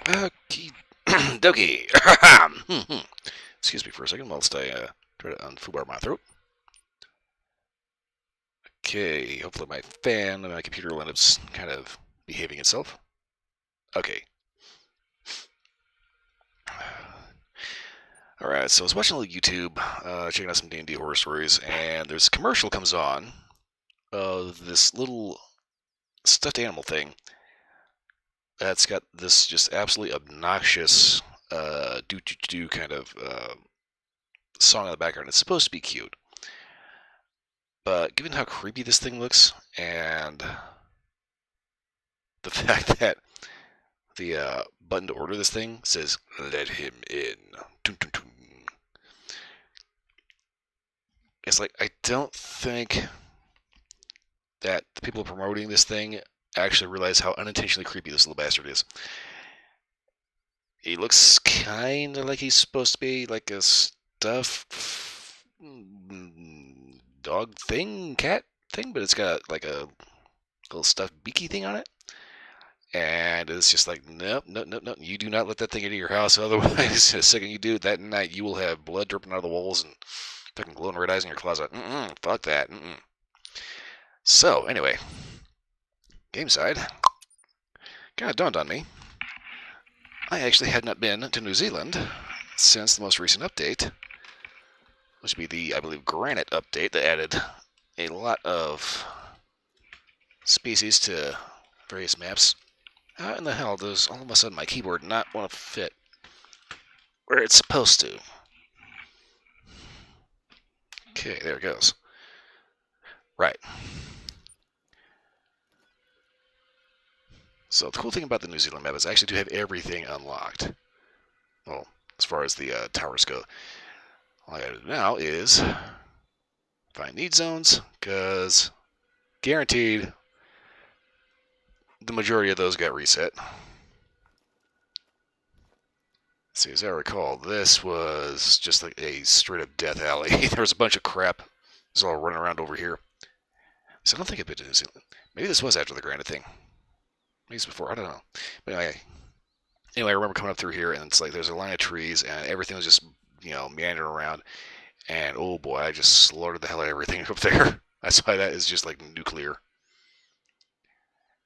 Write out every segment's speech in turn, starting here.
Okie dokie. Excuse me for a second whilst I try to unfoobar my throat. Okay, hopefully my fan and my computer will end up kind of behaving itself. Okay. Alright, so I was watching a little YouTube, checking out some D&D horror stories, and there's a commercial comes on of this little stuffed animal thing that's got this just absolutely obnoxious do kind of song in the background. It's supposed to be cute, but given how creepy this thing looks and the fact that the button to order this thing says "Let him in," dun, dun, dun. It's like I don't think that the people promoting this thing actually realize how unintentionally creepy this little bastard is. He looks kind of like he's supposed to be like a stuffed dog thing, cat thing, but it's got like a little stuffed beaky thing on it. And it's just like, nope, nope, nope, nope. You do not let that thing into your house. Otherwise, the second you do, that night you will have blood dripping out of the walls and fucking glowing red eyes in your closet. Fuck that. So, anyway, game side, kind of dawned on me. I actually had not been to New Zealand since the most recent update, which would be the, I believe, Granite update that added a lot of species to various maps. How in the hell does all of a sudden my keyboard not want to fit where it's supposed to? Okay, there it goes. Right. So the cool thing about the New Zealand map is I actually do have everything unlocked. Well, as far as the towers go. All I gotta do now is find need zones, because guaranteed the majority of those got reset. See, as I recall, this was just like a straight up death alley. There was a bunch of crap. It's all running around over here. So I don't think I've been to New Zealand. Maybe this was after the Granite thing. Maybe it's before. I don't know. But anyway, I remember coming up through here, and it's like there's a line of trees, and everything was just meandering around. And oh boy, I just slaughtered the hell out of everything up there. That's why that is just like nuclear.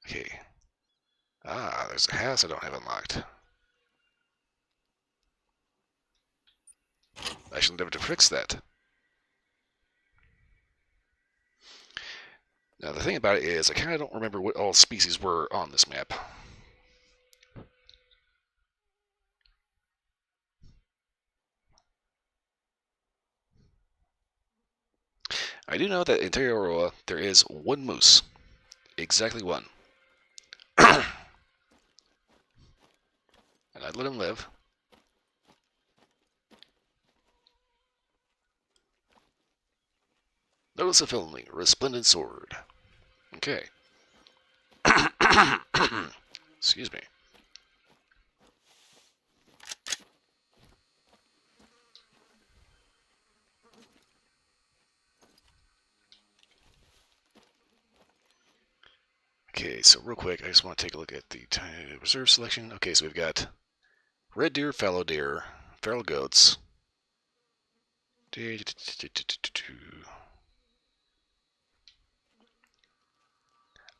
Okay. Ah, there's a house I don't have unlocked. I should endeavor to fix that. Now, the thing about it is, I kind of don't remember what all species were on this map. I do know that in Aotearoa, there is one moose. Exactly one. And I'd let him live. Notice a filming, resplendent sword. Okay. Excuse me. Okay, so real quick, I just want to take a look at the reserve selection. Okay, so we've got red deer, fallow deer, feral goats.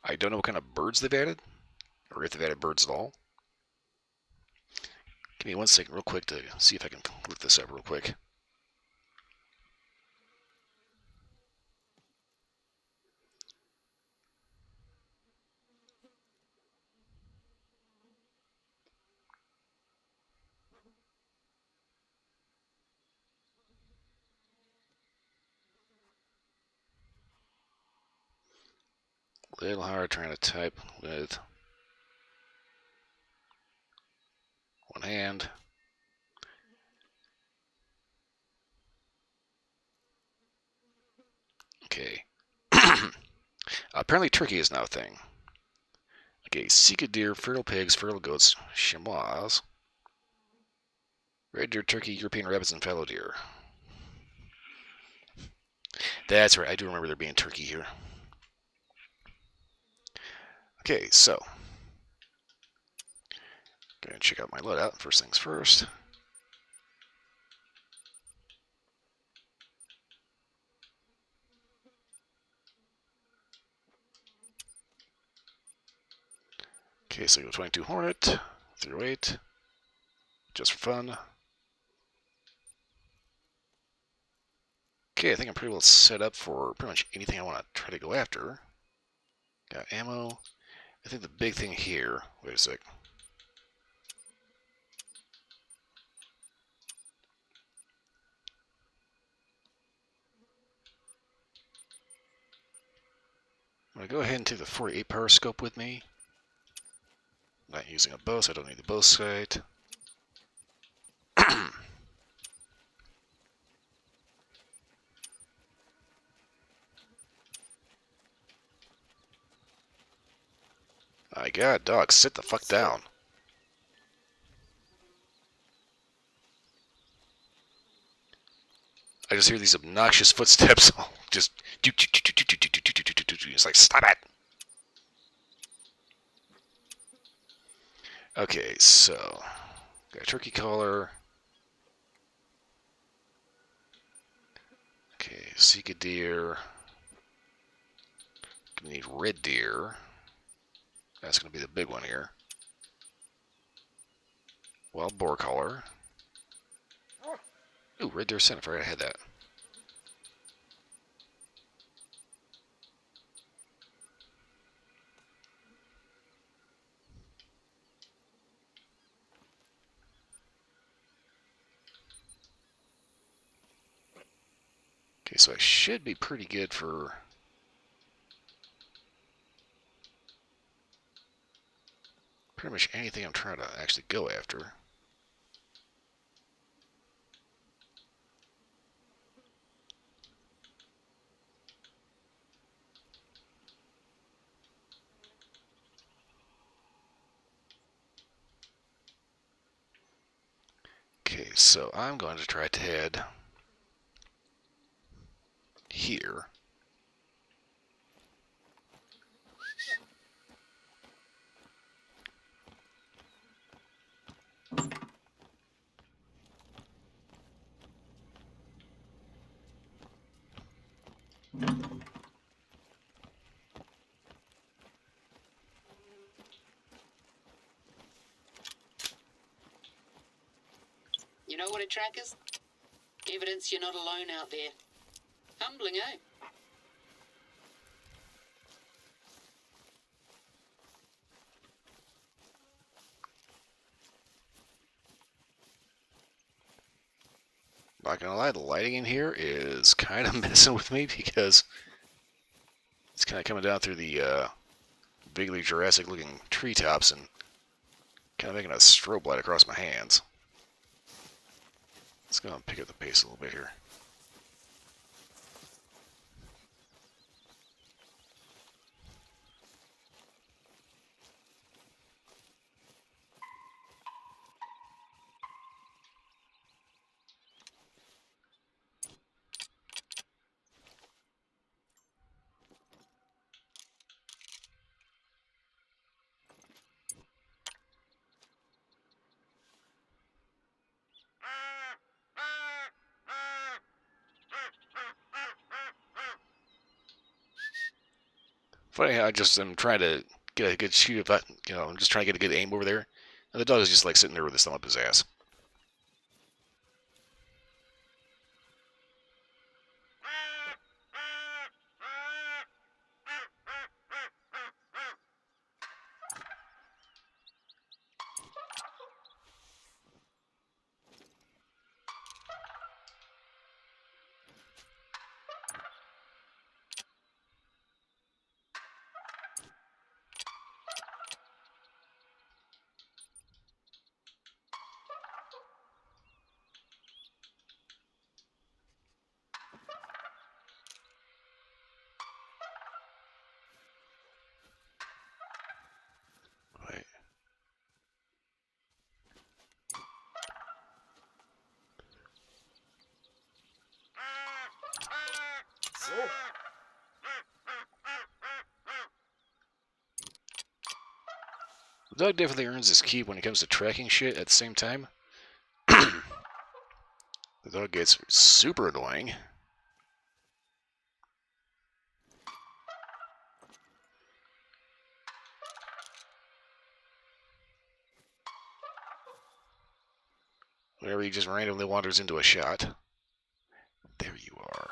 I don't know what kind of birds they've added, or if they've added birds at all. Give me 1 second real quick to see if I can look this up real quick. A little hard trying to type with one hand. Okay. Apparently turkey is now a thing. Okay, Sika deer, feral pigs, feral goats, chamois, red deer, turkey, European rabbits, and fallow deer. That's right, I do remember there being turkey here. Okay, so Go ahead and check out my loadout. First things first. Okay, so go 22 Hornet, 308, just for fun. Okay, I think I'm pretty well set up for pretty much anything I want to try to go after. Got ammo. I think the big thing here, wait a sec. I'm going to go ahead and take the 48 power scope with me. Not using a bow, so I don't need the bow sight. My god, dog, sit the fuck down. I just hear these obnoxious footsteps. Just it's like, stop it. Okay, so got a turkey collar. Okay, seek a deer. Gonna need red deer. That's gonna be the big one here. Wild boar collar. Ooh, red deer scent. I forgot I had that. Okay, so I should be pretty good for pretty much anything I'm trying to actually go after. Okay, so I'm going to try to head here. You know what a track is? Evidence you're not alone out there. Humbling, eh? Not gonna lie, the lighting in here is kind of messing with me because it's kind of coming down through the vaguely Jurassic-looking treetops and kind of making a strobe light across my hands. Let's go and pick up the pace a little bit here. Funny how I just am trying to get a good shoot of that, I'm just trying to get a good aim over there. And the dog is just like sitting there with his thumb up his ass. The dog definitely earns his keep when it comes to tracking shit. At the same time, the dog gets super annoying. Whenever he just randomly wanders into a shot. There you are.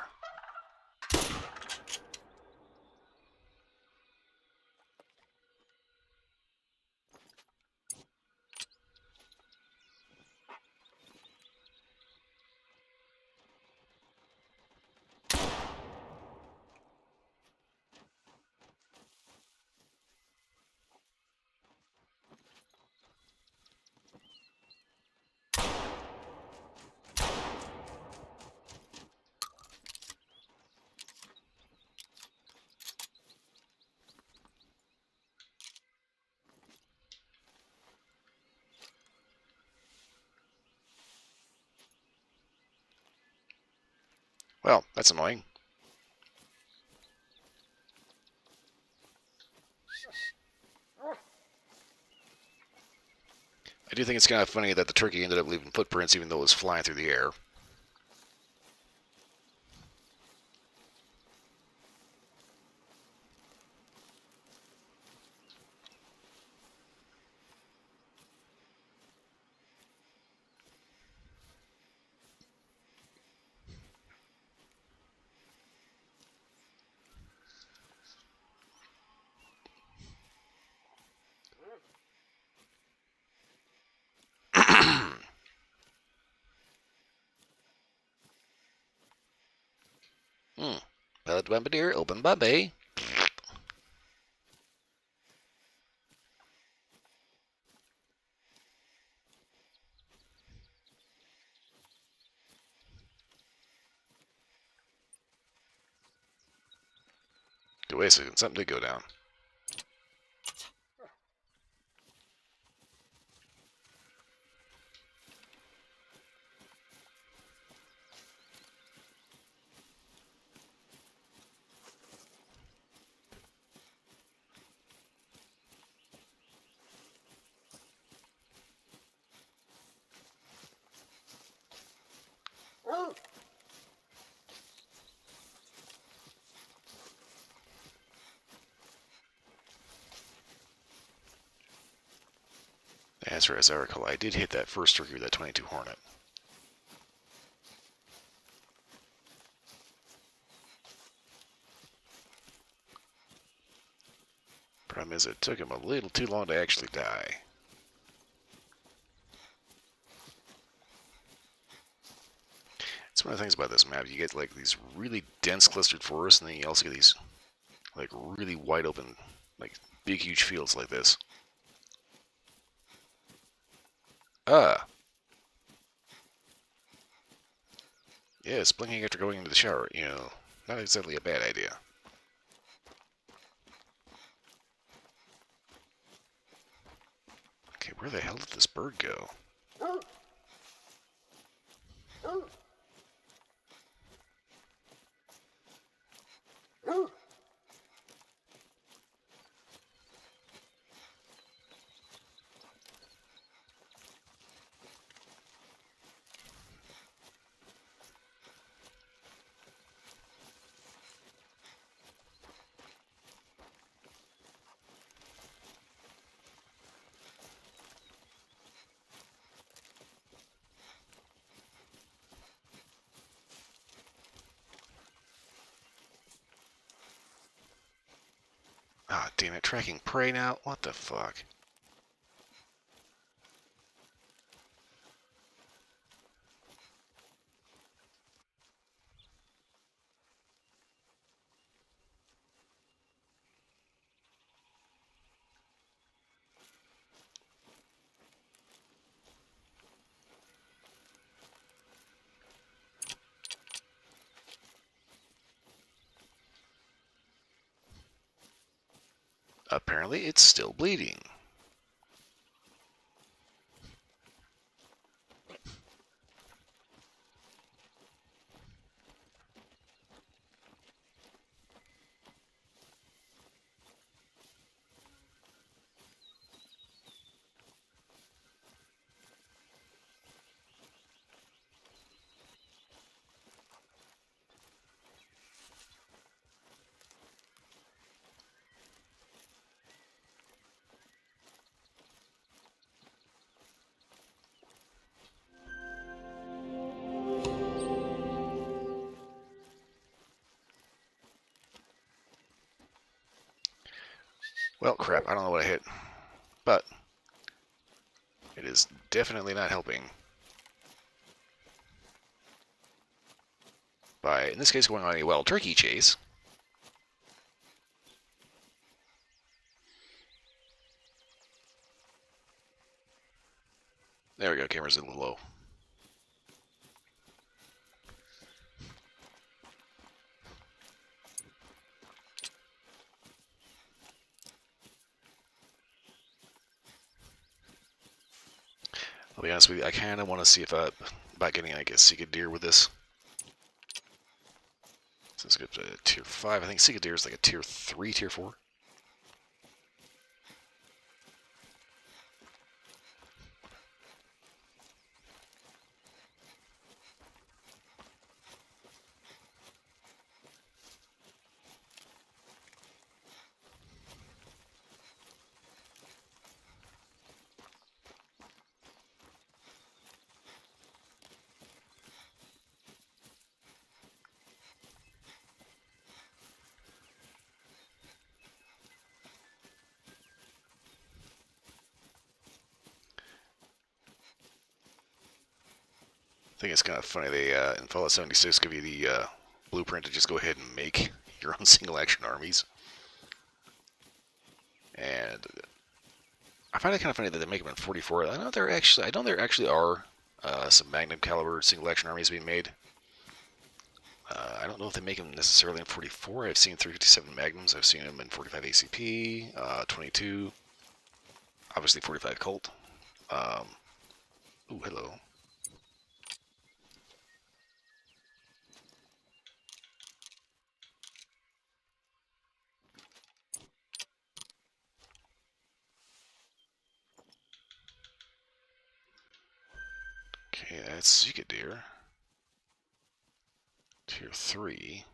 Well, that's annoying. I do think it's kind of funny that the turkey ended up leaving footprints even though it was flying through the air. Bud Bombardier, open Bombay. Wait a second, something did go down. As far as I recall, I did hit that first turkey with that 22 Hornet. Problem is, it took him a little too long to actually die. It's one of the things about this map. You get like these really dense clustered forests, and then you also get these like really wide open, like big huge fields like this. Ah, yes, blinking after going into the shower. You know, not exactly a bad idea. Okay, where the hell did this bird go? Ah, damn it, tracking prey now? What the fuck? Apparently, it's still bleeding. Well, crap, I don't know what I hit. But it is definitely not helping by, in this case, going on a wild turkey chase. There we go, camera's a little low. I'll be honest with you, I kind of want to see if about getting like a Sika deer with this. Since it's up to tier 5, I think Sika deer is like a tier 3, tier 4. I think it's kind of funny, they in Fallout 76 give you the blueprint to just go ahead and make your own single action armies. And I find it kind of funny that they make them in 44. I know there actually are some Magnum caliber single action armies being made. I don't know if they make them necessarily in 44. I've seen 357 Magnums. I've seen them in 45 ACP, 22, obviously 45 Colt. Ooh, hello. Okay, that's Sika Deer. Tier 3.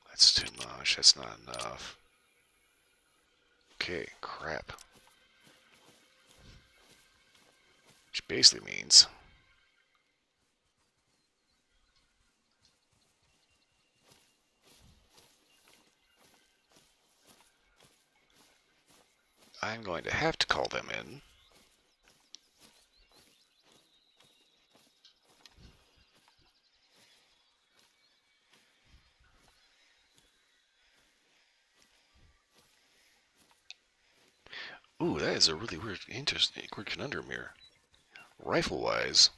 That's too much. That's not enough. Okay, crap. Which basically means I'm going to have to call them in. Ooh, that is a really weird, interesting, weird conundrum here. Rifle-wise,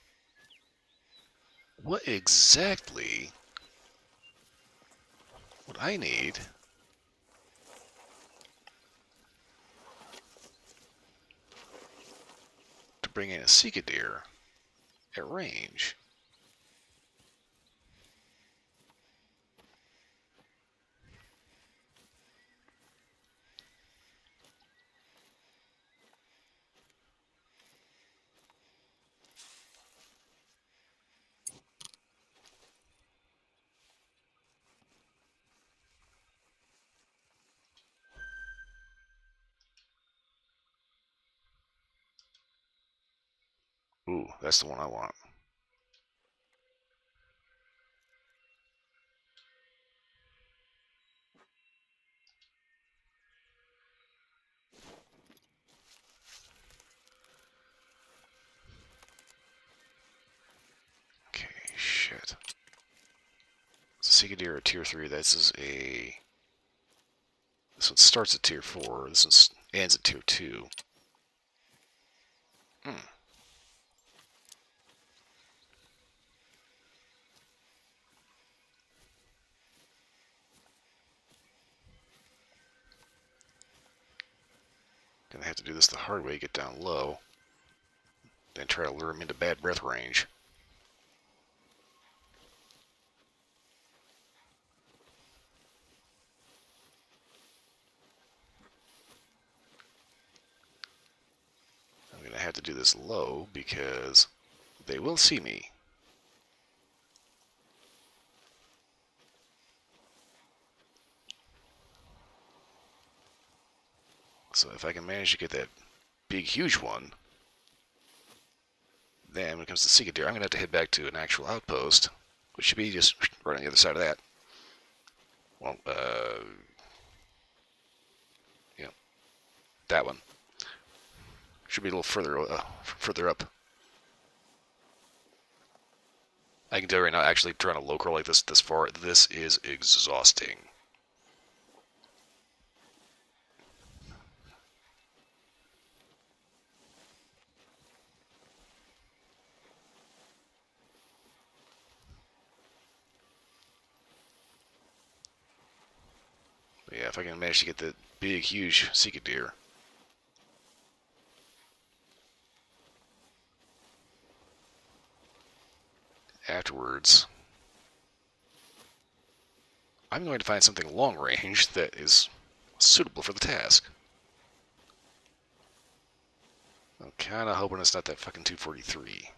what exactly would I need to bring in a Sika Deer at range? Ooh, that's the one I want. Okay, shit. So Sika Deer at tier 3, this one starts at tier 4, this one ends at tier 2. Hmm. Gonna have to do this the hard way, get down low, then try to lure him into bad breath range. I'm gonna have to do this low because they will see me. So if I can manage to get that big, huge one, then when it comes to Sika deer, I'm going to have to head back to an actual outpost, which should be just right on the other side of that. Well, yeah, that one. Should be a little further up. I can tell you right now, actually trying to local like this far, this is exhausting. But yeah, if I can manage to get the big, huge Sika deer. Afterwards, I'm going to find something long range that is suitable for the task. I'm kind of hoping it's not that fucking 243.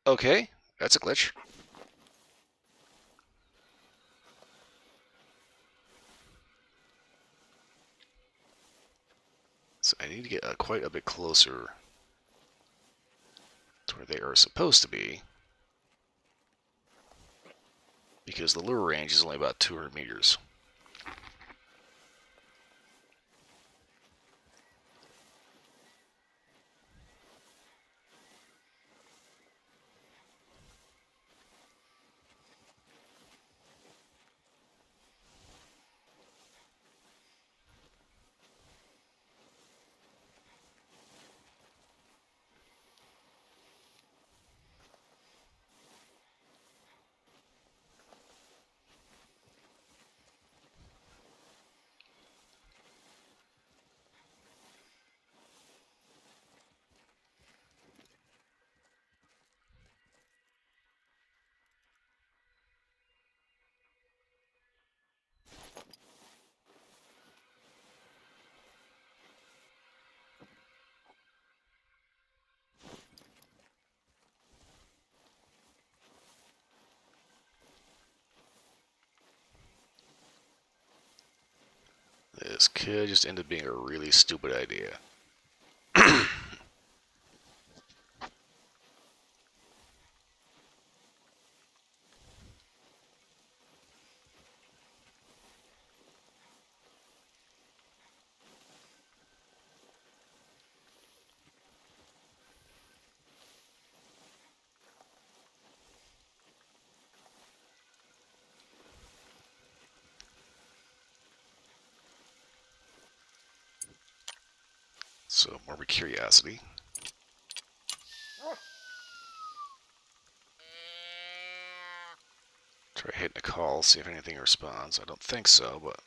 Okay. That's a glitch. So I need to get quite a bit closer to where they are supposed to be, because the lure range is only about 200 meters. This could just end up being a really stupid idea. So, morbid curiosity. Try hitting a call, see if anything responds. I don't think so, but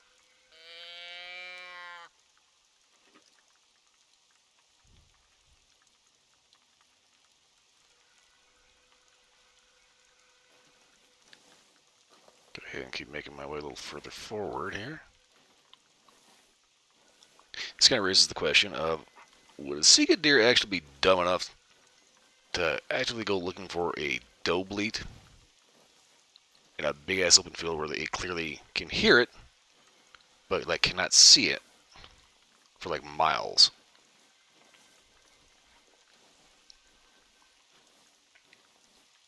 go ahead and keep making my way a little further forward here. This kind of raises the question of, would a Sika deer actually be dumb enough to actually go looking for a doe bleat in a big ass open field where it clearly can hear it, but like cannot see it for like miles?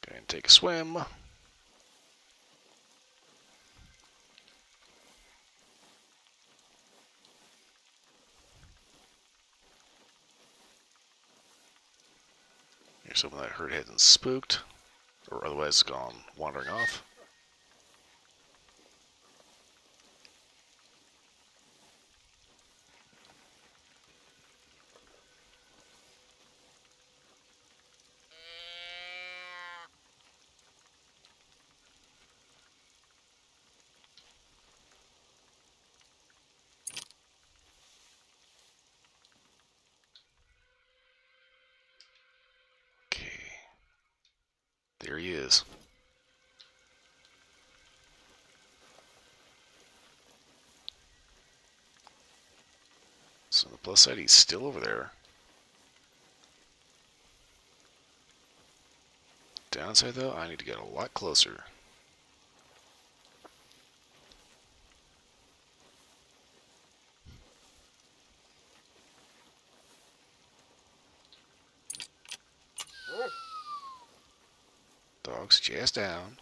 Go ahead and take a swim. Here's something that herd hasn't spooked, or otherwise gone wandering off. There he is. So on the plus side, he's still over there. Downside, though, I need to get a lot closer. Dog's chest down.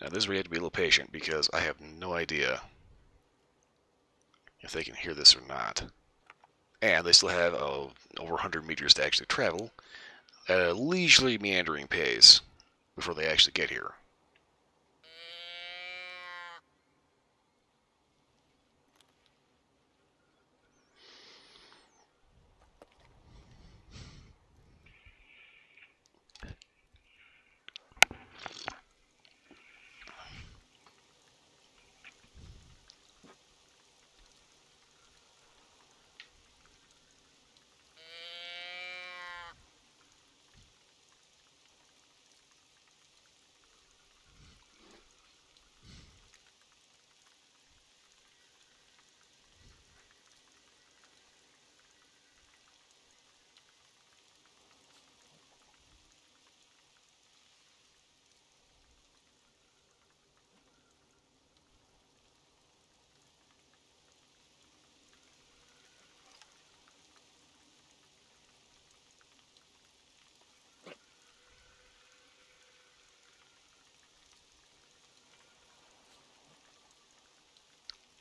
Now this is where you have to be a little patient because I have no idea if they can hear this or not. And they still have over 100 meters to actually travel at a leisurely meandering pace before they actually get here.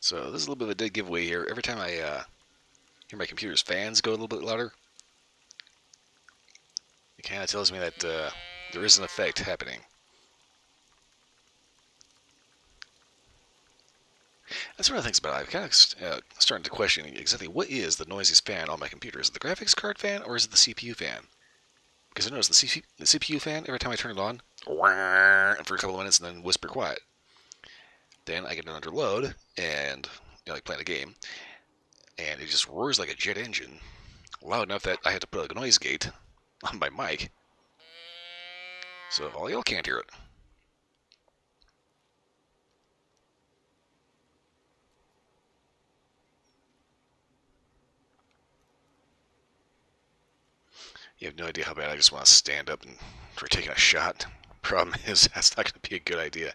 So this is a little bit of a dead giveaway here. Every time I hear my computer's fans go a little bit louder, it kind of tells me that there is an effect happening. That's one of the things about it. I'm kind of starting to question exactly what is the noisiest fan on my computer. Is it the graphics card fan or is it the CPU fan? Because I notice the CPU fan, every time I turn it on, and for a couple of minutes and then whisper quiet. Then I get it under load and like playing a game, and it just roars like a jet engine, loud enough that I had to put a noise gate on my mic, so all y'all can't hear it. You have no idea how bad I just want to stand up and try taking a shot. Problem is, that's not going to be a good idea.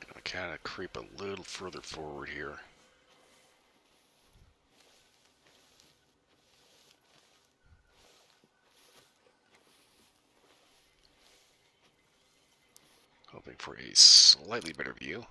Gonna kind of creep a little further forward here. Hoping for a slightly better view.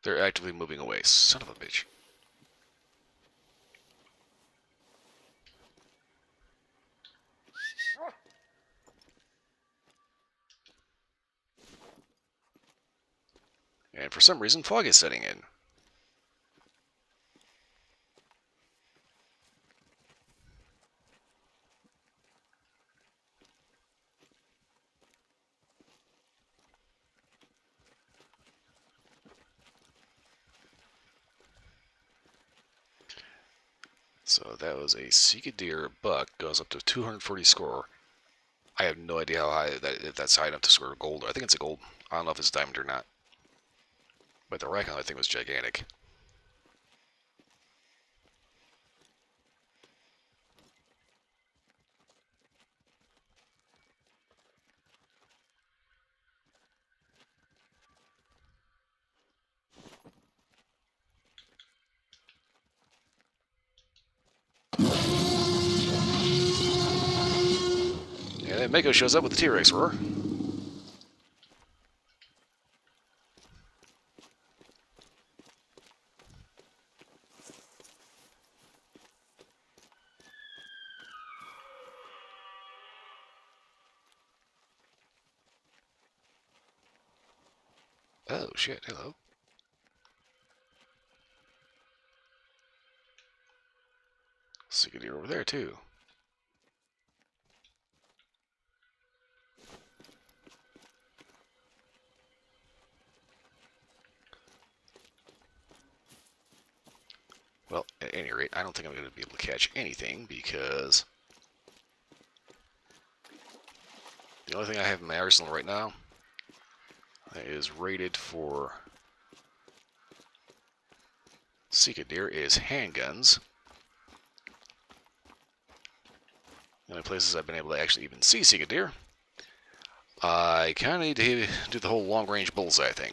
They're actively moving away. Son of a bitch. And for some reason, fog is setting in. So that was a Sika deer buck, goes up to 240 score. I have no idea how high if that's high enough to score gold. I think it's a gold. I don't know if it's diamond or not. But the rack on that thing was gigantic. And then Mako shows up with the T-Rex roar. Oh shit, hello. Sika deer over there too. Well, at any rate, I don't think I'm going to be able to catch anything because the only thing I have in my arsenal right now that is rated for Sika deer is handguns. The only places I've been able to actually even see Sika deer, I kind of need to do the whole long-range bullseye thing.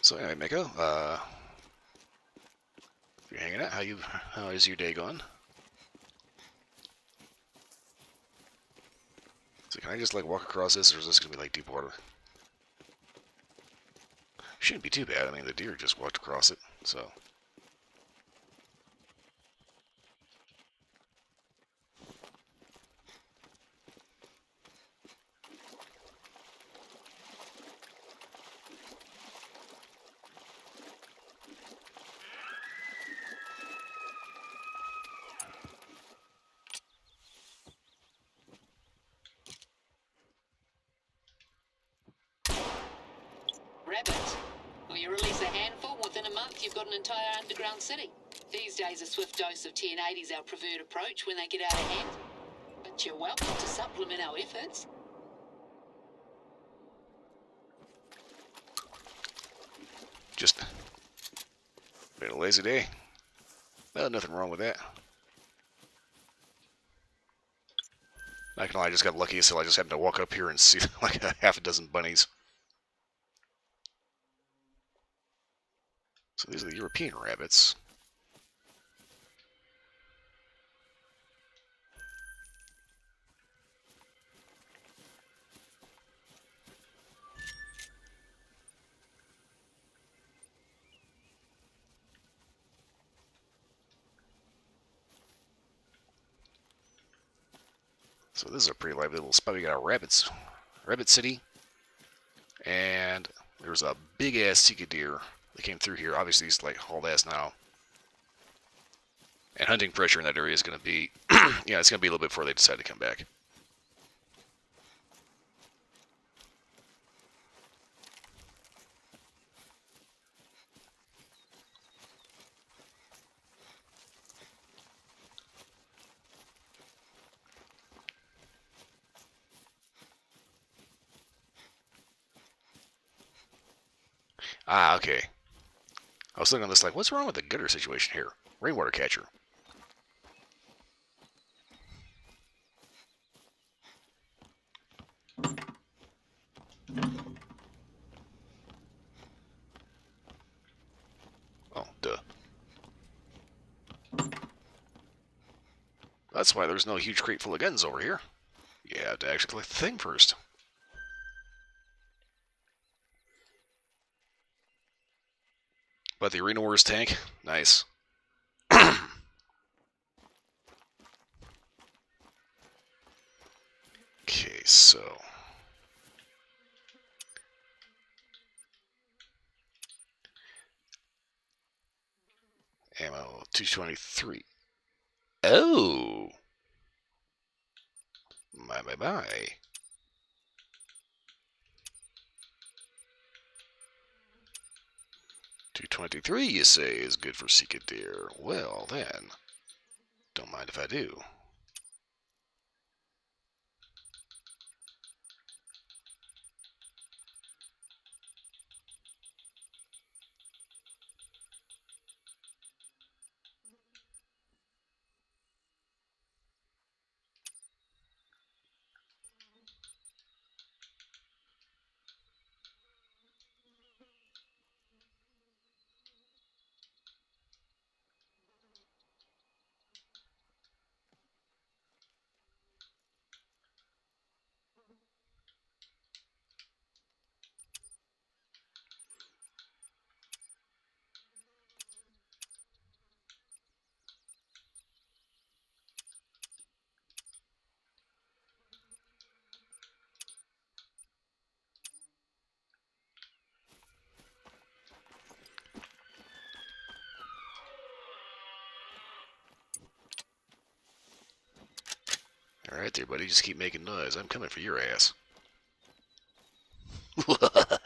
So anyway, Mako, if you're hanging out, how is your day going? So can I just like walk across this, or is this gonna be like deep water? Shouldn't be too bad. I mean, the deer just walked across it, so. Rabbits. Well, you release a handful, within a month you've got an entire underground city. These days a swift dose of 1080's our preferred approach when they get out of hand. But you're welcome to supplement our efforts. Just been a lazy day. Well, nothing wrong with that. Not gonna lie, I just got lucky, so I just happened to walk up here and see like a half a dozen bunnies. So these are the European rabbits. So this is a pretty lively little spot. We got a rabbit city, and there's a big ass Sika deer that came through here. Obviously, he's like hauled ass now. And hunting pressure in that area is going to be, yeah, it's going to be a little bit before they decide to come back. Ah, okay. I was looking at this like, what's wrong with the gutter situation here? Rainwater catcher. Oh, duh. That's why there's no huge crate full of guns over here. You have to actually collect the thing first. But the Arena Wars tank, nice. Okay, so Ammo 223. Oh! My. 223, you say, is good for Seek Deer. Well, then, don't mind if I do. Alright there, buddy. Just keep making noise. I'm coming for your ass. I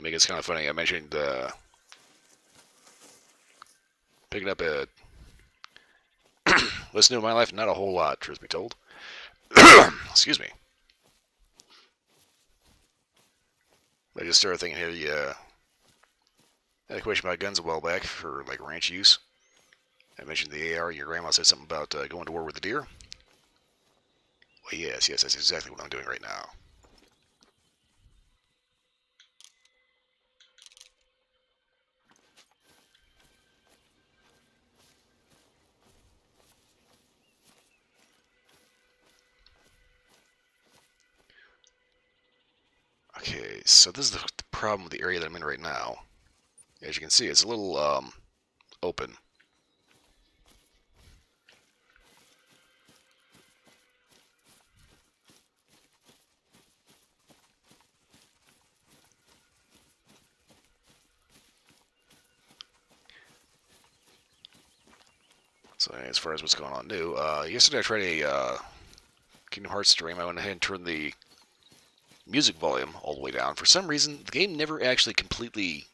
mean, it's kind of funny. I mentioned picking up a listen to my life. Not a whole lot, truth be told. Excuse me. I just started thinking, hey, had a question about guns a while back for like ranch use. I mentioned the AR. Your grandma said something about going to war with the deer. Well, yes, that's exactly what I'm doing right now. Okay, so this is the problem with the area that I'm in right now. As you can see, it's a little open. So as far as what's going on new, yesterday I tried a Kingdom Hearts stream. I went ahead and turned the music volume all the way down. For some reason, the game never actually completely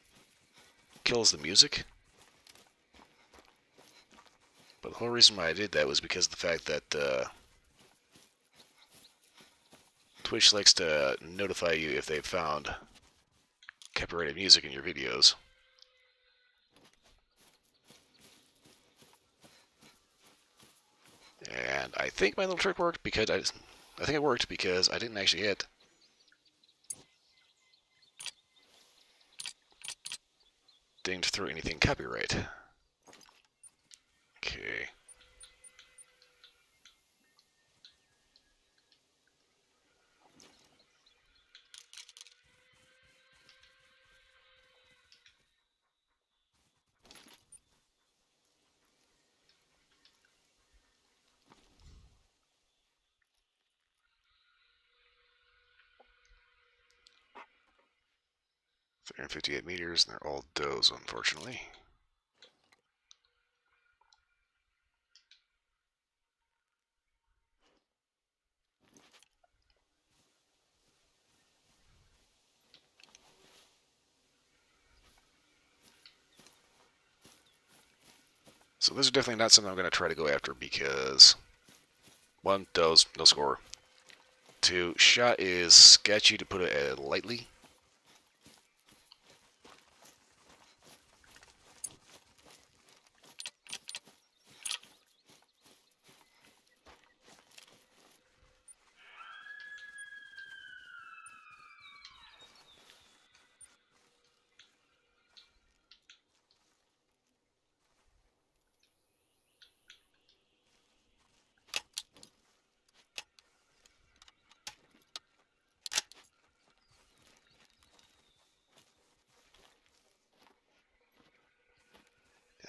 kills the music. But the whole reason why I did that was because of the fact that Twitch likes to notify you if they've found copyrighted music in your videos. And I think my little trick worked because I think it worked because I didn't actually hit dinged through anything copyright. Okay. .358 meters, and they're all does, unfortunately. So those are definitely not something I'm going to try to go after because, one, does, no score. Two, shot is sketchy to put it lightly.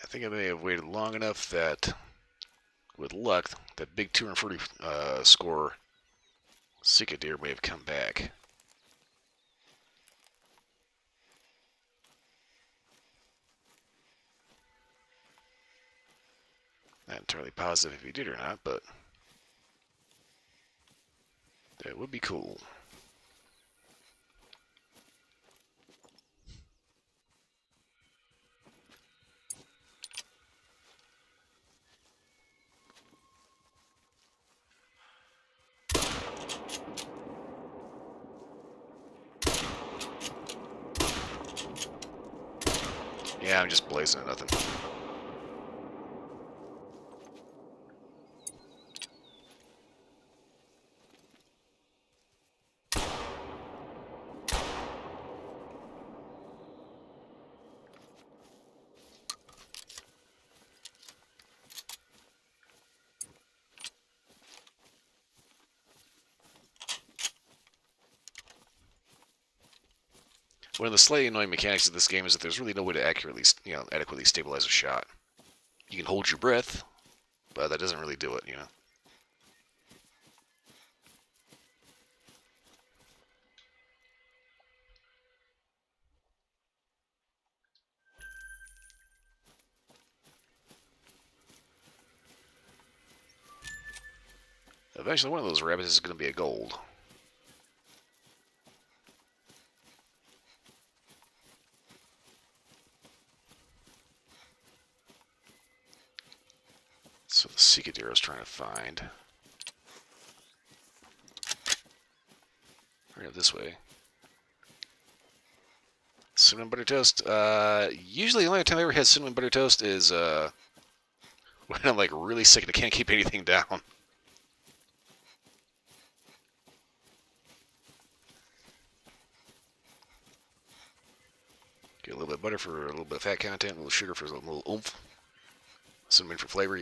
I think I may have waited long enough that, with luck, that big 240 score Sika deer may have come back. Not entirely positive if he did or not, but that would be cool. Yeah, I'm just blazing at nothing. One of the slightly annoying mechanics of this game is that there's really no way to accurately, adequately stabilize a shot. You can hold your breath, but that doesn't really do it. Eventually, one of those rabbits is going to be a gold. So the Seekadero is trying to find. Right up this way. Cinnamon butter toast. Usually the only time I ever had cinnamon butter toast is when I'm like really sick and I can't keep anything down. Get a little bit of butter for a little bit of fat content, a little sugar for a little oomph, cinnamon for flavor.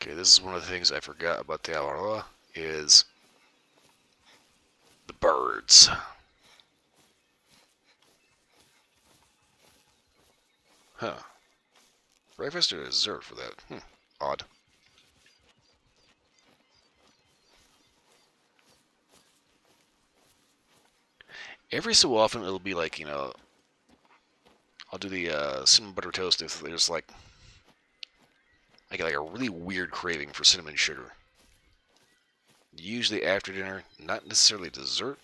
Okay, this is one of the things I forgot about the Awaroa is the birds. Huh. Breakfast or dessert for that? Odd. Every so often it'll be like, I'll do the cinnamon butter toast if there's like, I get like a really weird craving for cinnamon sugar. Usually after dinner, not necessarily dessert,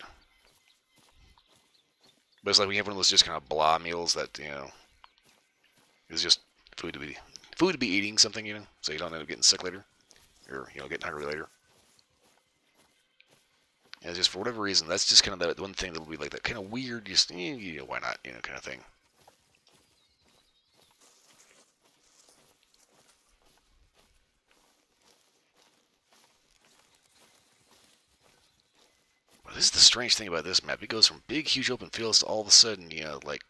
but it's like we have one of those just kind of blah meals that, is just food to be eating something, so you don't end up getting sick later or getting hungry later. And just for whatever reason, that's just kind of that one thing that'll be like that kind of weird, just why not, kind of thing. But this is the strange thing about this map. It goes from big, huge open fields to all of a sudden, like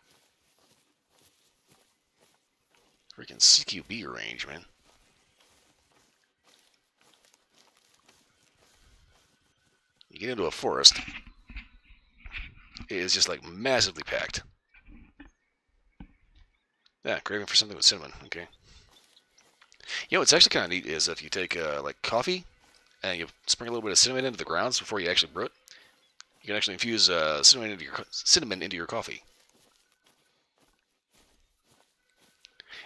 freaking CQB range, man. You get into a forest, it is just like massively packed. Yeah, craving for something with cinnamon. Okay. What's actually kind of neat is if you take like coffee and you sprinkle a little bit of cinnamon into the grounds before you actually brew it, you can actually infuse cinnamon into your coffee.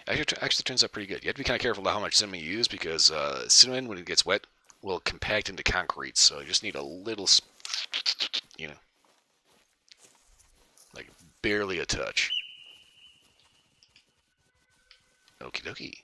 Actually turns out pretty good. You have to be kind of careful about how much cinnamon you use because cinnamon, when it gets wet, will compact into concrete. So you just need a little, like barely a touch. Okie dokie.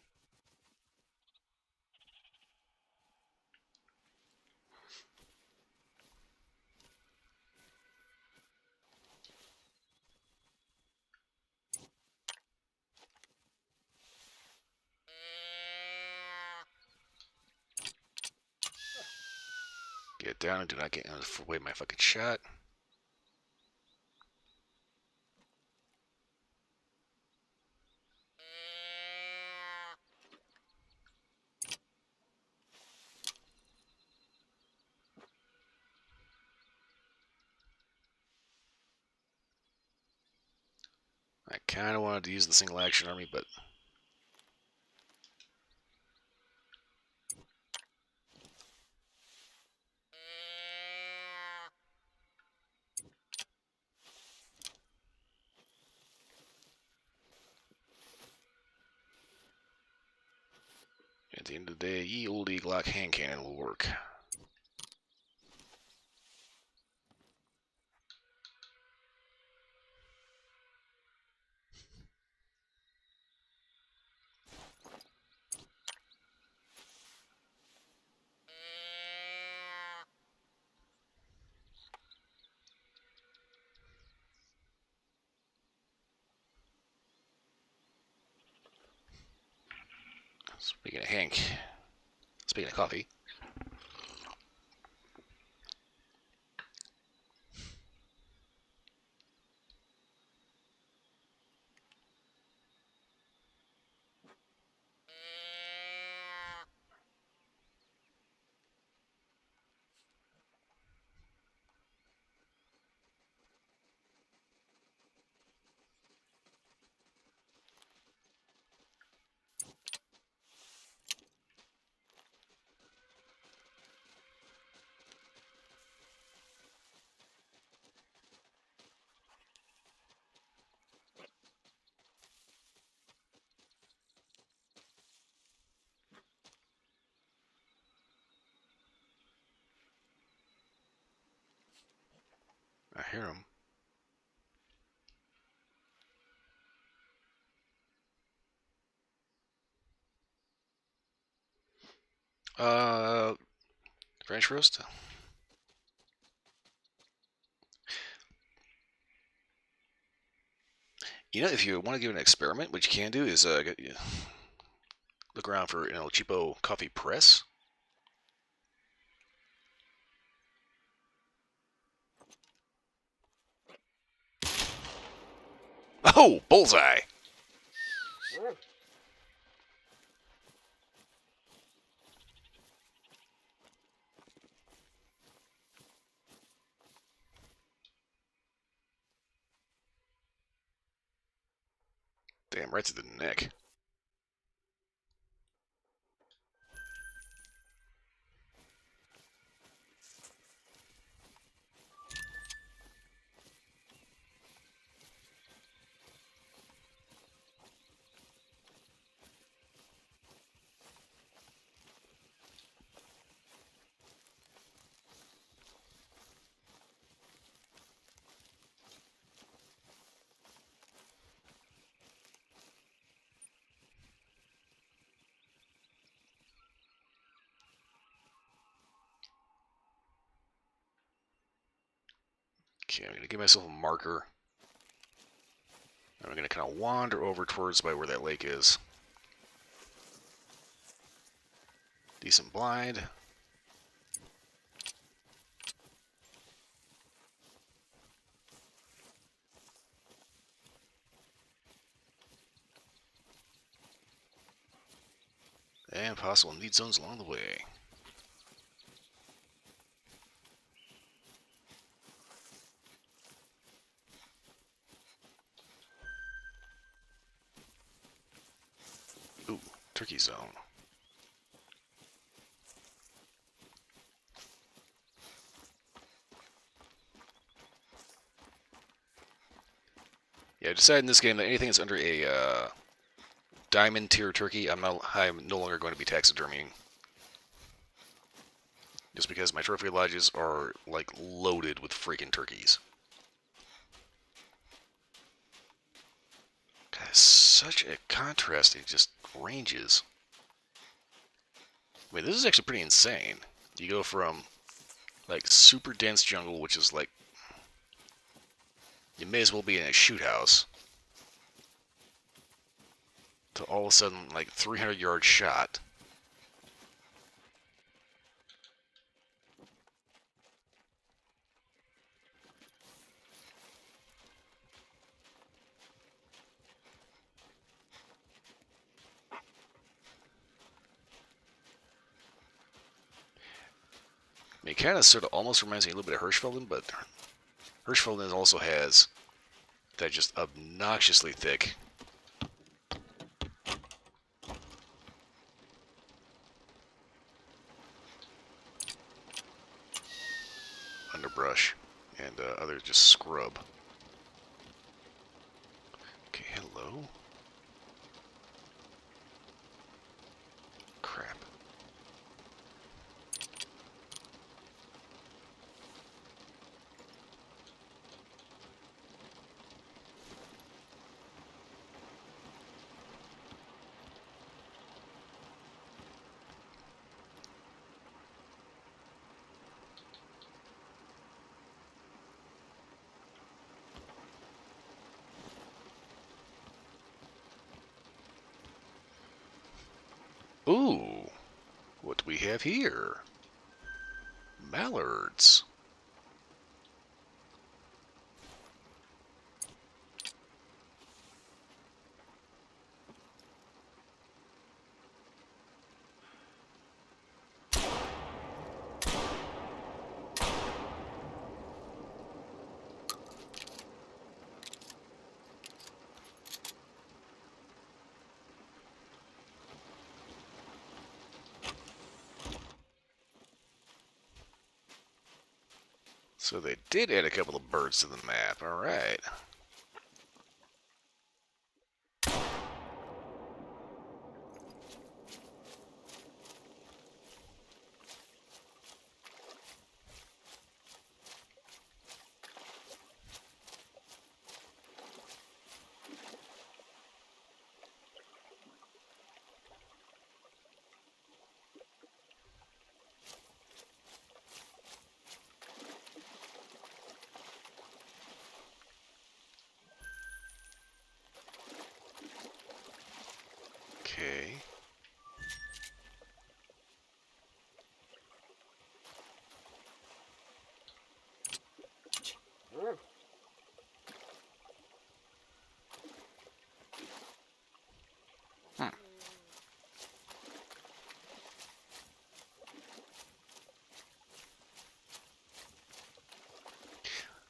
Get down and do not get away my fucking shot. Kind of wanted to use the single action army, but at the end of the day, ye olde Glock hand cannon will work. Speaking of Hank, speaking of coffee, I hear him. Uh, French roast. You know, if you want to give it an experiment, what you can do is look around for cheapo coffee press. Oh, bullseye! Damn, right to the neck. Okay, I'm gonna give myself a marker. I'm gonna kind of wander over towards by where that lake is. Decent blind. And possible need zones along the way. Ooh, turkey zone. Yeah, I decided in this game that anything that's under a diamond tier turkey, I'm no longer going to be taxidermying. Just because my trophy lodges are like loaded with freaking turkeys. God, it's such a contrasting just ranges. I mean, this is actually pretty insane. You go from like super dense jungle, which is like you may as well be in a shoot house, to all of a sudden like 300-yard shot. I mean, it kind of sort of almost reminds me a little bit of Hirschfelden, but Hirschfelden also has that are just obnoxiously thick. Underbrush and other just scrub. Okay, hello. Crap. Ooh, what do we have here? Mallards. So they did add a couple of birds to the map. All right. Okay. Hmm.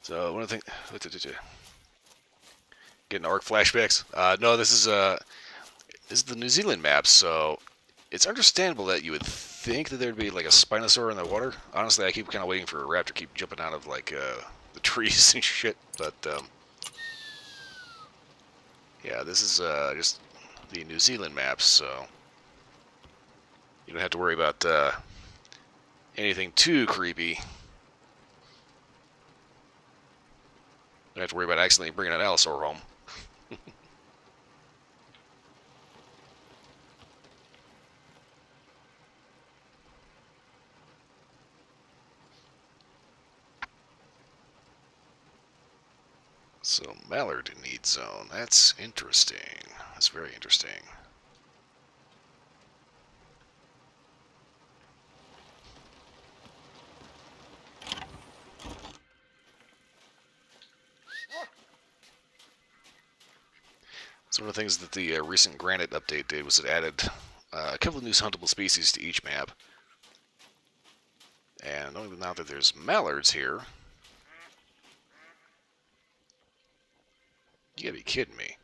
So one of the things, getting ARC flashbacks. No, this is the New Zealand map, so it's understandable that you would think that there'd be like a Spinosaur in the water. Honestly, I keep kind of waiting for a raptor to keep jumping out of like the trees and shit. But yeah, this is just the New Zealand maps, so you don't have to worry about anything too creepy. You don't have to worry about accidentally bringing an Allosaur home. So, Mallard need zone. That's interesting. That's very interesting. So one of the things that the recent Granite update did was it added a couple of new huntable species to each map. And only now that there's mallards here, you gotta be kidding me.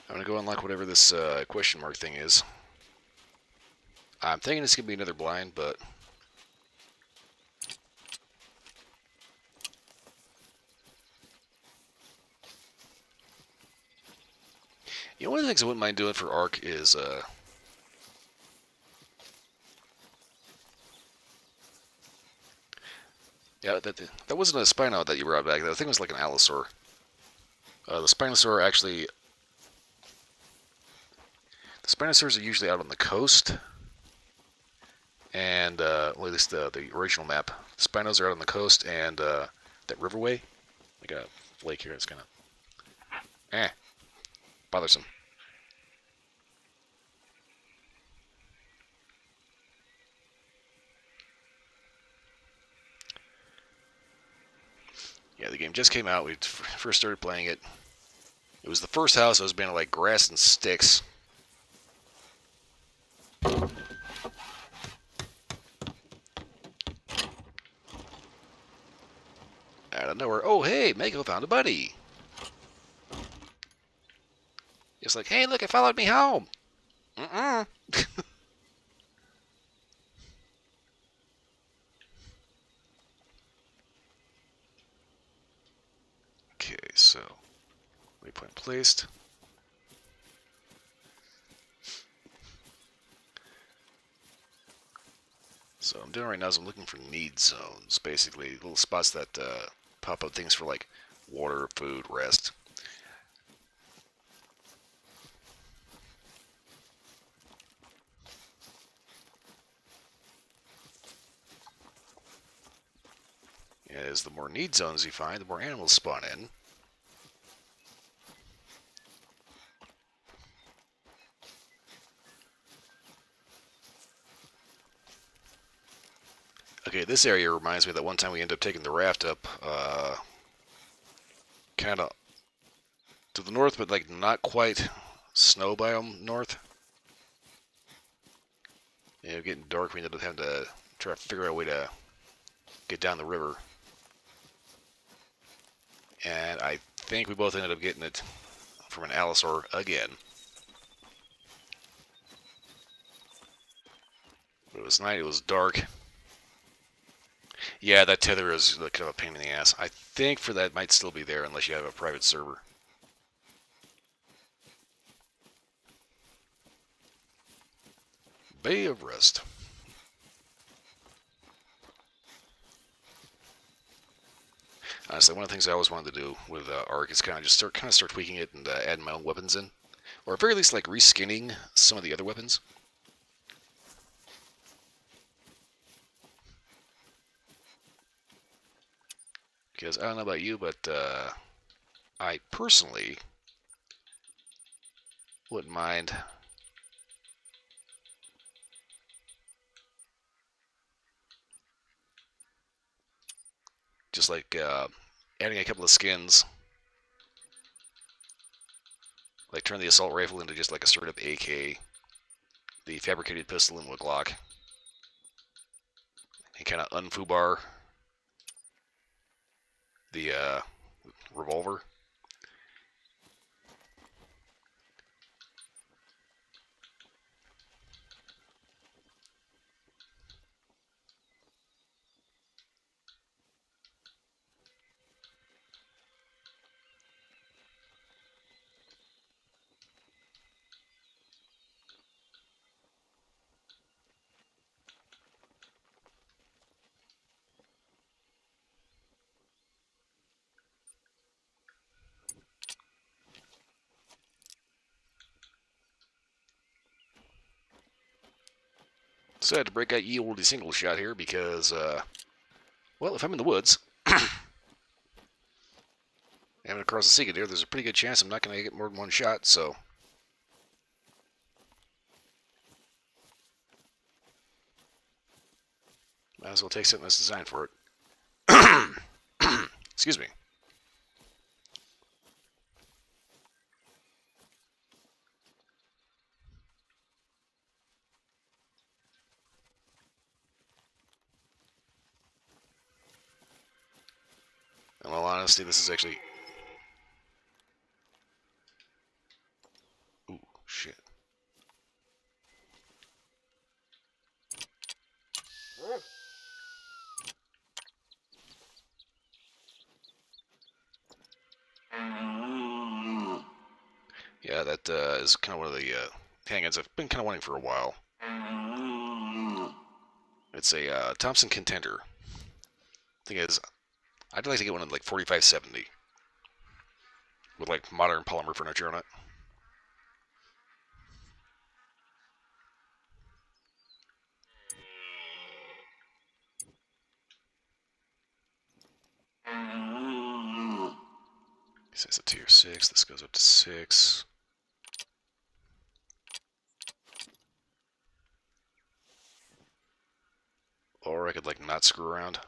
I'm gonna go unlock whatever this question mark thing is. I'm thinking it's gonna be another blind, but you know, one of the things I wouldn't mind doing for Ark is yeah, that wasn't a Spino that you brought back. That thing was like an Allosaur. The Spinosaur actually, the Spinosaurs are usually out on the coast, and well, at least the original map. The Spinos are out on the coast, and that riverway, like a lake here. It's kind of bothersome. Yeah, the game just came out. We first started playing it. It was the first house I was made of like grass and sticks. Out of nowhere, oh hey, Mako found a buddy. It's like, hey, look, it followed me home. Mm-mm. Okay, so waypoint placed. So what I'm doing right now is I'm looking for need zones, basically little spots that pop up things for like water, food, rest. As the more need zones you find, the more animals spawn in. Okay, this area reminds me that one time we ended up taking the raft up, kind of to the north, but like not quite snow biome north. Getting dark. We ended up having to try to figure out a way to get down the river, and I think we both ended up getting it from an allosaur again. But it was night. It was dark. Yeah, that tether is kind of a pain in the ass. I think for that it might still be there unless you have a private server. Bay of Rest. Honestly, one of the things I always wanted to do with Ark is kind of start tweaking it and adding my own weapons in, or at very least like reskinning some of the other weapons. Because I don't know about you, but I personally wouldn't mind just like adding a couple of skins, like turn the assault rifle into just like a straight up AK, the fabricated pistol into a Glock, and kind of unfubar the revolver. So I had to break out ye olde single shot here because, well, if I'm in the woods, having across the sea deer, there's a pretty good chance I'm not going to get more than one shot, so might as well take something that's designed for it. Excuse me. In all honesty, this is actually... Ooh, shit. Yeah, that is kind of one of the hang-ins I've been kind of wanting for a while. It's a Thompson Contender. Thing is, I'd like to get one in like 4570 with like modern polymer furniture on it. It's a tier 6. This goes up to 6. Or I could, like, not screw around.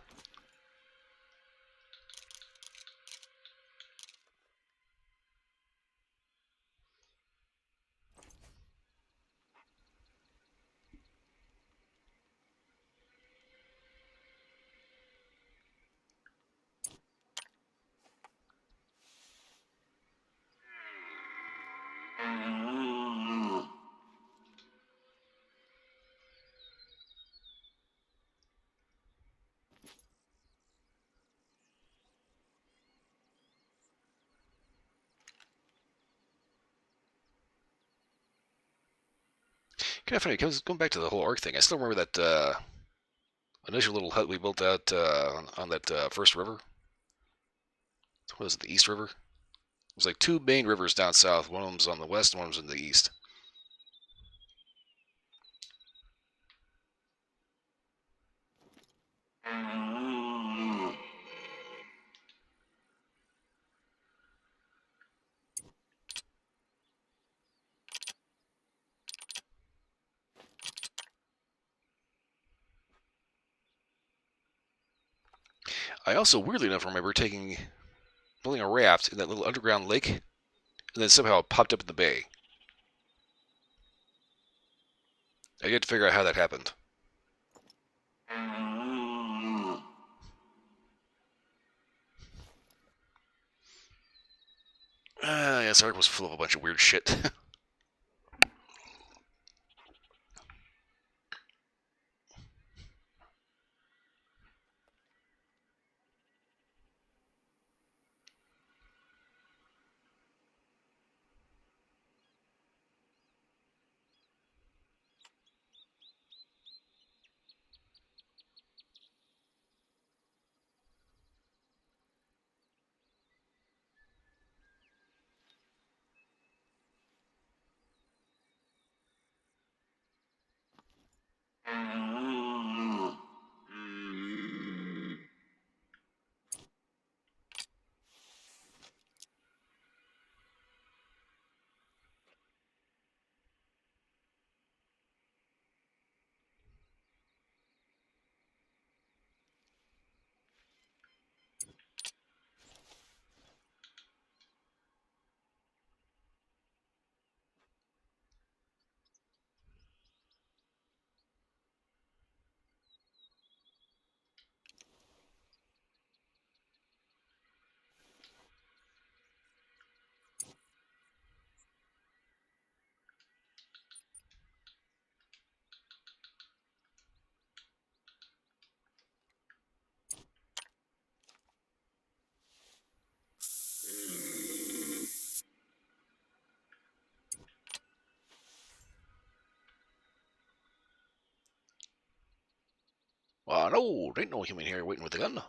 Kind of funny. Going back to the whole arc thing. I still remember that initial little hut we built out on that first river. What was it? The East River. It was like two main rivers down south. One of them's on the west, and one of them's in the east. I also, weirdly enough, remember building a raft in that little underground lake, and then somehow it popped up in the bay. I get to figure out how that happened. Yeah, this arc was full of a bunch of weird shit. Well, no, there ain't no human here waiting with a gun.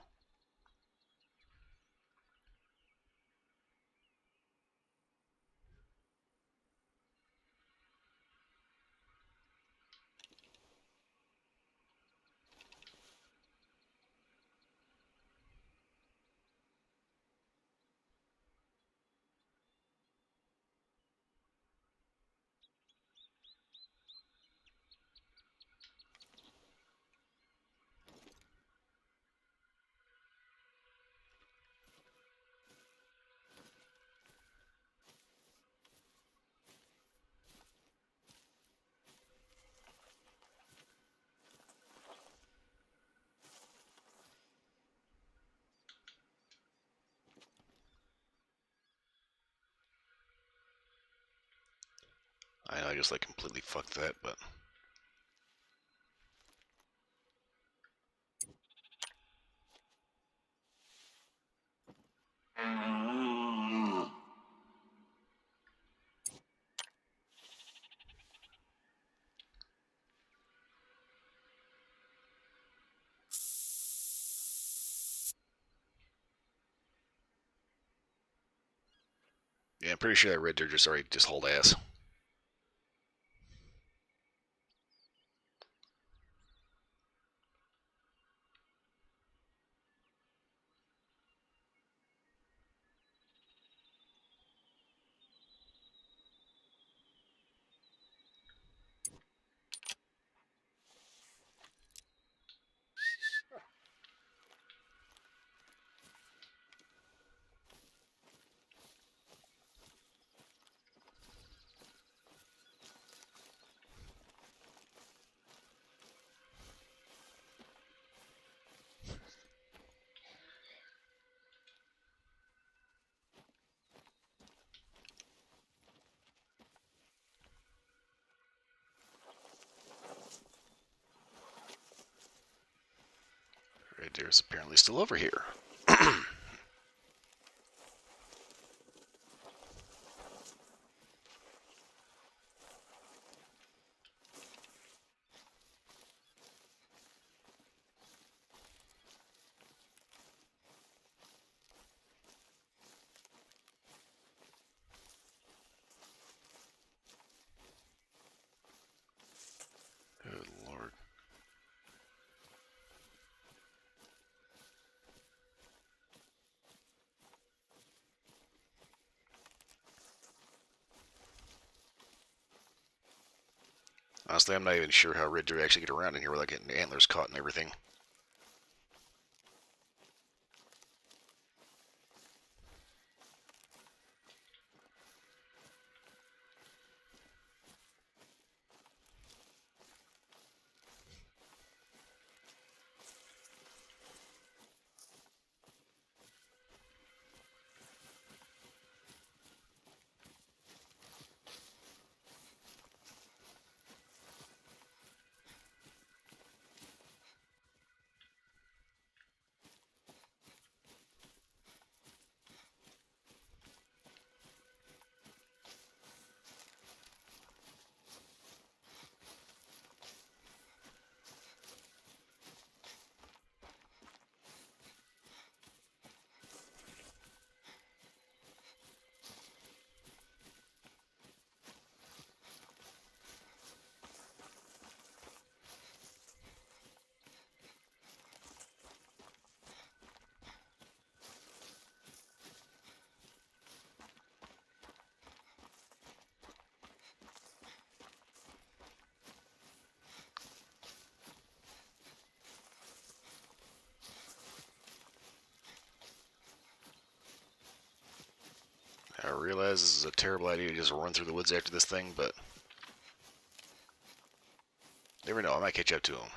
I know I just like completely fucked that, but yeah, I'm pretty sure that red deer just already just hauled ass. Red deer's apparently still over here. Good Lord. Honestly, I'm not even sure how red deer actually get around in here without getting antlers caught and everything. I realize this is a terrible idea to just run through the woods after this thing, but never know, I might catch up to him.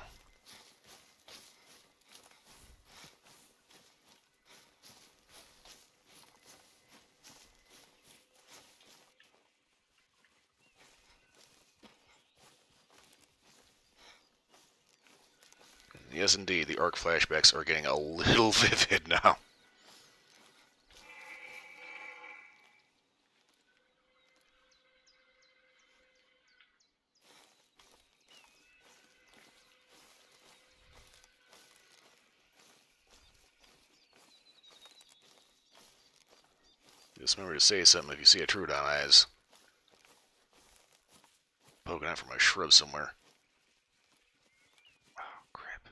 Yes, indeed, the arc flashbacks are getting a little vivid now. Just remember to say something if you see a Troodon eyes poking out from a shrub somewhere. Oh, crap.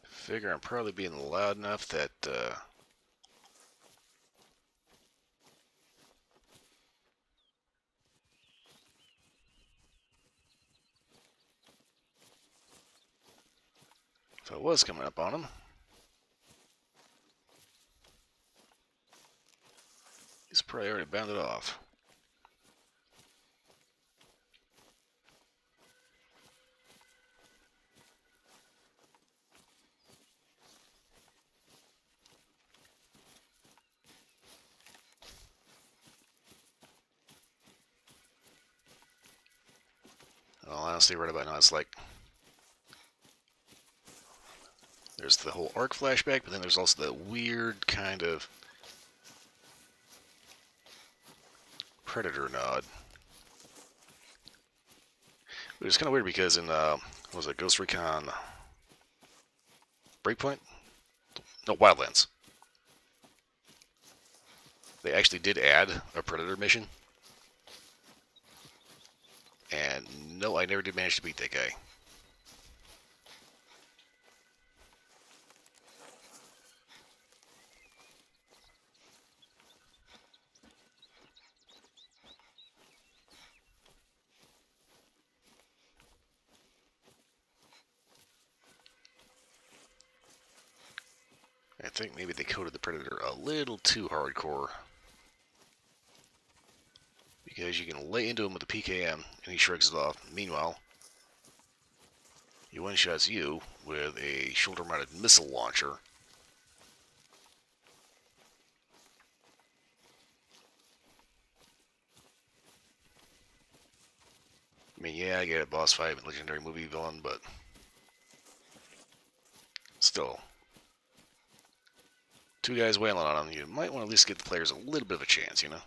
Figure I'm probably being loud enough that if I was coming up on him, he's probably already bounded off. Well, honestly, right about now, it's like there's the whole arc flashback, but then there's also that weird kind of predator nod. Which is kind of weird because in, what was it, Ghost Recon Breakpoint? No, Wildlands. They actually did add a predator mission. And no, I never did manage to beat that guy. think maybe they coded the Predator a little too hardcore. Because you can lay into him with a PKM and he shrugs it off. Meanwhile, he one-shots you with a shoulder-mounted missile launcher. I mean, yeah, I get it, boss fight, legendary movie villain, but still. Two guys wailing on him, you might want to at least give the players a little bit of a chance, you know?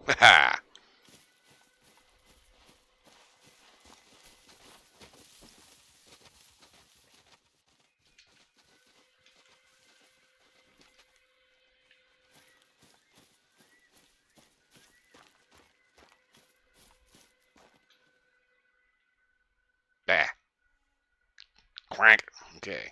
Haha! Bah! Quack! Okay.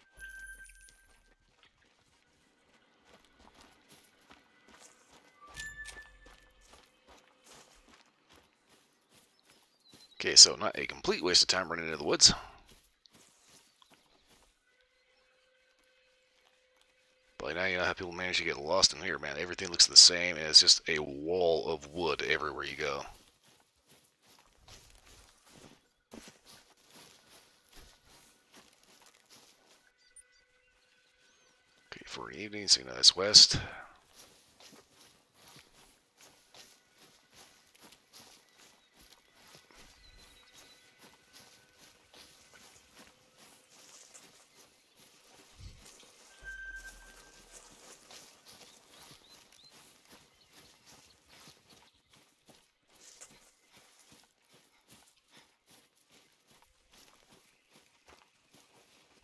Okay, so not a complete waste of time running into the woods. But now you know how people manage to get lost in here, man. Everything looks the same, and it's just a wall of wood everywhere you go. Okay, for an evening, so you know it's west.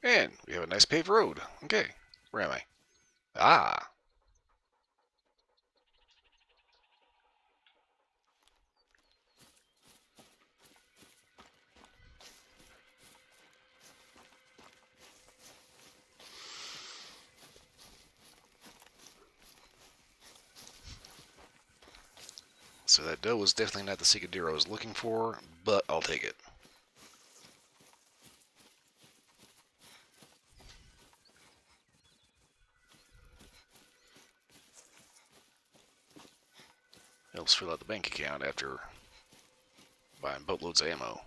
And we have a nice paved road. Okay, where am I? Ah! So that doe was definitely not the secret deer I was looking for, but I'll take it. Helps fill out the bank account after buying boatloads of ammo.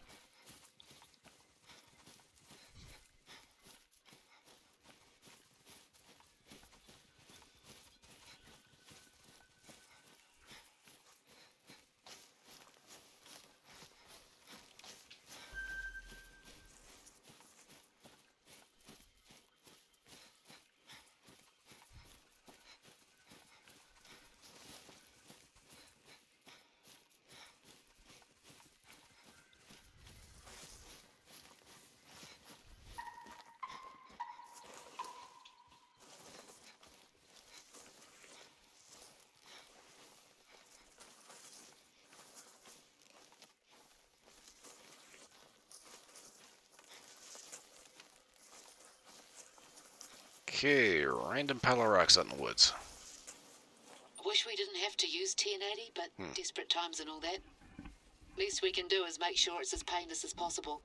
Okay, random pile of rocks out in the woods. I wish we didn't have to use 1080, but desperate times and all that. Least we can do is make sure it's as painless as possible.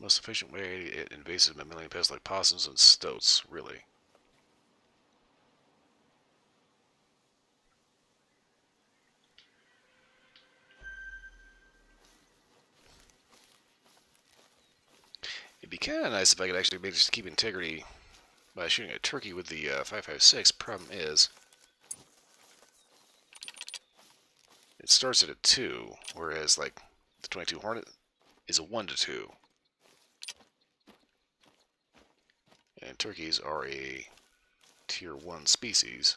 Most efficient way to get invasive mammalian pests like possums and stoats. Really? It'd be kind of nice if I could actually manage to keep integrity by shooting a turkey with the 5.56. Problem is, it starts at a 2, whereas like the 22 Hornet is a 1 to 2. And turkeys are a tier 1 species.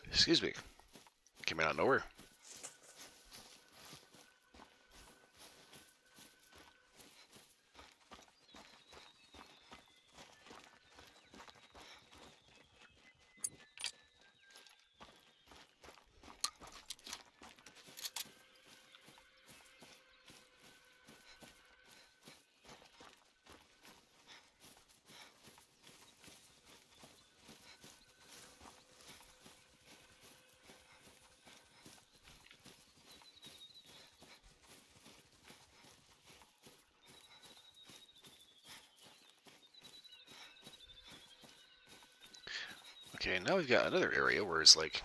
Excuse me. Came out of nowhere. Okay, now we've got another area where it's like,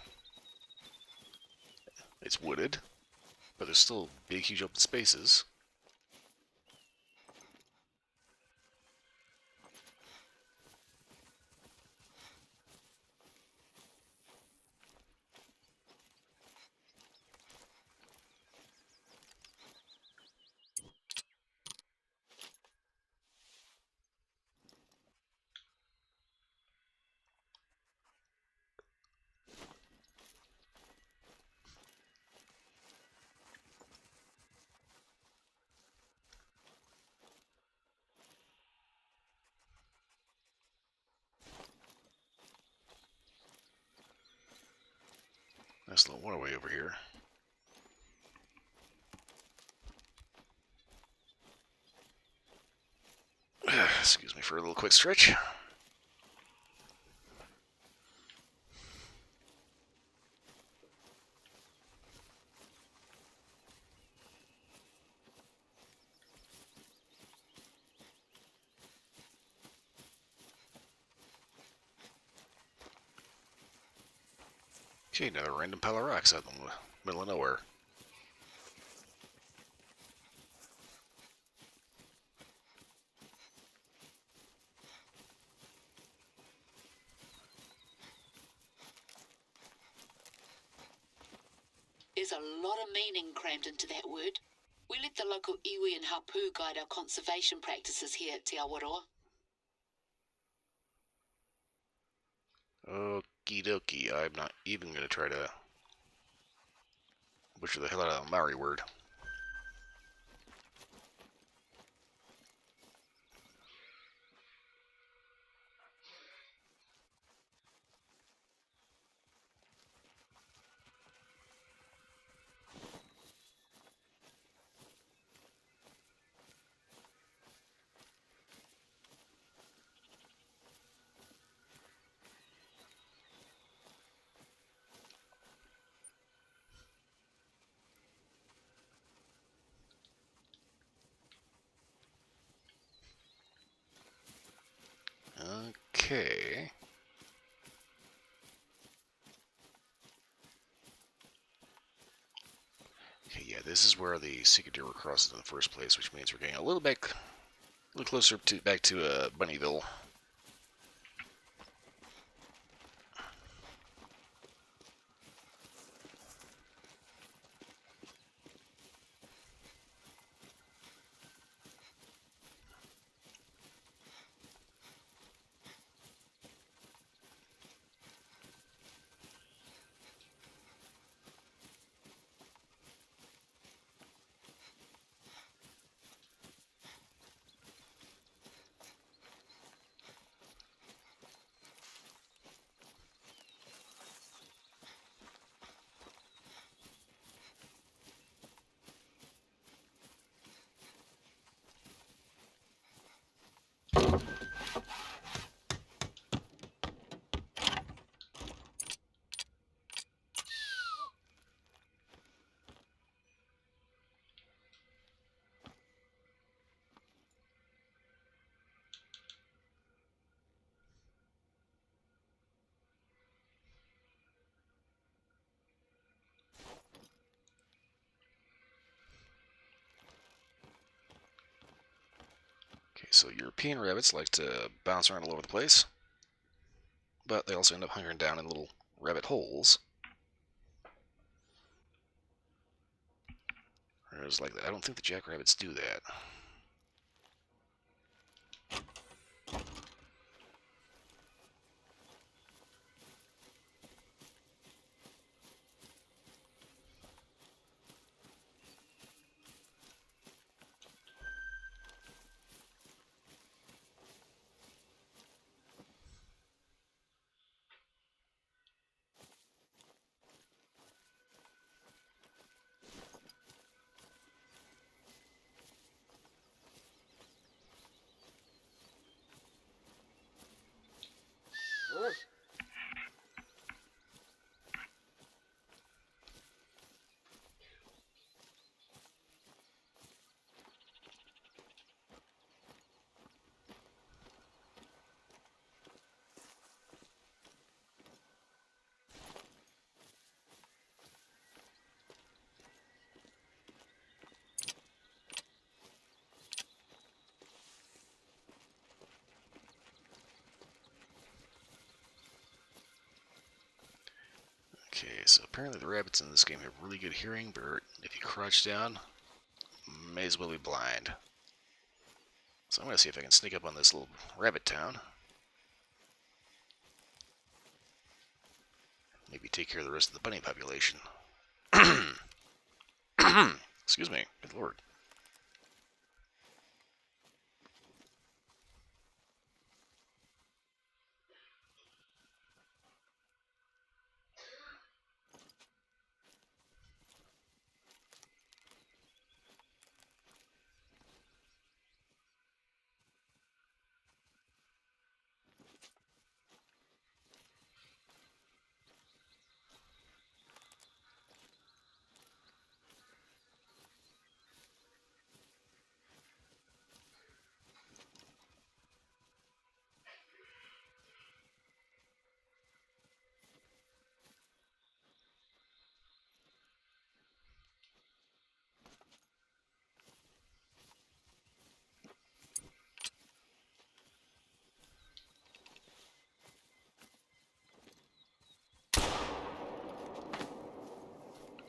it's wooded, but there's still big, huge open spaces. Nice little waterway over here. Excuse me for a little quick stretch. Okay, another random pile of rocks out in the middle of nowhere. There's a lot of meaning crammed into that word. We let the local iwi and hapu guide our conservation practices here at Te Awaroa. Okie dokie, I'm not even going to try to butcher the hell out of the Maori word. Okay. Okay, yeah, this is where the secret door crosses in the first place, which means we're getting a little closer to back to Bunnyville. Okay, so European rabbits like to bounce around all over the place, but they also end up hunkering down in little rabbit holes. Whereas, like, I don't think the jackrabbits do that. Okay, so apparently the rabbits in this game have really good hearing, but if you crouch down, may as well be blind. So I'm going to see if I can sneak up on this little rabbit town. Maybe take care of the rest of the bunny population. Excuse me, good lord.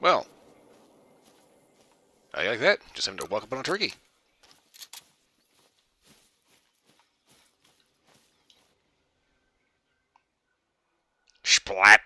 Well, I like that. Just having to walk up on a turkey. Splat!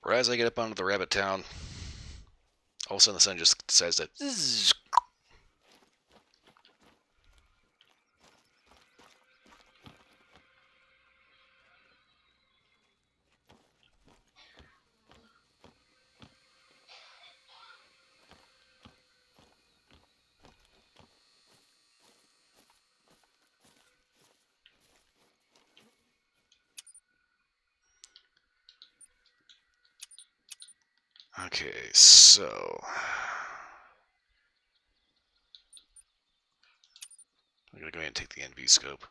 Or as I get up onto the rabbit town, all of a sudden the sun just decides to. Okay, so I'm gonna go ahead and take the NV scope.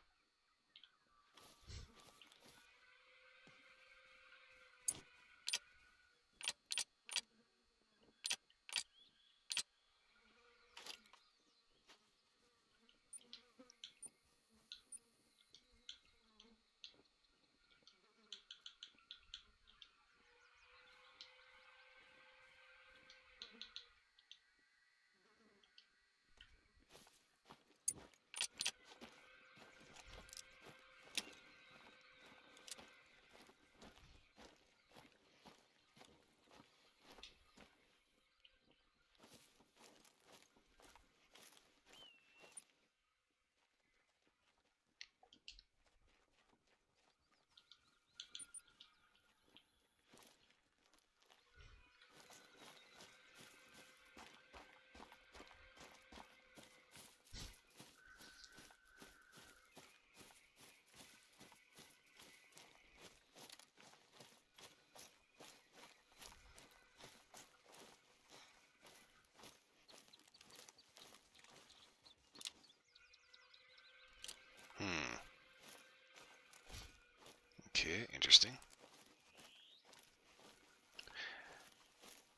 Okay, interesting.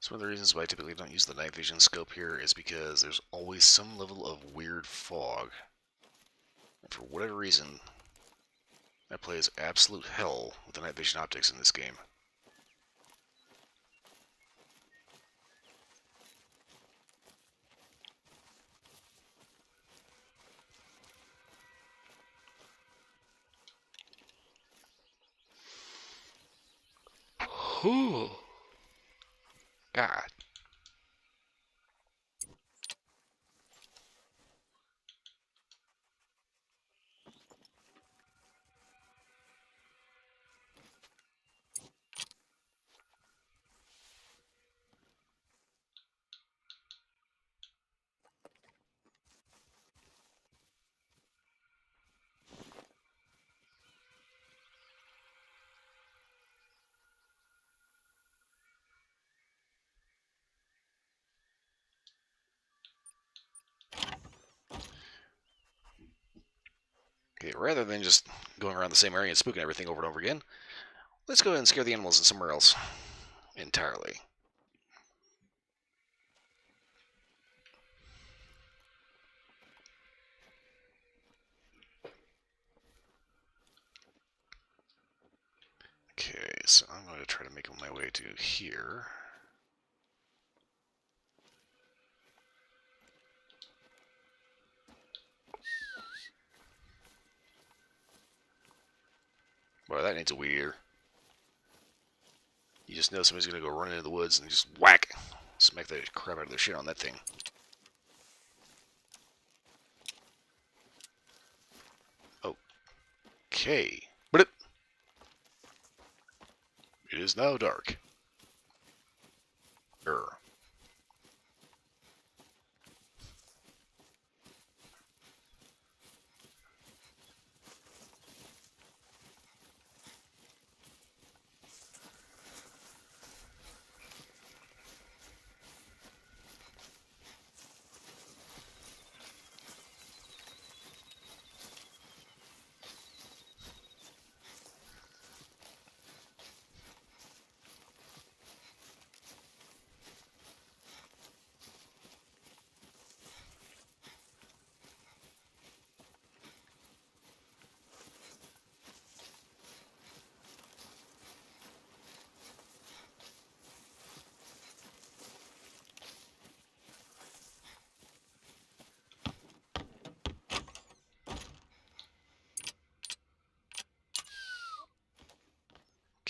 So one of the reasons why I typically don't use the night vision scope here is because there's always some level of weird fog. And for whatever reason, that plays absolute hell with the night vision optics in this game. Whew. God. Okay, rather than just going around the same area and spooking everything over and over again, let's go ahead and scare the animals in somewhere else entirely. Okay, so I'm going to try to make my way to here. Boy, that needs a weed eater. You just know somebody's going to go run into the woods and just whack! Smack the crap out of their shit on that thing. Okay. But it is now dark.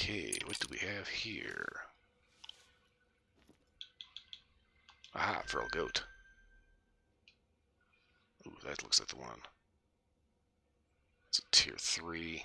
Okay, what do we have here? Aha, feral goat. Ooh, that looks like the one. It's a tier 3.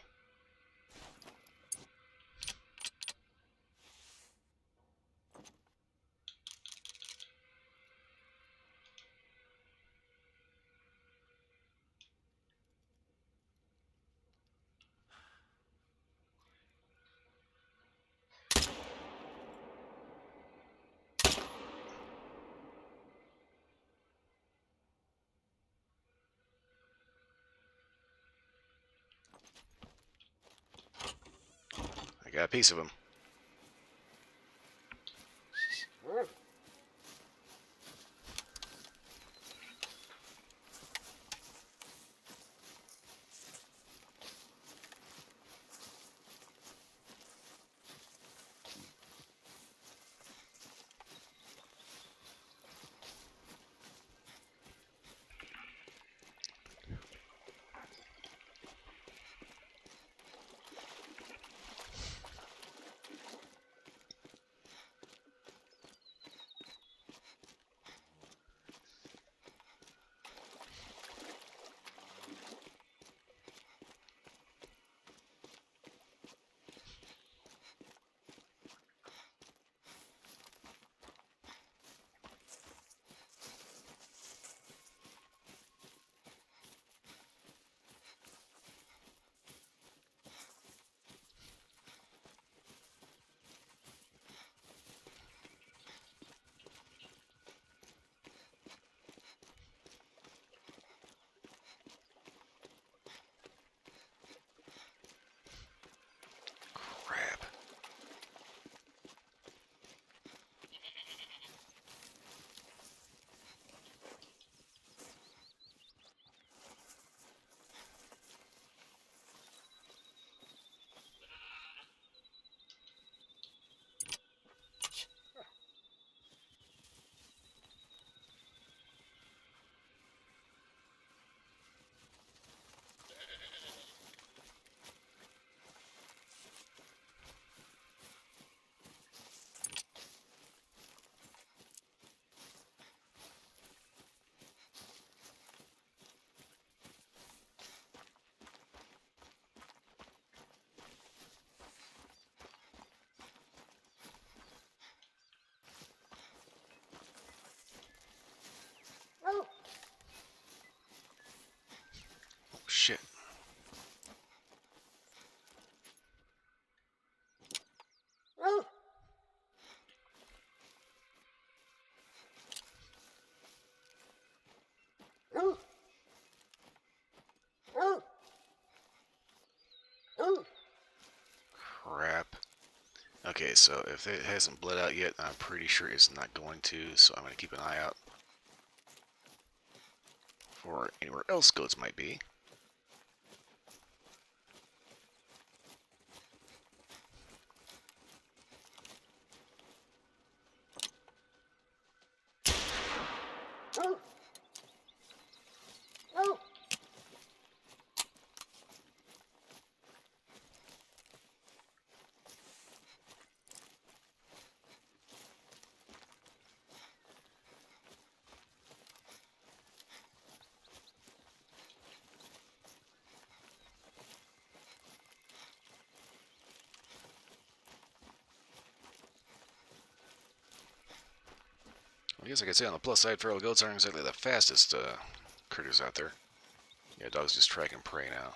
got a piece of him. Crap. Shit. Crap. Okay, so if it hasn't bled out yet, I'm pretty sure it's not going to, so I'm going to keep an eye out for anywhere else goats might be. I guess I could say on the plus side, feral goats aren't exactly the fastest critters out there. Yeah, dogs just track and prey now.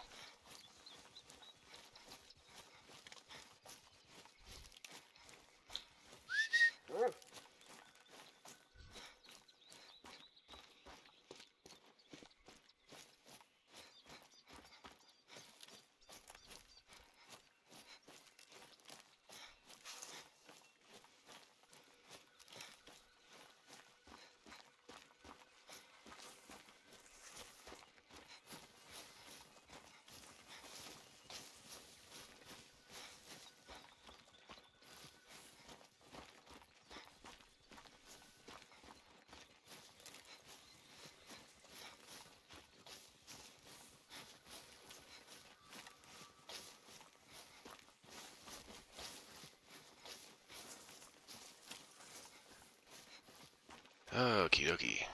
Okie dokie.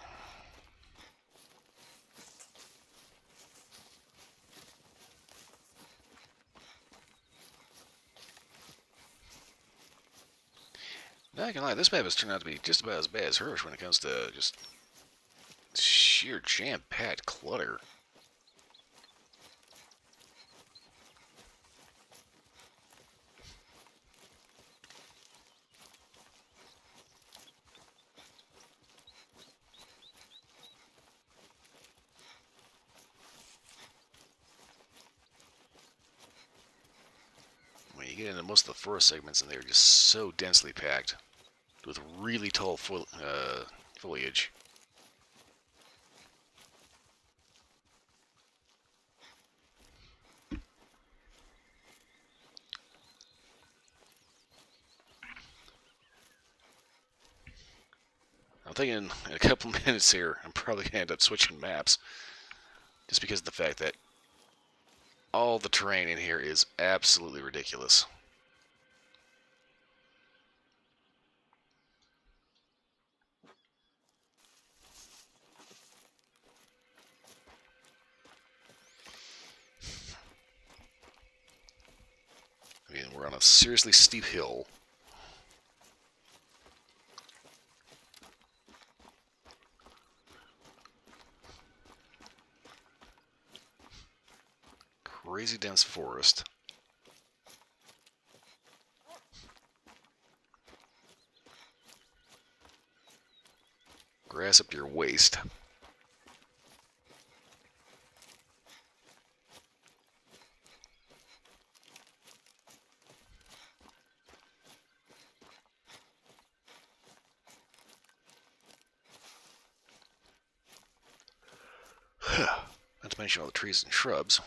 Not gonna lie, this map has turned out to be just about as bad as Hirsch when it comes to just sheer jam-packed clutter. When you get into most of the forest segments, and they're just so densely packed with really tall foliage. I'm thinking in a couple minutes here, I'm probably going to end up switching maps. Just because of the fact that all the terrain in here is absolutely ridiculous. I mean, we're on a seriously steep hill. Crazy dense forest. Grass up to your waist. Not to mention all the trees and shrubs.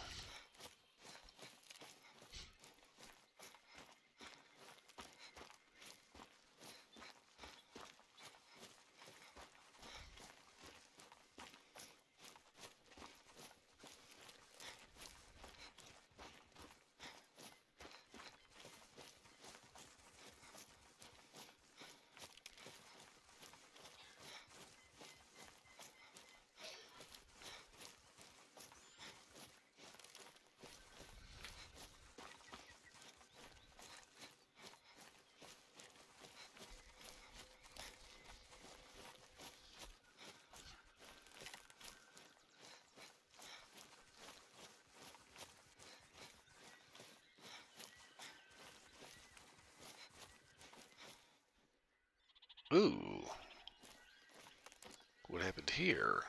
Ooh. What happened here?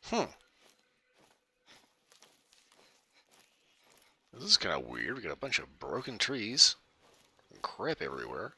Hmm. This is kind of weird. We got a bunch of broken trees and crap everywhere.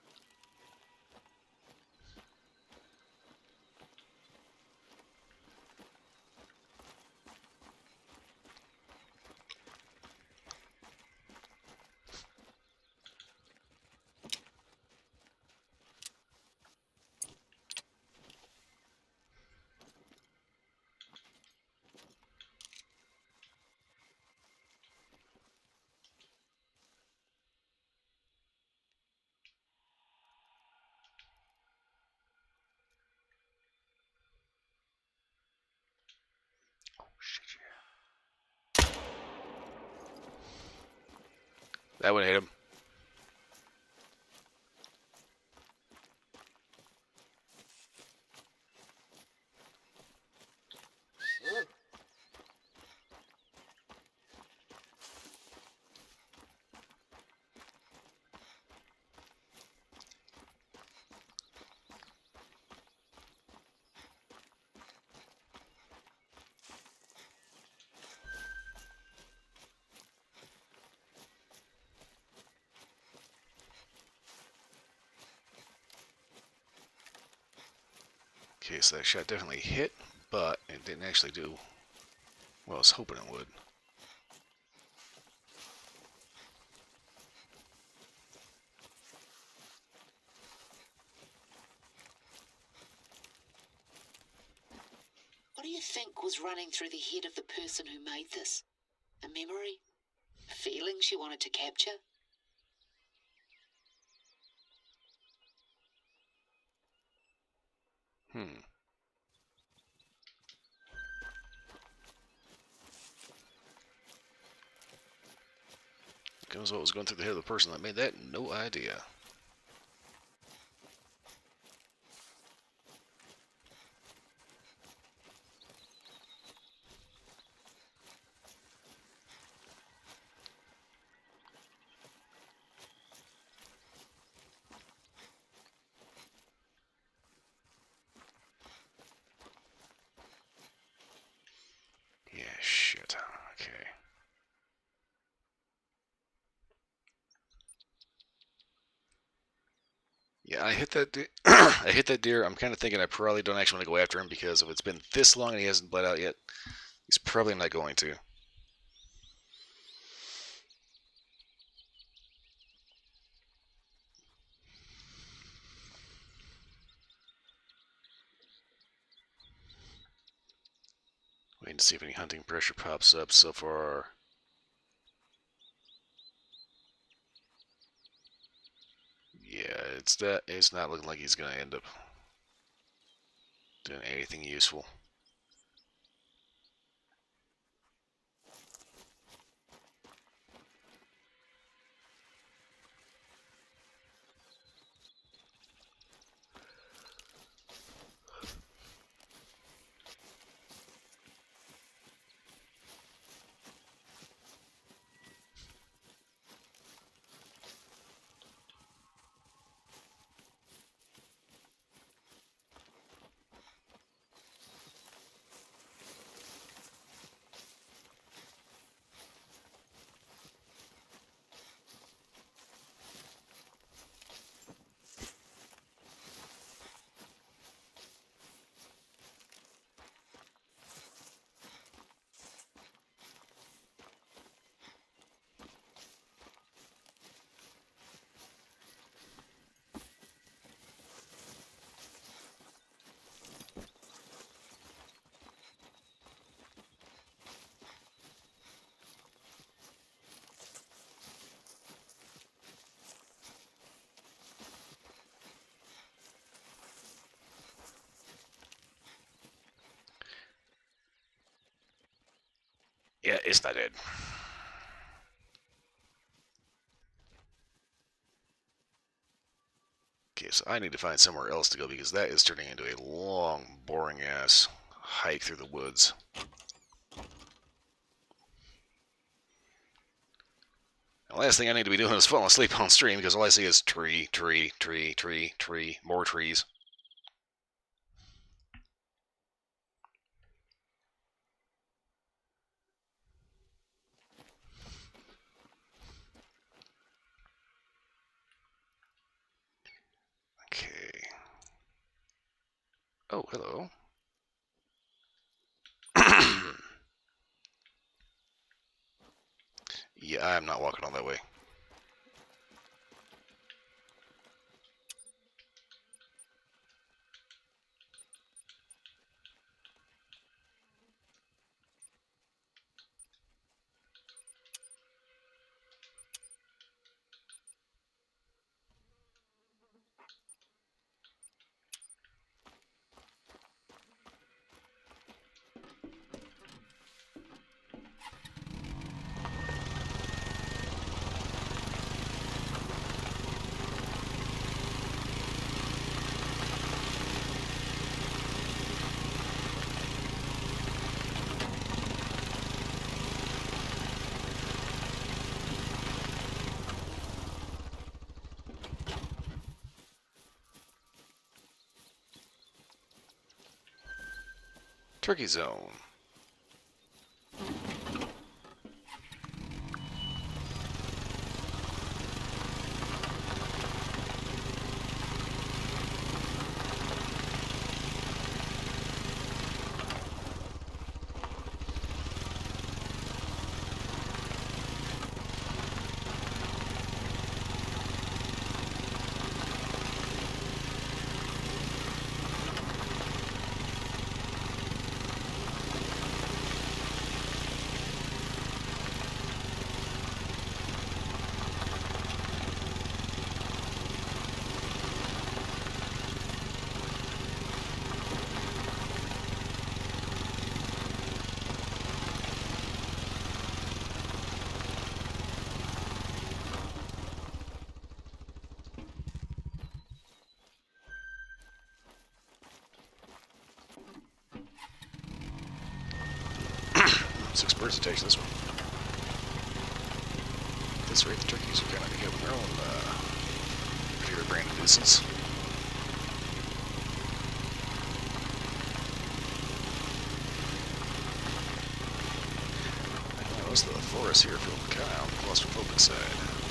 Oh, shit, yeah. That would hit him. Okay, so that shot definitely hit, but it didn't actually do what I was hoping it would. What do you think was running through the head of the person who made this? A memory? A feeling she wanted to capture? Hmm. Goes what was going through the head of the person that made that? No idea. Okay. Yeah, I hit that. I hit that deer. I'm kind of thinking I probably don't actually want to go after him because if it's been this long and he hasn't bled out yet, he's probably not going to. Waiting to see if any hunting pressure pops up so far. Yeah, it's not looking like he's gonna end up doing anything useful. Yeah, it's not dead. Okay, so I need to find somewhere else to go because that is turning into a long, boring ass hike through the woods. The last thing I need to be doing is falling asleep on stream because all I see is tree, tree, tree, tree, tree, more trees. Okay. Oh, hello. Yeah, I'm not walking all that way. Turkey zone. Six birds attached this one. At this rate, the turkeys are kind of becoming their own particular brand of nuisance. most of the forest here feel kind of on the claustrophobic side.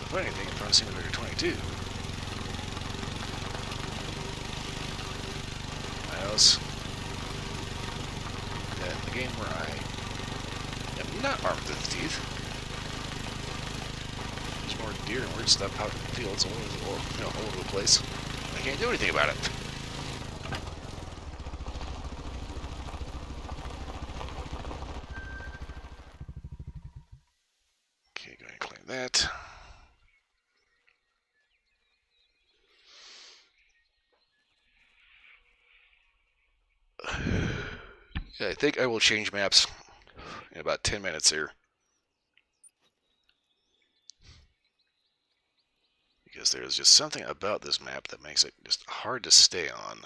Funny thing in front of Simulator 22. Mouse. And the game where I am not armed to the teeth. There's more deer and weird stuff out in the fields all over the place. I can't do anything about it. Okay, go ahead and claim that. Yeah, I think I will change maps in about 10 minutes here. Because there's just something about this map that makes it just hard to stay on.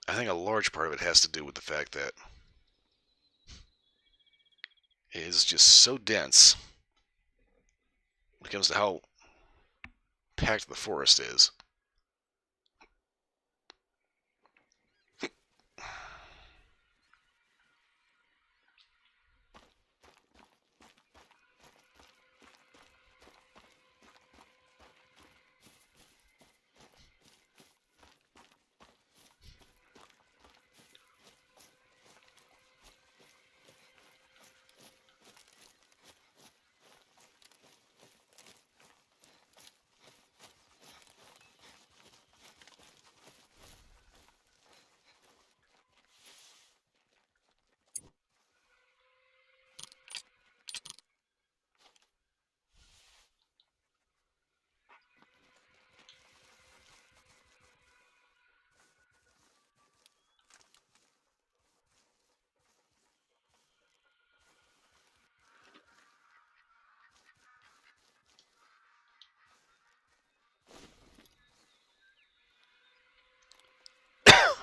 I think a large part of it has to do with the fact that it is just so dense when it comes to how packed the forest is.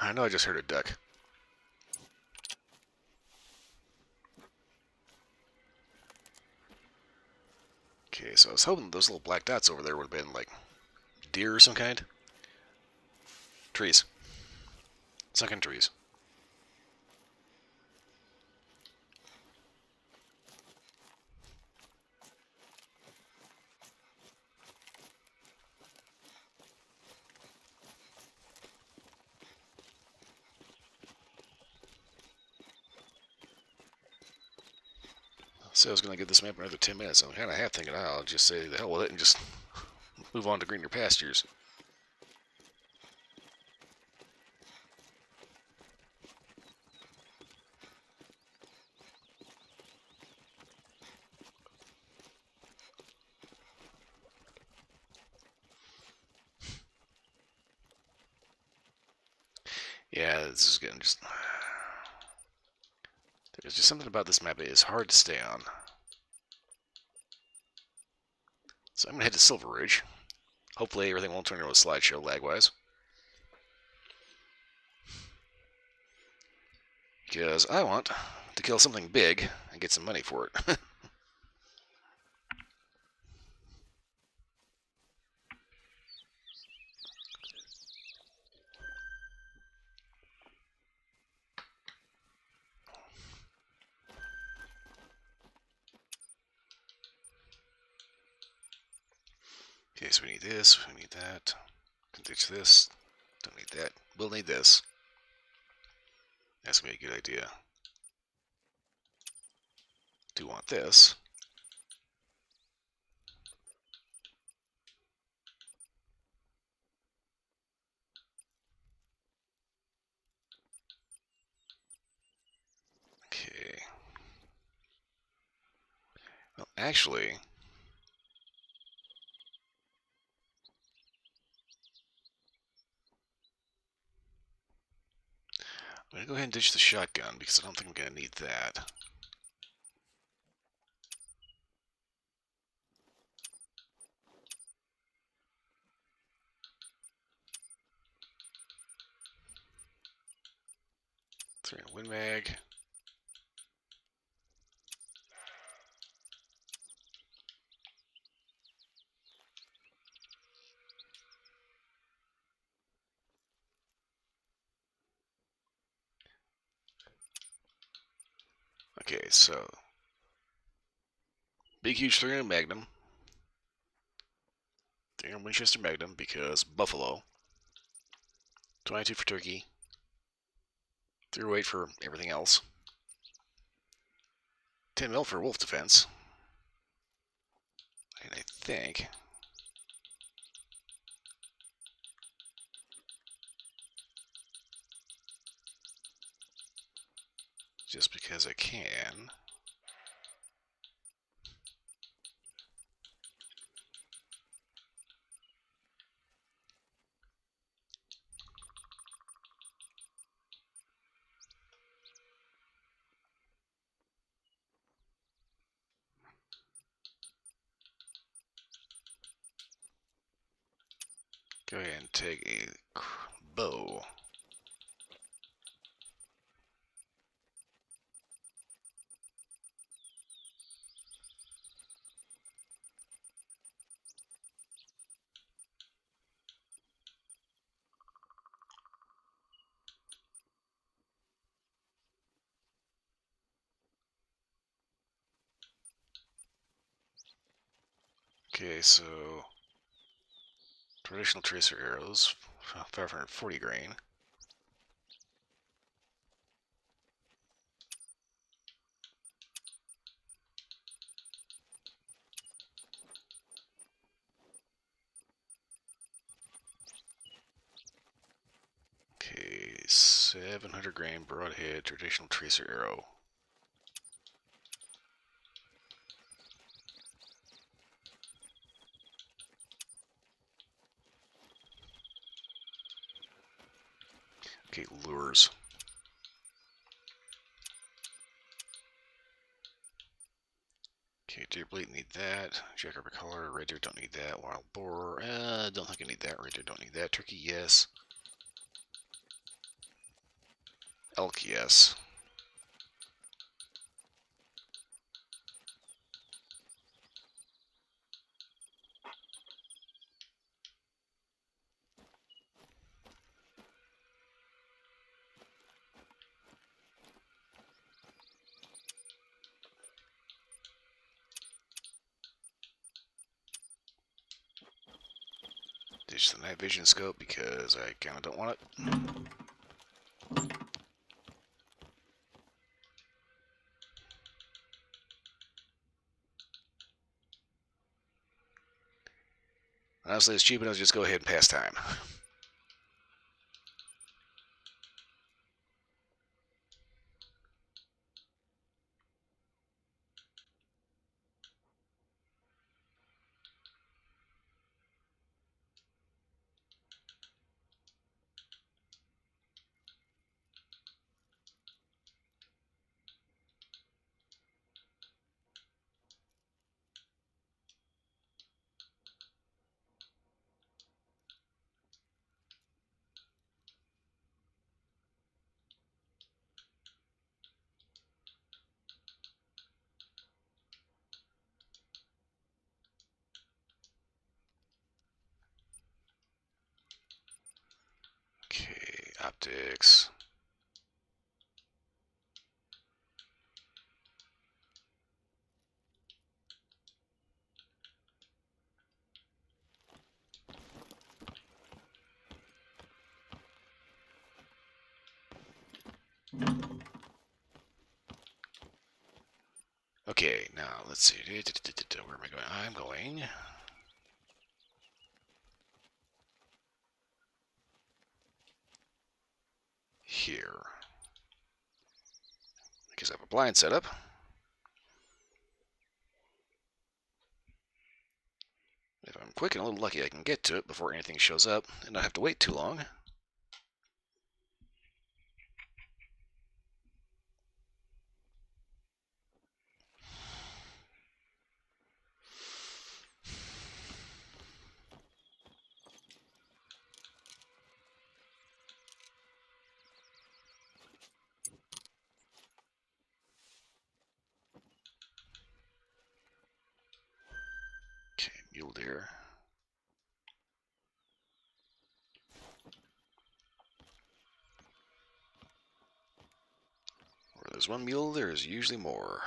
I know I just heard a duck. Okay, so I was hoping those little black dots over there would have been like deer or some kind. Trees. Sunken trees. So I was going to give this map another 10 minutes. I'm kind of half thinking, I'll just say the hell with it and just move on to greener pastures. Yeah, this is getting just... There's just something about this map that is hard to stay on. So I'm going to head to Silver Ridge. Hopefully everything won't turn into a slideshow lag-wise. Because I want to kill something big and get some money for it. Okay, so we need this, we need that. Can ditch this. Don't need that. We'll need this. That's going to be a good idea. Do want this. Okay. Well, actually, I'm going to go ahead and ditch the shotgun because I don't think I'm going to need that. Throw in a Win Mag. Okay, so big huge 300 Magnum. 300 Winchester Magnum because Buffalo. 22 for turkey. 308 for everything else. 10 mil for wolf defense. And I think just because I can. Go ahead and take a bow. Okay, so traditional tracer arrows, 540 grain. Okay, 700 grain broadhead traditional tracer arrow. Okay, lures. Okay, deer bleat, need that. Jackrabbit collar, red deer, don't need that. Wild boar, don't think I need that. Red deer, don't need that. Turkey, yes. Elk, yes. Ditch the night vision scope because I kind of don't want it. Honestly, it's cheap enough to just go ahead and pass time. Okay, optics. Okay, now let's see. Where am I going? I'm going here. Because I have a blind setup. If I'm quick and a little lucky, I can get to it before anything shows up and not have to wait too long. mule deer. Where there's one mule, there's usually more.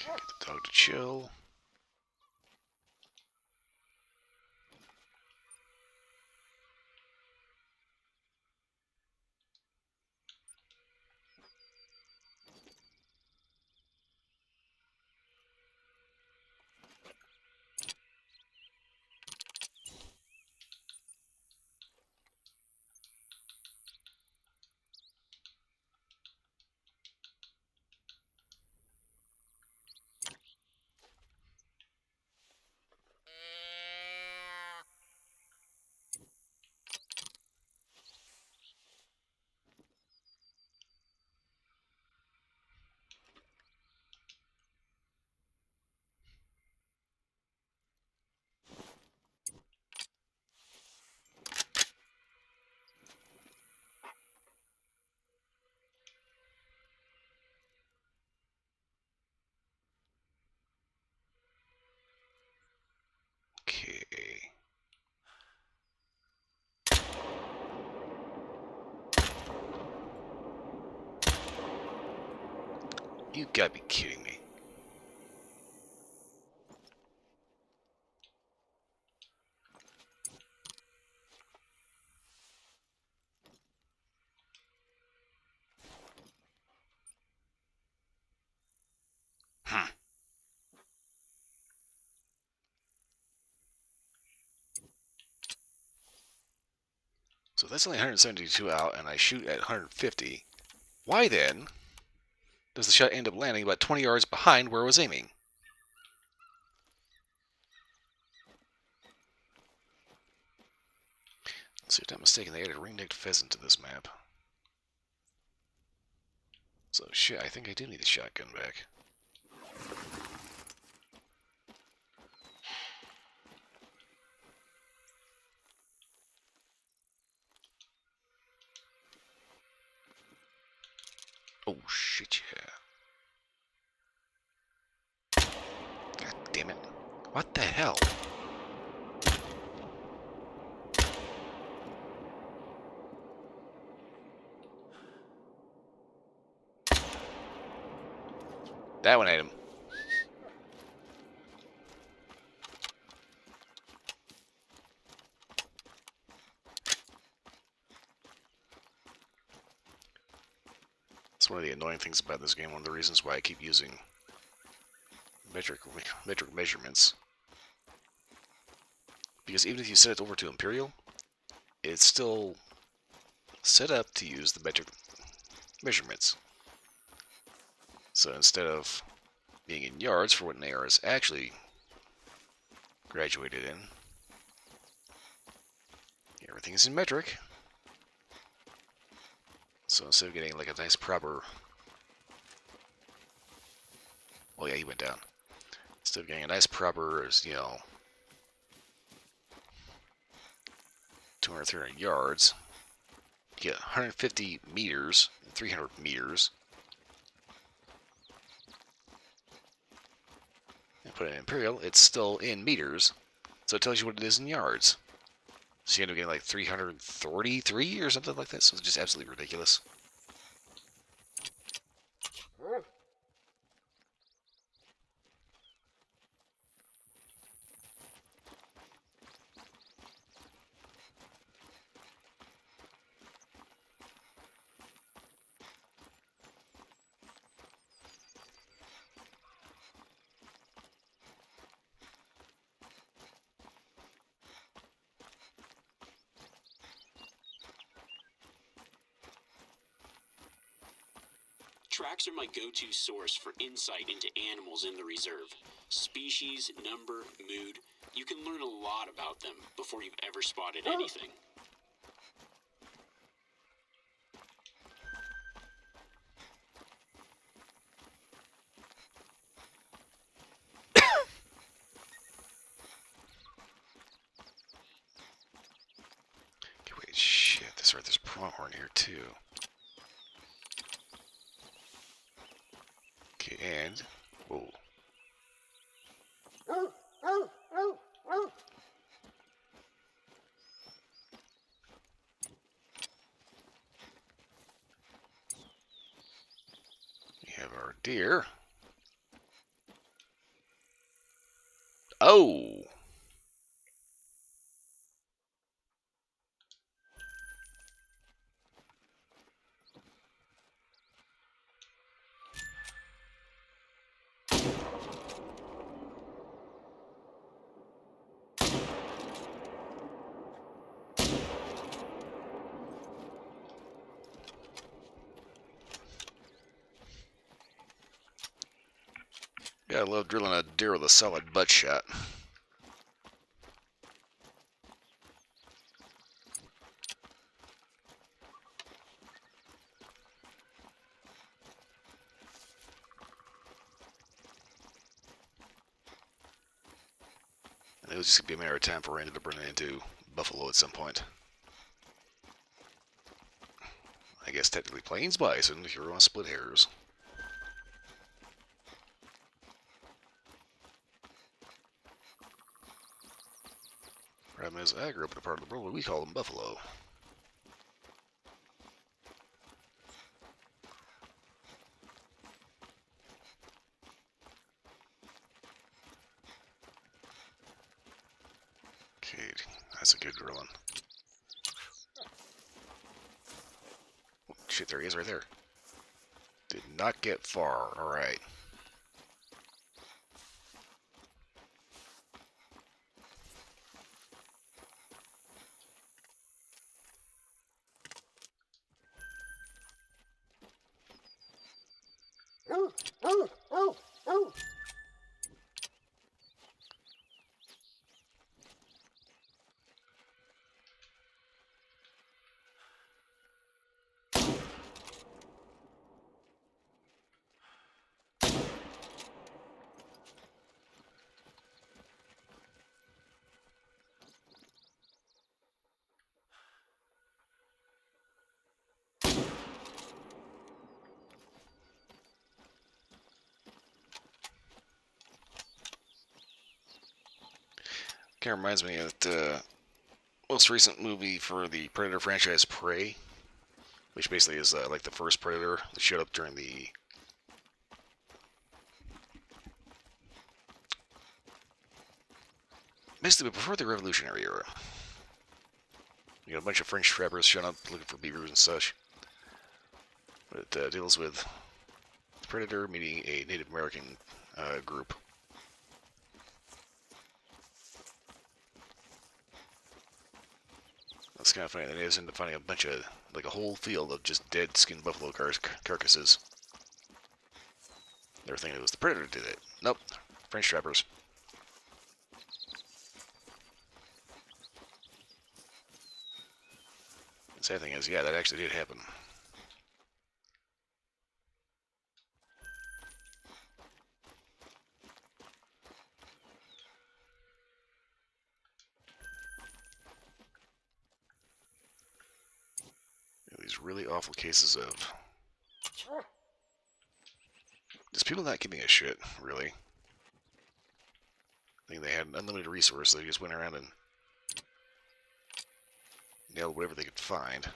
Get the dog to chill. Okay. You gotta be kidding me. Hmm. So that's only 172 out, and I shoot at 150. Why then does the shot end up landing about 20 yards behind where I was aiming? Let's see if I'm not mistaken, they added ring-necked pheasant to this map. So shit, I think I do need the shotgun back. Oh shit, yeah. God damn it. What the hell? That one ate him. It's one of the annoying things about this game, one of the reasons why I keep using metric measurements. Because even if you set it over to Imperial, it's still set up to use the metric measurements. So instead of being in yards for what an AR is actually graduated in, everything is in metric. So instead of getting like a nice proper... Oh yeah, he went down. Instead of getting a nice proper, 200, 300 yards, you get 150 meters, 300 meters. And put it in Imperial, it's still in meters, so it tells you what it is in yards. So you end up getting like 333 or something like that, so it's just absolutely ridiculous. Tracks are my go-to source for insight into animals in the reserve. Species, number, mood. You can learn a lot about them before you've ever spotted anything. Okay, wait, shit. That's right, there's pronghorn here too. Okay, and... Whoa. We have our deer. Oh! Yeah, I love drilling a deer with a solid butt shot. And it was just going to be a matter of time for I ended up running into buffalo at some point. I guess technically plains bison if you're on split hairs. Problem is, I grew up in a part of the world where we call them buffalo. Okay, that's a good drilling. Oh, shit, there he is right there. Did not get far, alright. Kind of reminds me of the most recent movie for the Predator franchise, Prey, which basically is like the first Predator that showed up during the basically before the Revolutionary era. You got a bunch of French trappers showing up looking for beavers and such. But it deals with the Predator meeting a Native American group. That's kind of funny. They just end up finding a bunch of, like a whole field of just dead skinned buffalo carcasses. They were thinking it was the Predator did it. Nope, French trappers. The sad thing is, yeah, that actually did happen. These really awful cases of just people not giving a shit, really. I think they had unlimited resources, so they just went around and nailed whatever they could find.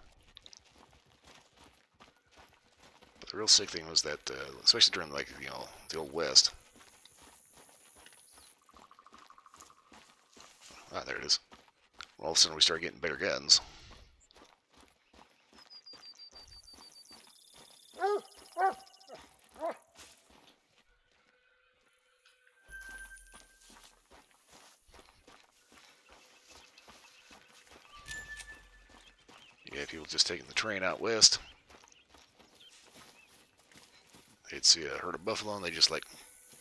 But the real sick thing was that, especially during, like, you know, the Old West. Ah, there it is. All of a sudden we started getting better guns. You got people just taking the train out west. see a herd of buffalo and they just like,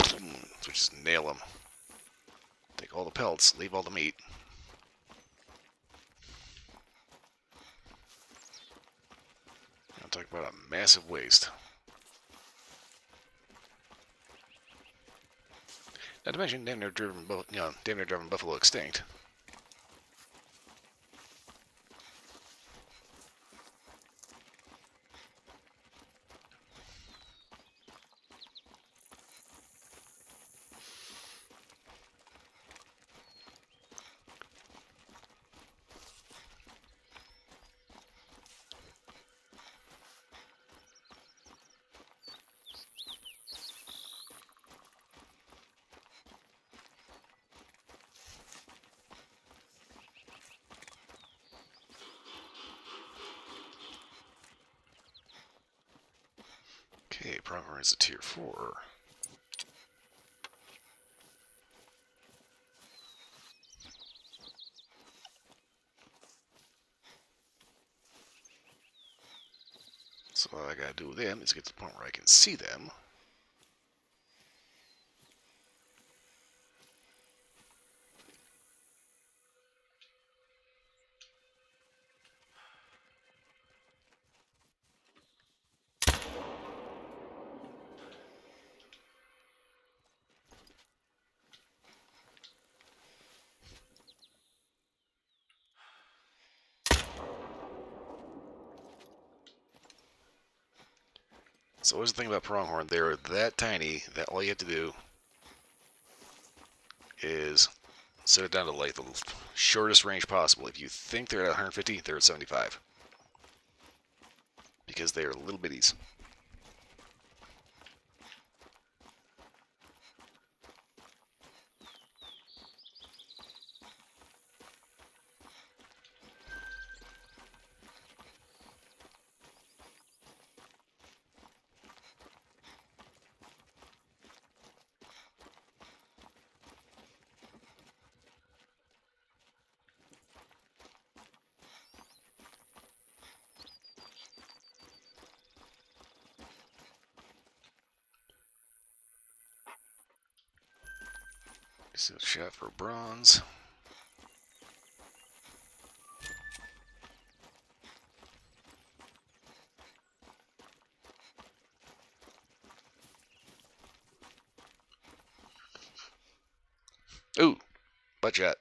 so just nail them. Take all the pelts, leave all the meat. I'm talking about a massive waste. Not to mention, damn near driving buffalo extinct. Okay, pronghorn is a tier 4. So all I gotta do with them is get to the point where I can see them. So always the thing about pronghorn, they're that tiny that all you have to do is set it down to like the shortest range possible. If you think they're at 150, they're at 75. Because they are little bitties. So shot for bronze. Ooh, butt shot.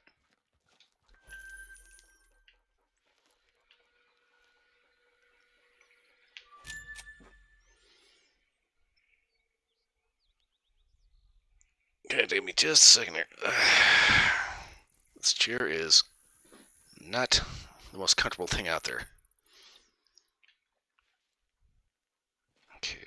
Okay, take me just a second here. This chair is not the most comfortable thing out there. Okay.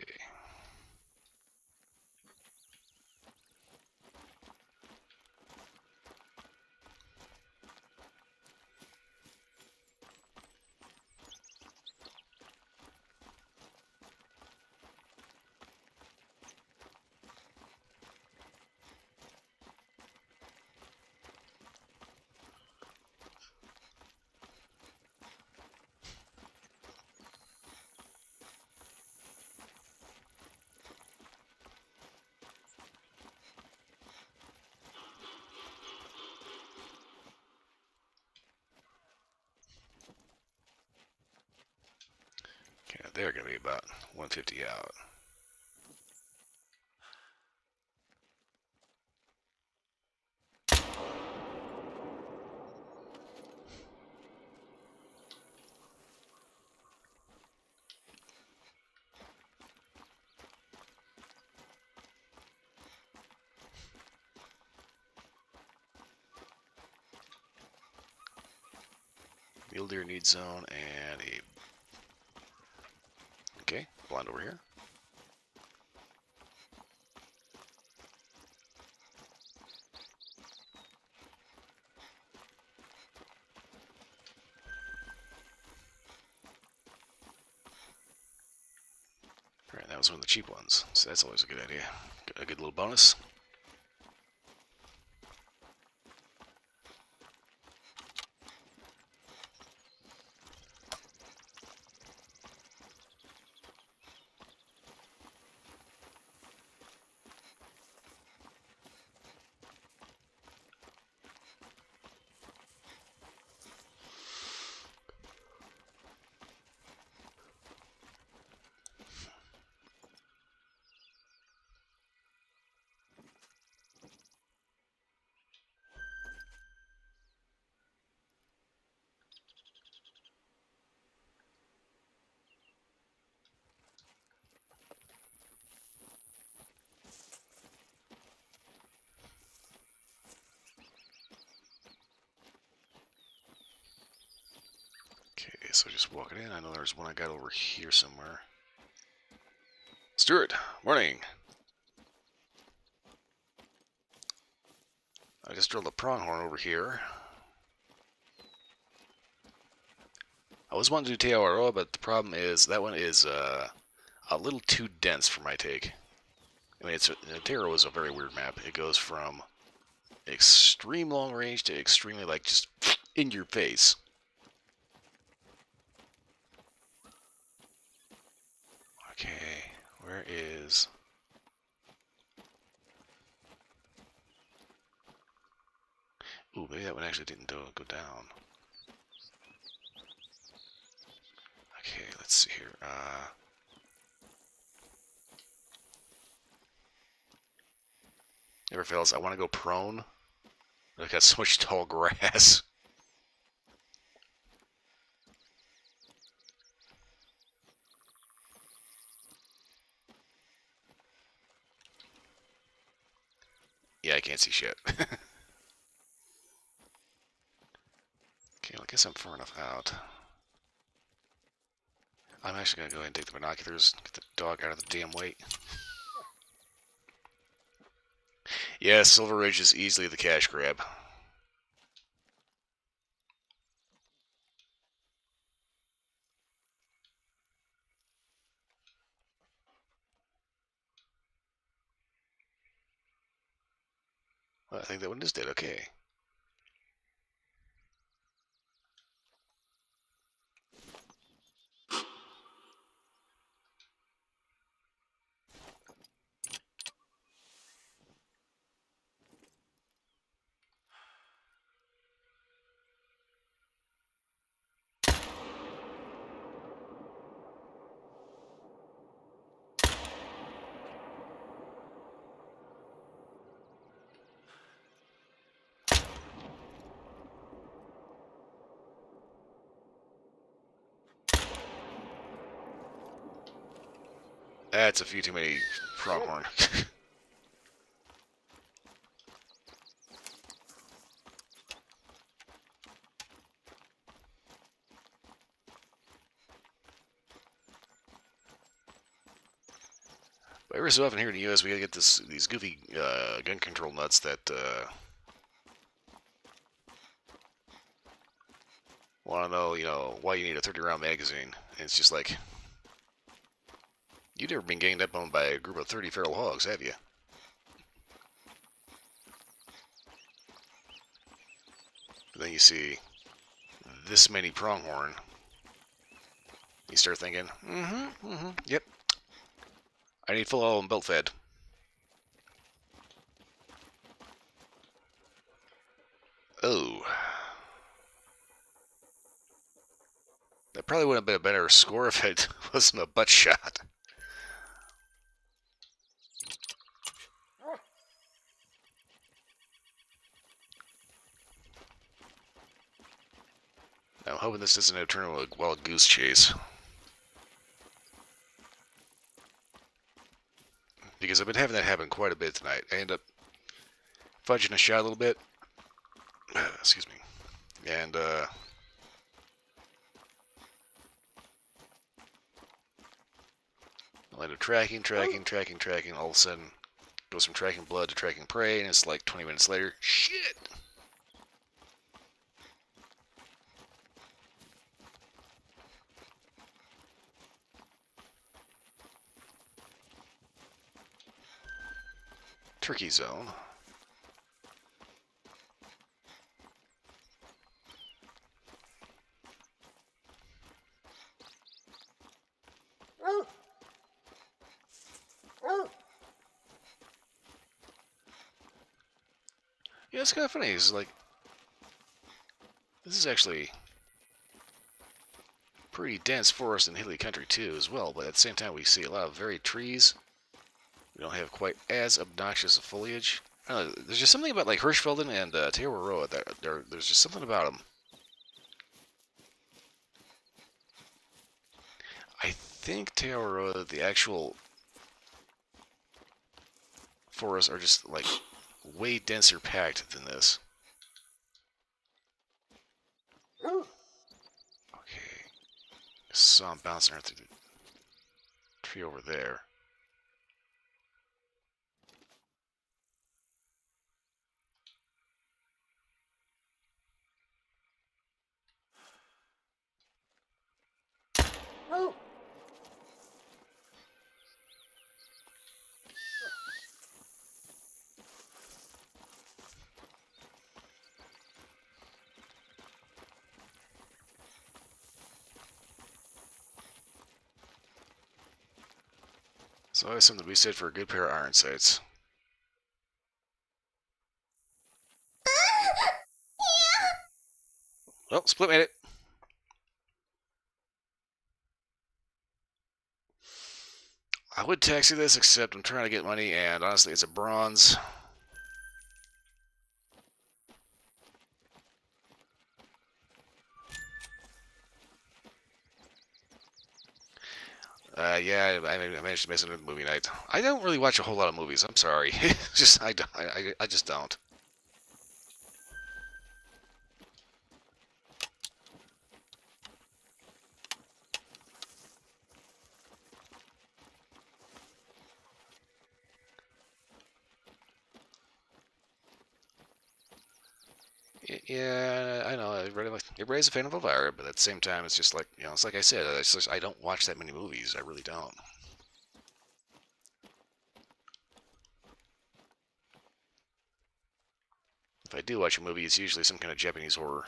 Okay, they're going to be about 150 out. Mule deer need zone and a... Okay, blind over here. Alright, that was one of the cheap ones, so that's always a good idea. A good little bonus. so just walking in. I know there's one I got over here somewhere. Stuart, morning. I just drilled a pronghorn over here. I was wanting to do Te Awaroa, but the problem is that one is a little too dense for my take. I mean, Te Awaroa is a very weird map. It goes from extreme long range to extremely, like, just in your face. Okay, where is... Ooh, maybe that one actually didn't go down. Okay, let's see here. Never fails. I want to go prone. I got so much tall grass. Yeah, I can't see shit. Okay, well, I guess I'm far enough out. I'm actually going to go ahead and take the binoculars, get the dog out of the damn way. Yeah, Silver Ridge is easily the cash grab. Well, I think that one is dead. Okay. That's a few too many pronghorn. But every so often here in the U.S., we gotta get these goofy gun control nuts that want to know, why you need a 30-round magazine. And it's just like, you've never been ganged up on by a group of 30 feral hogs, have you? But then you see this many pronghorn. You start thinking, yep. I need full oil and belt fed. Oh. That probably would have been a better score if it wasn't a butt shot. I'm hoping this doesn't turn into a wild goose chase. Because I've been having that happen quite a bit tonight. I end up fudging a shot a little bit. Excuse me. And, I'll end up tracking. All of a sudden, goes from tracking blood to tracking prey, and it's like 20 minutes later. Shit! Turkey zone. Yeah, it's kind of funny. It's like, this is actually pretty dense forest and hilly country too, as well. But at the same time, we see a lot of varied trees. We don't have quite as obnoxious a foliage. I don't know, there's just something about like Hirschfelden and Te Awaroa that there's just something about them. I think Te Awaroa, the actual forests are just like way denser packed than this. Okay. saw him bouncing through the tree over there. Oh. So always something to be said for a good pair of iron sights. Well, Split made it. I would taxi this, except I'm trying to get money, and honestly, it's a bronze. Yeah, I managed to miss it in the movie night. I don't really watch a whole lot of movies. I'm sorry. Just I just don't. Yeah, I know. Everybody's a fan of Elvira, but at the same time, it's just like it's like I said. I don't watch that many movies. I really don't. If I do watch a movie, it's usually some kind of Japanese horror.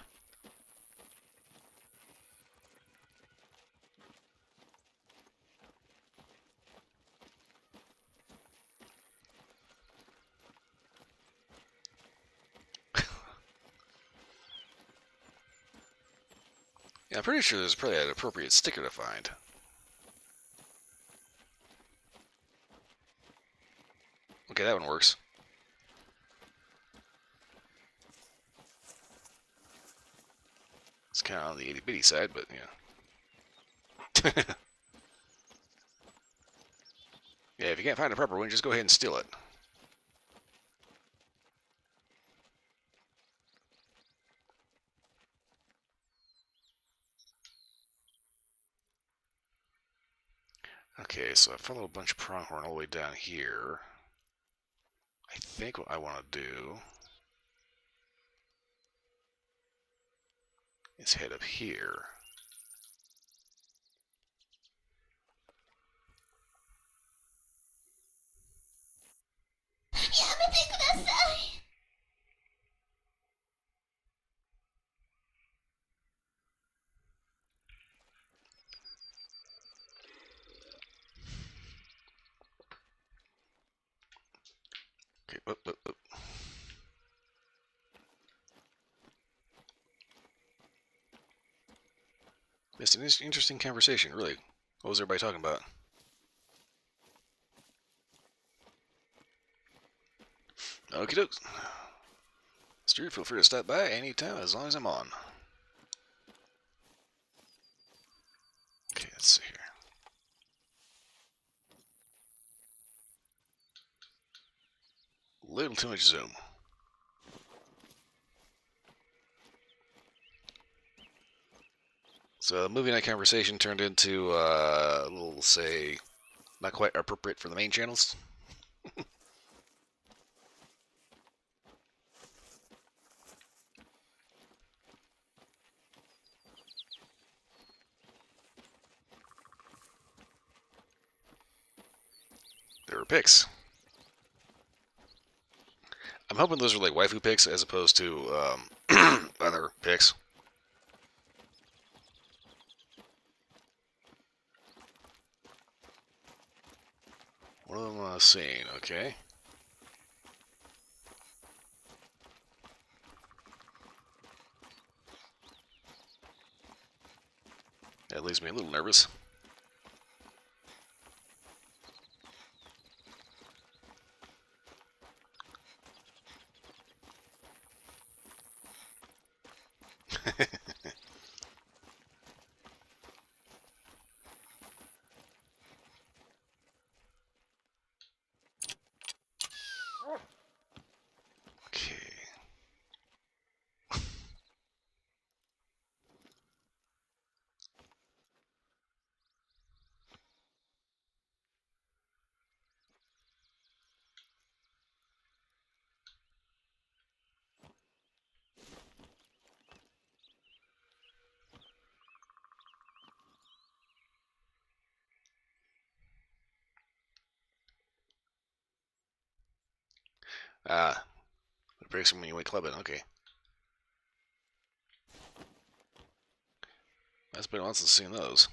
Yeah, I'm pretty sure there's probably an appropriate sticker to find. Okay, that one works. It's kind of on the itty bitty side, but yeah. Yeah, if you can't find a proper one, just go ahead and steal it. Okay, so I followed a bunch of pronghorn all the way down here. I think what I want to do is head up here. Okay, up. It's an interesting conversation, really. What was everybody talking about? Okie dokes. Stu, feel free to stop by anytime as long as I'm on. Okay, let's see here. Little too much zoom. So, movie night conversation turned into a little, say, not quite appropriate for the main channels. There were pics. I'm hoping those are like waifu pics as opposed to other pics. What am I seeing? Okay. That leaves me a little nervous. Okay. Ah, it breaks them when you wake club it. Okay. That's been a while since I've seen those.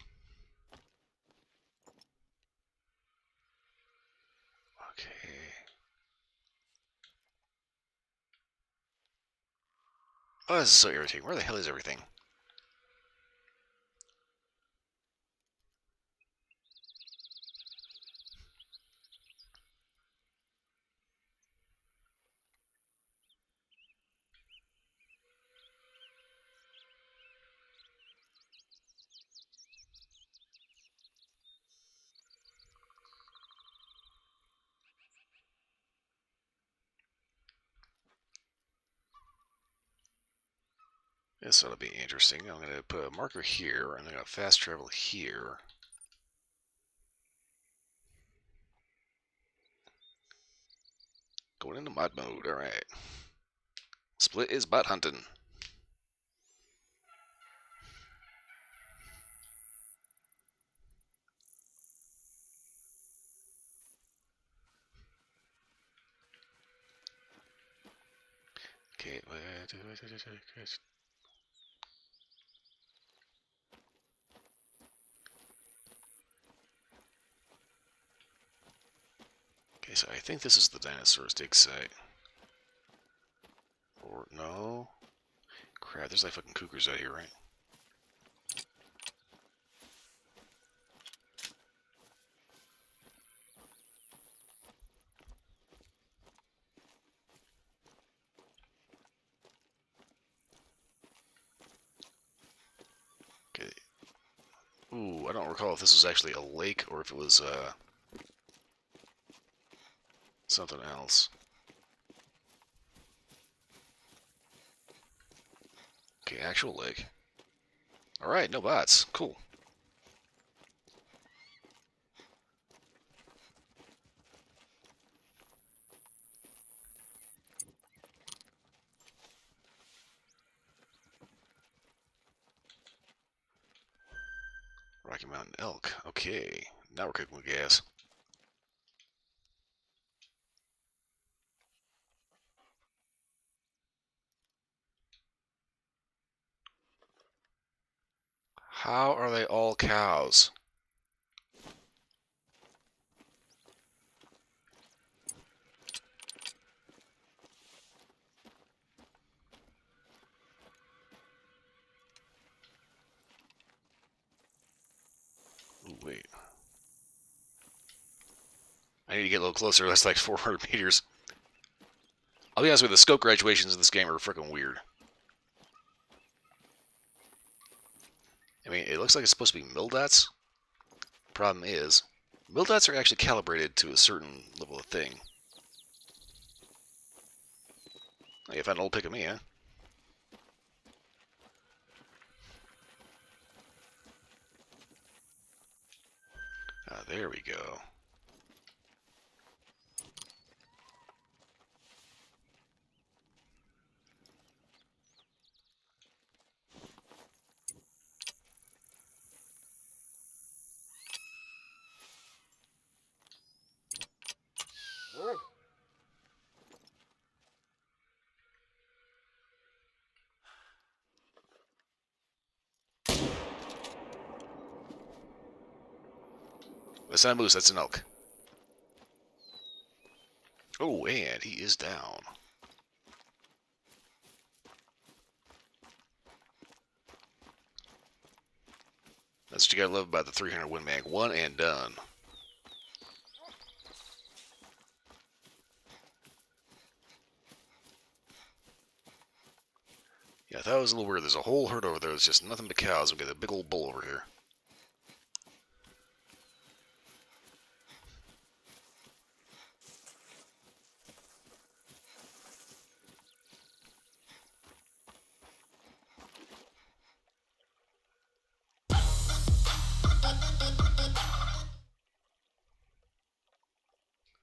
Okay. Oh, this is so irritating. Where the hell is everything? This ought to be interesting. I'm going to put a marker here, and I'm going to fast travel here. Going into mod mode. All right. Split is bot hunting. Okay. Okay, so I think this is the dinosaur's dig site. Or no? Crap, there's like fucking cougars out here, right? Okay. Ooh, I don't recall if this was actually a lake or if it was something else. Okay, actual lake. Alright, no bots. Cool. Rocky Mountain elk. Okay, now we're cooking with gas. How are they all cows? Ooh, wait. I need to get a little closer. That's like 400 meters. I'll be honest with you, the scope graduations in this game are freaking weird. I mean, it looks like it's supposed to be mil dots. Problem is, mil dots are actually calibrated to a certain level of thing. Oh, you found an old pick of me, huh? Ah, there we go. That's not a moose, that's an elk. Oh, and he is down. That's what you gotta love about the 300 Win Mag. One and done. Yeah, I thought it was a little weird. There's a whole herd over there. There's just nothing but cows. We got a big old bull over here.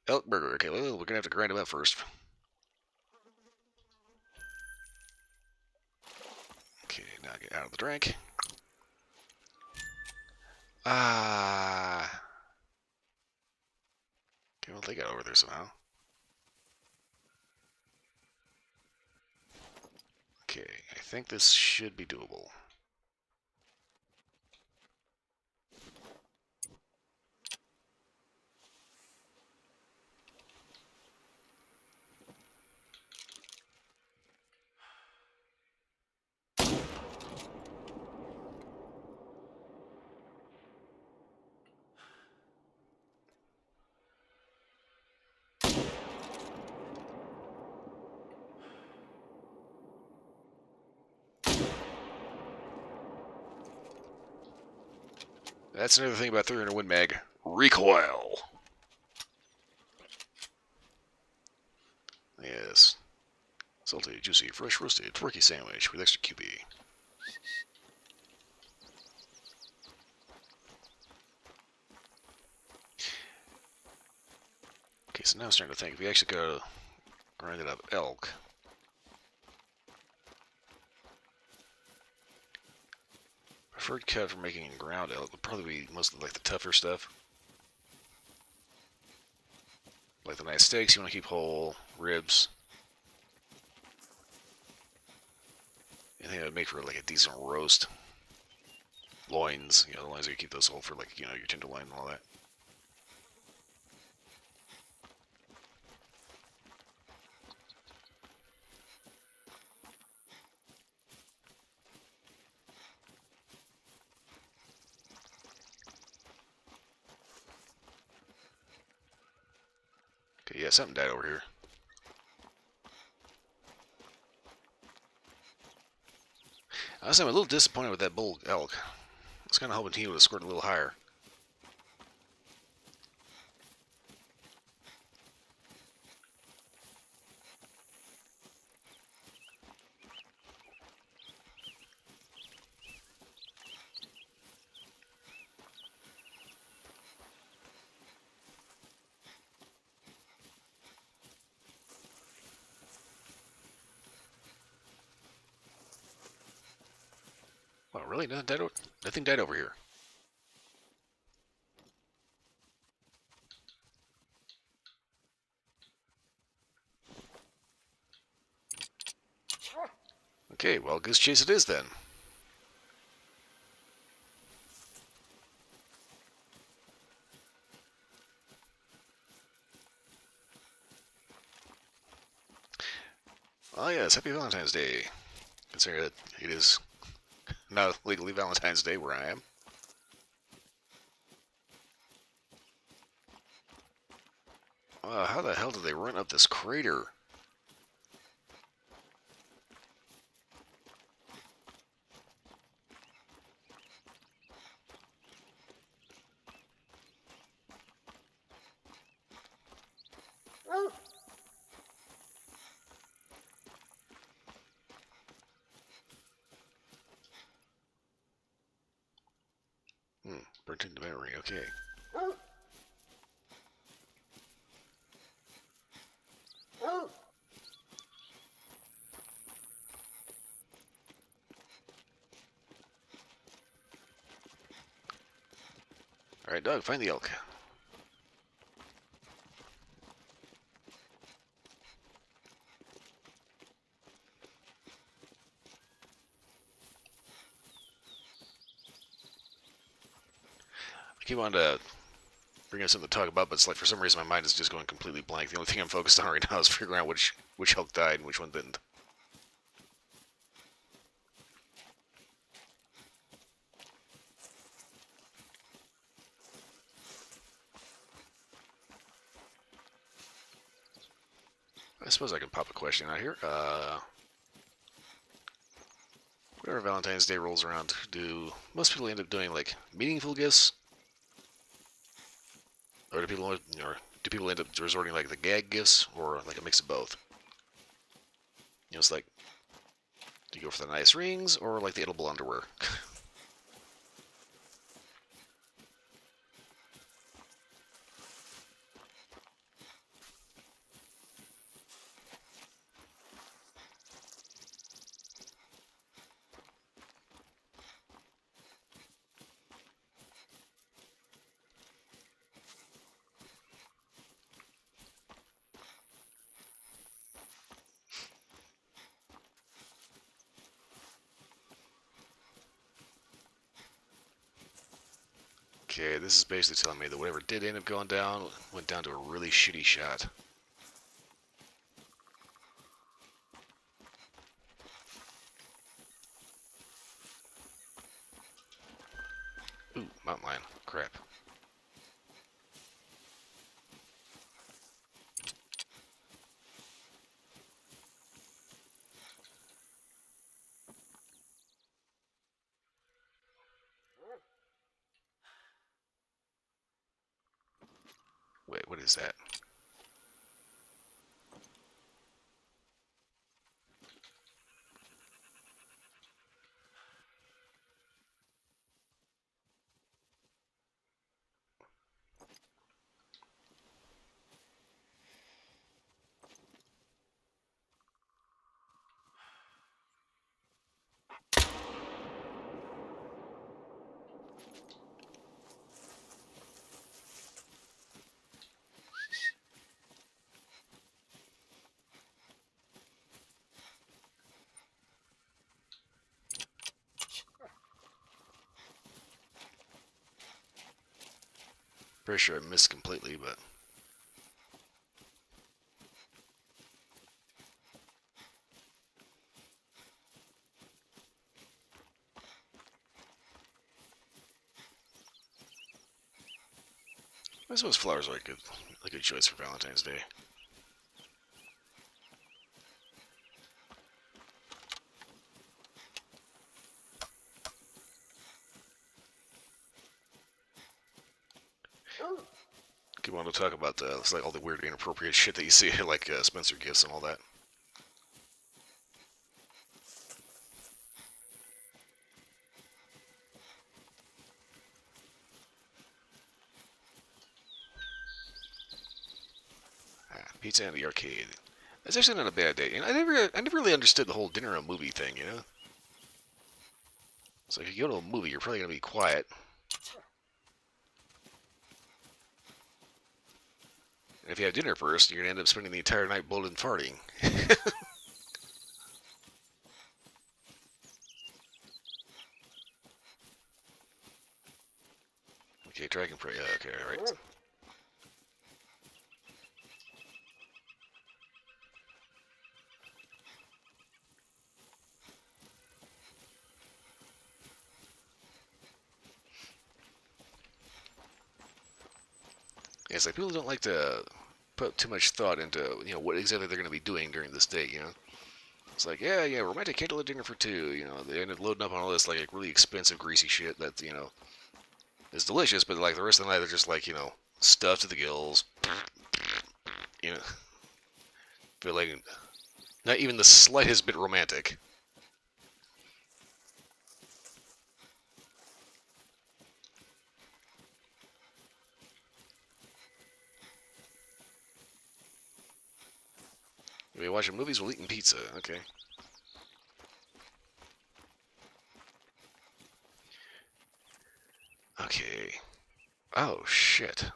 Elk burger. Okay, well, we're gonna have to grind him up first. Okay, now get out of the drink. Ah. Okay, well, they got over there somehow. think this should be doable. That's another thing about 300 Win Mag. Recoil. Yes. Salty, juicy, fresh roasted turkey sandwich with extra kiwi. Okay, so now I'm starting to think if we actually go grind it up elk. Preferred cut for making ground elk would probably be most of like the tougher stuff. Like the nice steaks you want to keep whole, ribs. I think that would make for like a decent roast. Loins, the loins you keep those whole for like, your tenderloin and all that. Okay, yeah, something died over here. Honestly, I'm a little disappointed with that bull elk. I was kind of hoping he would have scored a little higher. Wow, really? Nothing died over here. Okay, well, goose chase it is then. Oh yes, happy Valentine's Day. Considering that it is not legally Valentine's Day where I am. How the hell did they run up this crater? Burnt into memory, okay. Alright, Doug, find the elk. I keep on to bring up something to talk about, but it's like for some reason my mind is just going completely blank. The only thing I'm focused on right now is figuring out which elk died and which one didn't. I suppose I can pop a question out here. Whenever Valentine's Day rolls around, do most people end up doing like meaningful gifts, or do people end up resorting like the gag gifts, or like a mix of both? It's like, do you go for the nice rings or like the edible underwear? Okay, this is basically telling me that whatever did end up going down went down to a really shitty shot. Ooh, mountain lion. Crap. Wait, what is that? Pretty sure I missed completely, but... I suppose flowers are a good choice for Valentine's Day. You want to talk about it's like all the weird, inappropriate shit that you see, like Spencer gifts and all that. Pizza and the arcade. That's actually not a bad day. And I never really understood the whole dinner and movie thing. You know, it's like if you go to a movie, you're probably gonna be quiet. And if you have dinner first, you're gonna end up spending the entire night bloated and farting. Okay, Dragon Prey. Okay, all right. Yeah, it's like people don't like to put too much thought into what exactly they're gonna be doing during this day. You know, it's like yeah, romantic candlelit dinner for two. You know, they end up loading up on all this like really expensive, greasy shit that is delicious, but like the rest of the night they're just like stuffed to the gills. You know, feel like not even the slightest bit romantic. We watching movies while eating pizza. Okay. Okay. Oh shit.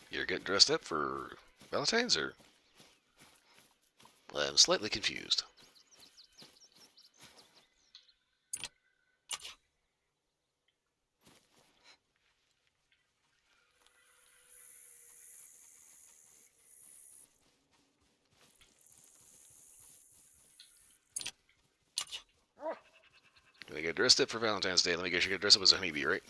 You're getting dressed up for Valentine's, or I'm slightly confused. Gonna get dressed up for Valentine's Day. Let me guess, you're gonna dress up as a honeybee, right?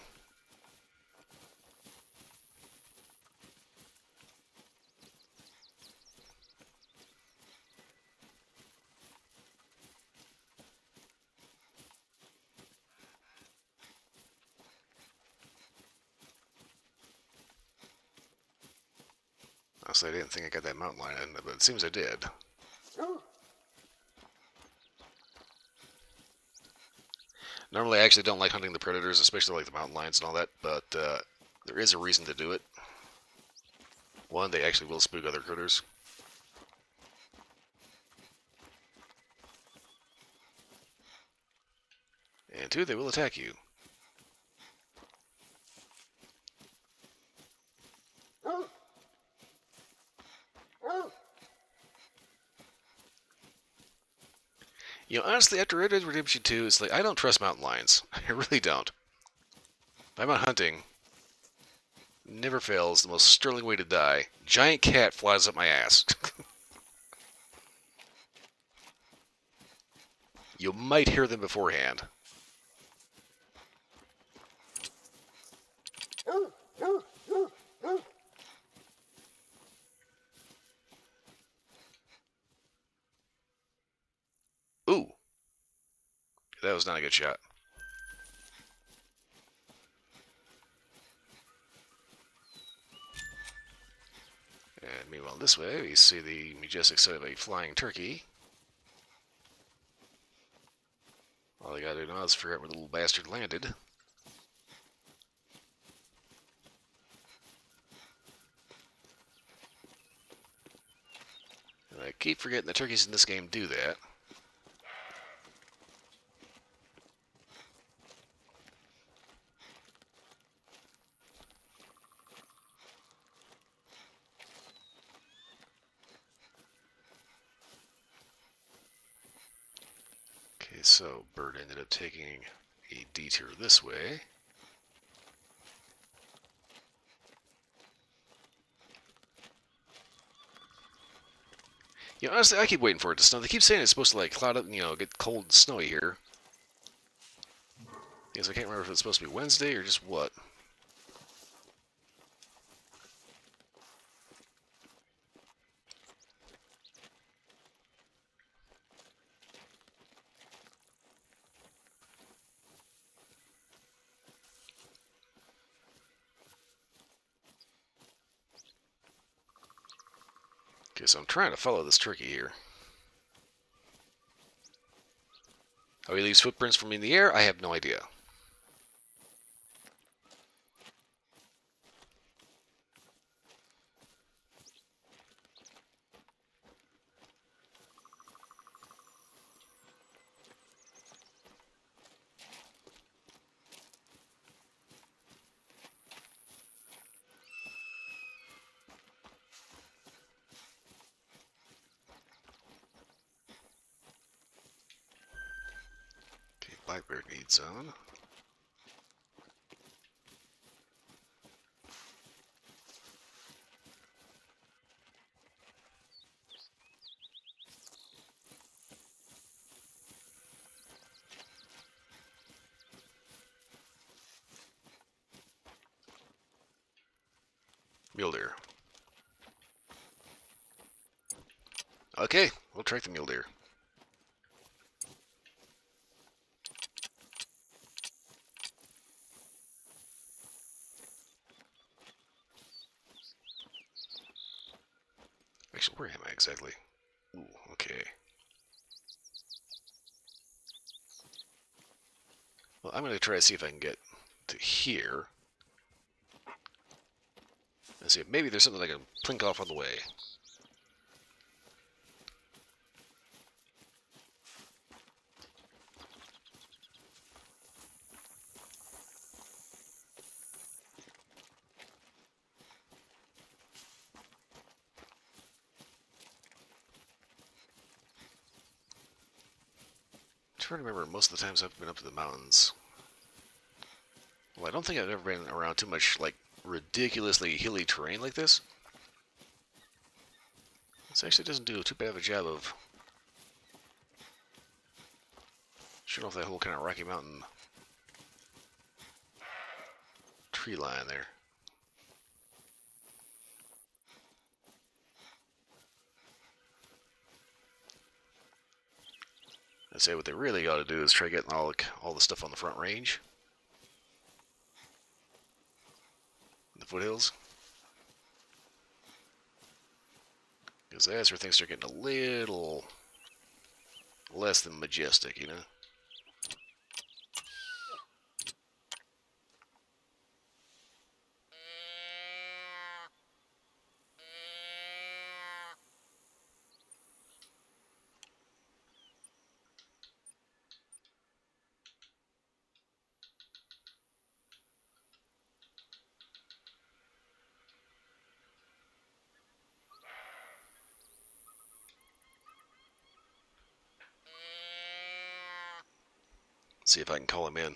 Honestly, I didn't think I got that mountain lion, but it seems I did. Normally, I actually don't like hunting the predators, especially like the mountain lions and all that, but there is a reason to do it. One, they actually will spook other critters. And two, they will attack you. honestly, after Red Dead Redemption 2, it's like, I don't trust mountain lions. I really don't. If I'm out hunting, never fails, the most sterling way to die. Giant cat flies up my ass. You might hear them beforehand. Ooh, that was not a good shot. And meanwhile, this way, we see the majestic sight of a flying turkey. All I gotta do now is figure out where the little bastard landed. And I keep forgetting the turkeys in this game do that. Okay, so bird ended up taking a detour this way. You know, honestly, I keep waiting for it to snow. They keep saying it's supposed to, like, cloud up and, get cold and snowy here. Yes, I can't remember if it's supposed to be Wednesday or just what. Okay, so I'm trying to follow this turkey here. How he leaves footprints from in the air, I have no idea. Okay, blackbird needs on. Mule deer. Okay, we'll track the mule deer. Actually, where am I exactly? Ooh, okay. Well, I'm going to try to see if I can get to here. And see if maybe there's something I can plink off on the way. I'm trying to remember most of the times I've been up to the mountains. Well, I don't think I've ever been around too much, like, ridiculously hilly terrain like this. This actually doesn't do too bad of a job of showing off that whole kind of Rocky Mountain tree line there. I'd say what they really got to do is try getting all the stuff on the front range. The foothills. Because that's where things start getting a little less than majestic, you know? See if I can call him in.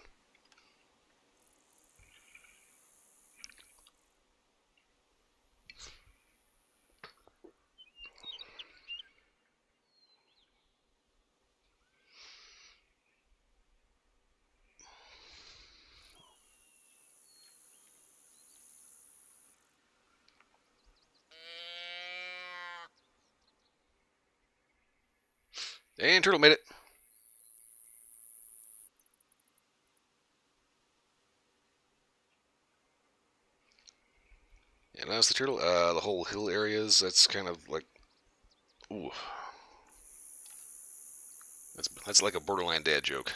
And Turtle made it. And that's the turtle. The whole hill areas, that's kind of like, ooh, that's like a borderline dad joke.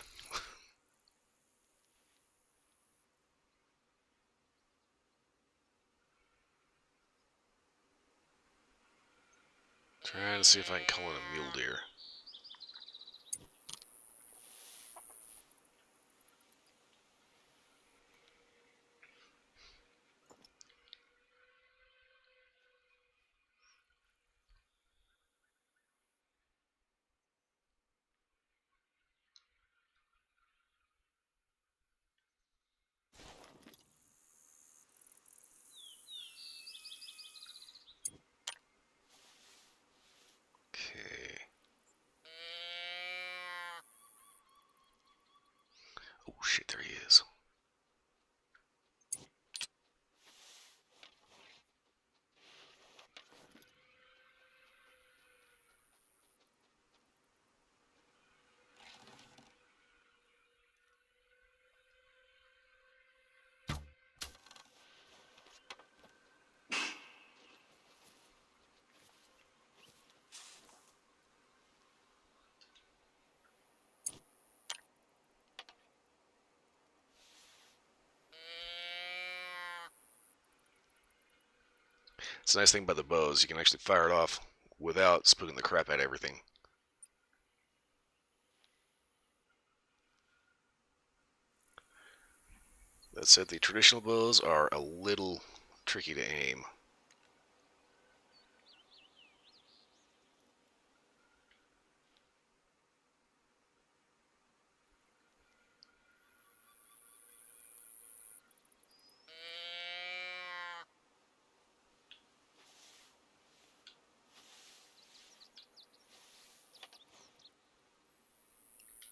Trying to see if I can call in a mule deer. Okay. Oh shit, there he is. It's a nice thing about the bows. You can actually fire it off without spooking the crap out of everything. That said, the traditional bows are a little tricky to aim.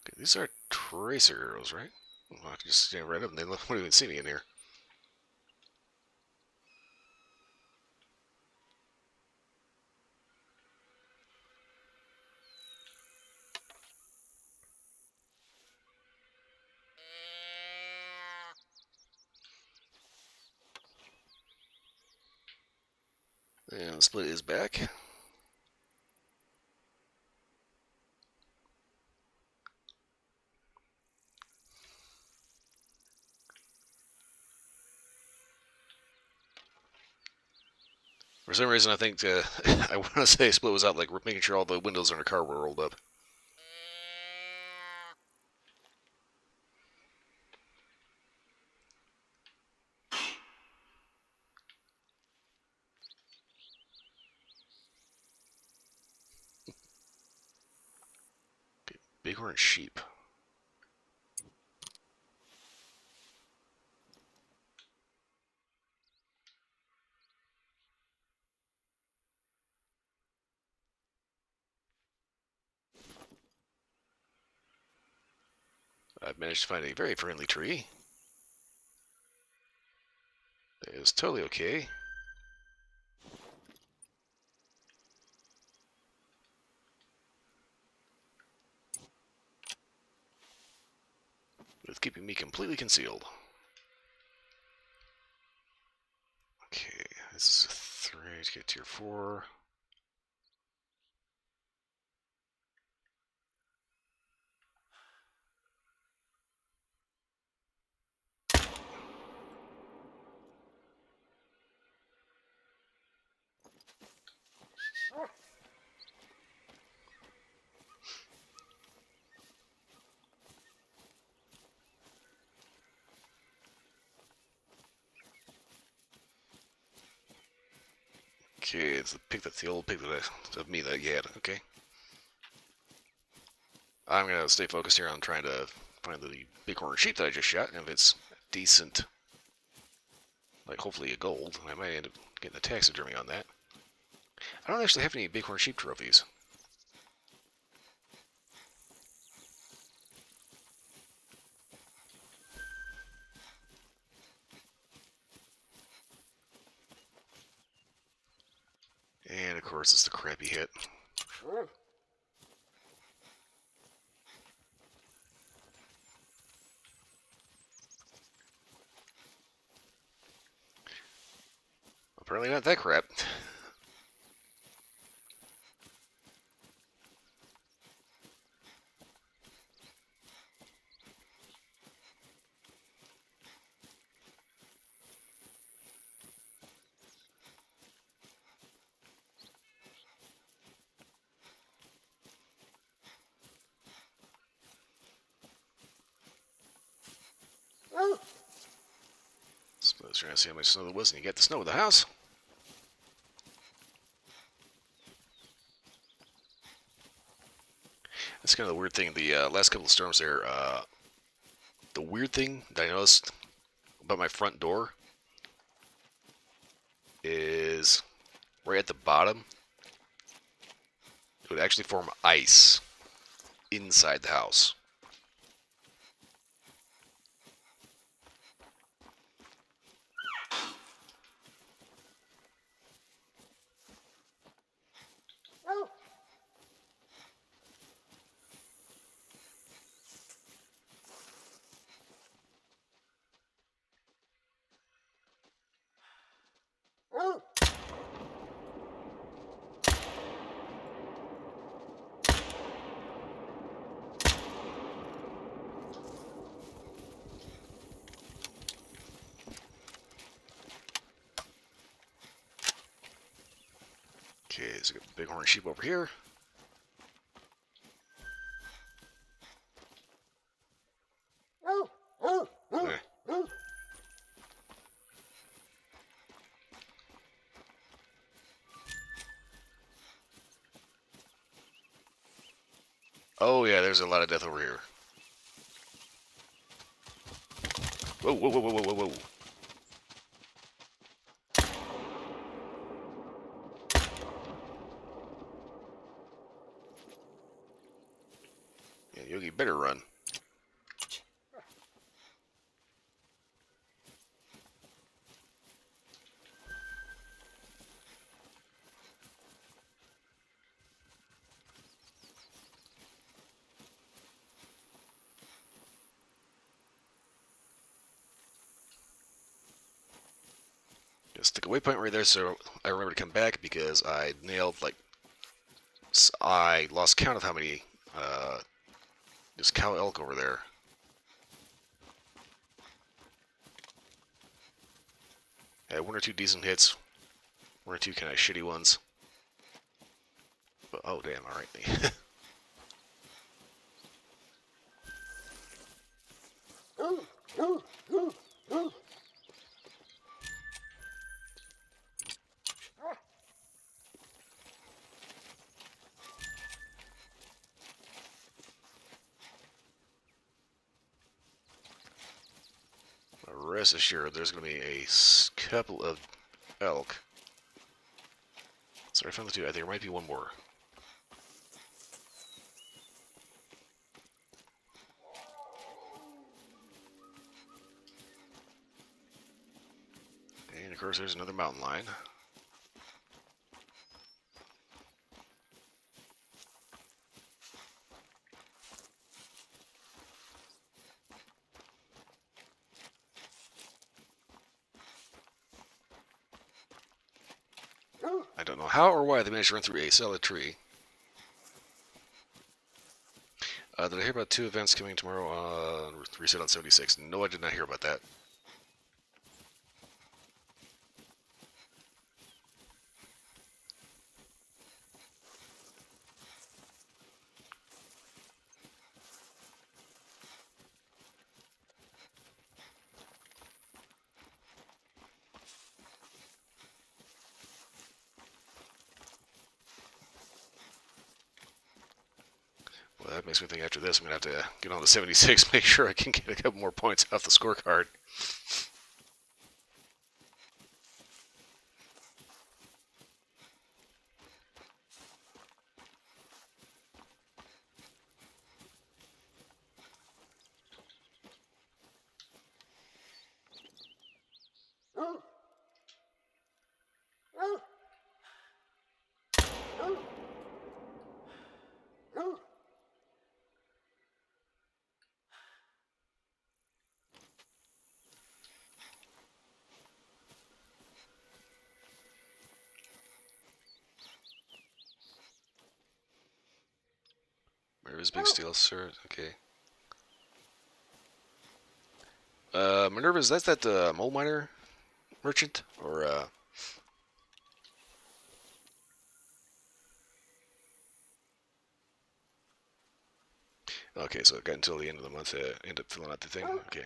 Okay, these are tracer arrows, right? Well, I can just stand right up and they won't even see me in here. And the split is back. For some reason, I think I want to say split was out like making sure all the windows in her car were rolled up. Okay, bighorn sheep. I've managed to find a very friendly tree. That is totally okay. With keeping me completely concealed. Okay, this is a 3 to get tier 4. Okay, it's the pig that's the old pig of me that you had. Okay. I'm gonna stay focused here on trying to find the bighorn sheep that I just shot, and if it's decent, like hopefully a gold, I might end up getting a taxidermy on that. I don't actually have any bighorn sheep trophies. And of course, it's the crappy hit. Apparently not that crap. So I was trying to see how much snow there was, and you got the snow at the house. That's kind of the weird thing. The last couple of storms there, the weird thing that I noticed about my front door is right at the bottom, it would actually form ice inside the house. Okay, so we got the bighorn sheep over here. Eh. Oh yeah, there's a lot of death over here. Whoa, whoa, whoa, whoa, whoa, whoa, whoa. Yeah, Yogi better run. Just stick a waypoint right there so I remember to come back, because I nailed, like, I lost count of how many, there's cow elk over there. I had one or two decent hits, one or two kind of shitty ones. But, oh damn, alright. Rest assured, there's going to be a couple of elk. So I found the two. I think there might be one more. And of course, there's another mountain lion. I don't know how or why they managed to run through a solid tree. Did I hear about 2 events coming tomorrow? Reset on 76. No, I did not hear about that. Well, that makes me think after this I'm going to have to get on the 76, make sure I can get a couple more points off the scorecard. Minerva's big steel, sir. Okay. Minerva's, that's that mole miner merchant? Or, okay, so I got until the end of the month to end up filling out the thing. Okay.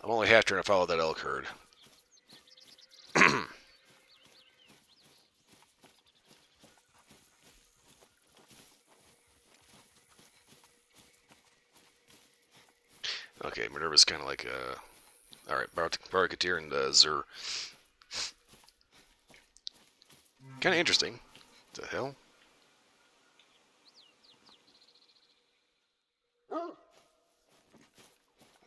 I'm only half trying to follow that elk herd. Okay, Minerva's kind of like, alright, Barakatir and Zur. Kind of interesting. The hell?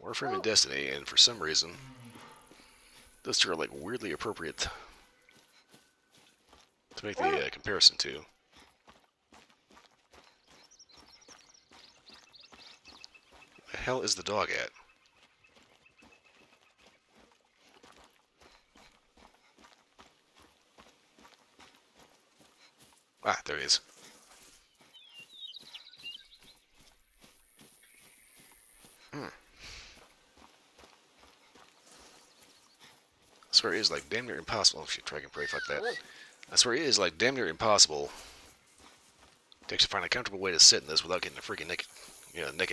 Warframe and Destiny, and for some reason, those two are like weirdly appropriate to make the comparison to. The hell is the dog at? Ah, there he is. I swear it is like damn near impossible. Oh shit, Dragon Prey, fuck that. I swear it is like damn near impossible to actually find a comfortable way to sit in this without getting a freaking neck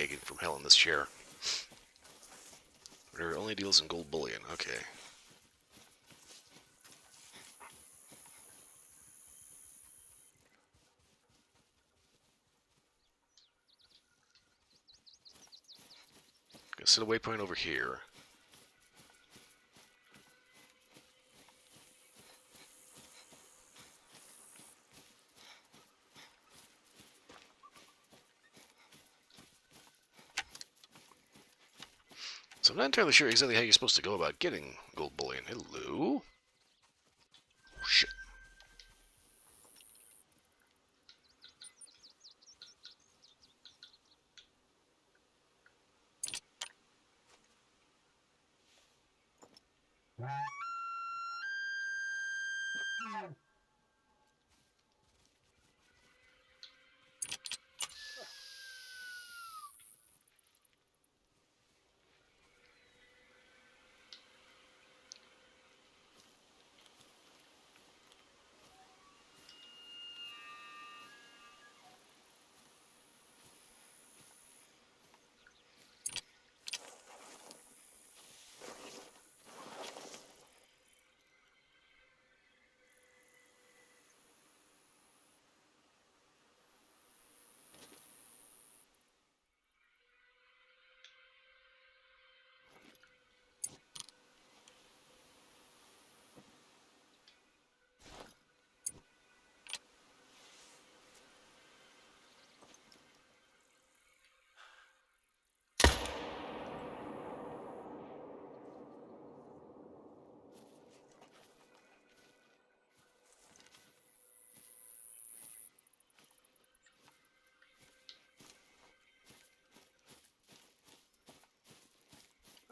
aching from hell in this chair. Whatever only deals in gold bullion. Okay. Gonna set a waypoint over here. So I'm not entirely sure exactly how you're supposed to go about getting gold bullion. Hello? Oh, shit.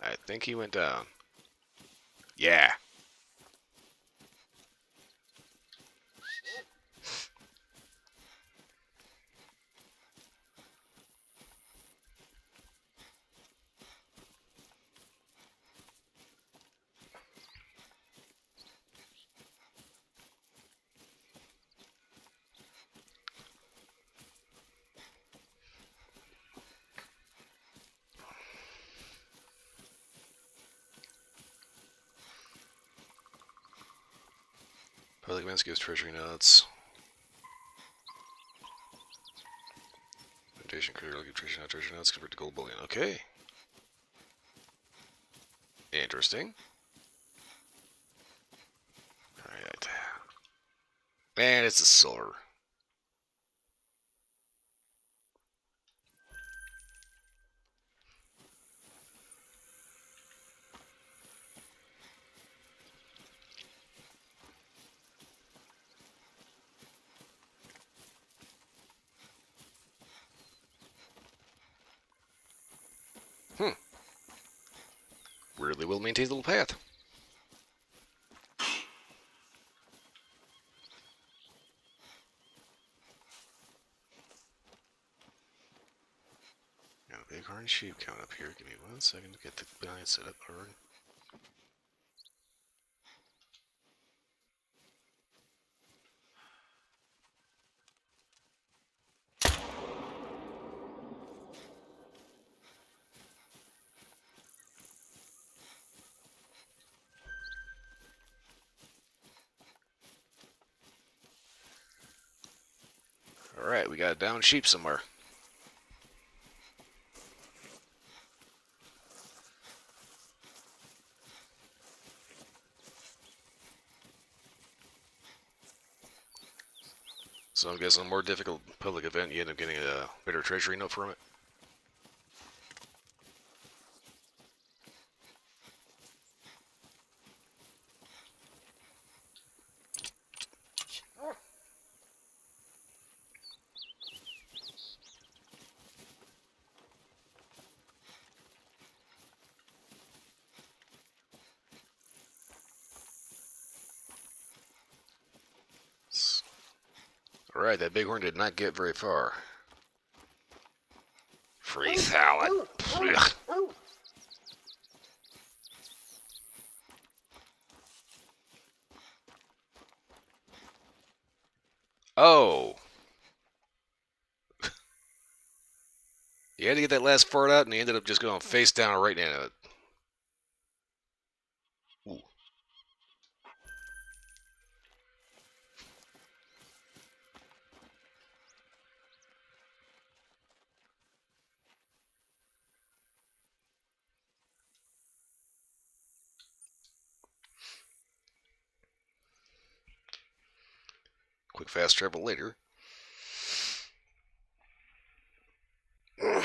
I think he went down. Yeah. Public events gives treasury nuts. Foundation critical give treasury nuts convert to gold bullion. Okay. Interesting. Alright. And it's a silver. Weirdly well maintained little path. Got a big orange sheep coming up here. Give me 1 second to get the blind set up. Alright, we got a down sheep somewhere. So I'm guessing a more difficult public event, you end up getting a better treasury note from it. Alright, that bighorn did not get very far. Free salad. Ugh. Oh! You had to get that last fart out, and he ended up just going face down right into it. Ooh. Quick fast travel later. Well,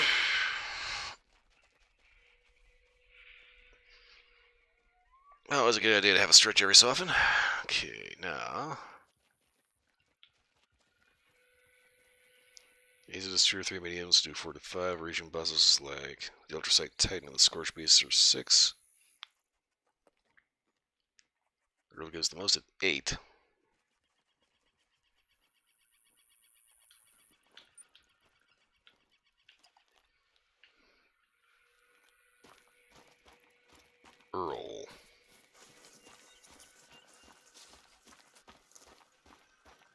it was a good idea to have a stretch every so often. Okay, now... Easy to 2 or 3 mediums, do 4 to 5. Region buses like the Ultrasight Titan and the Scorch Beast are 6. Earl gives the most at 8. Earl.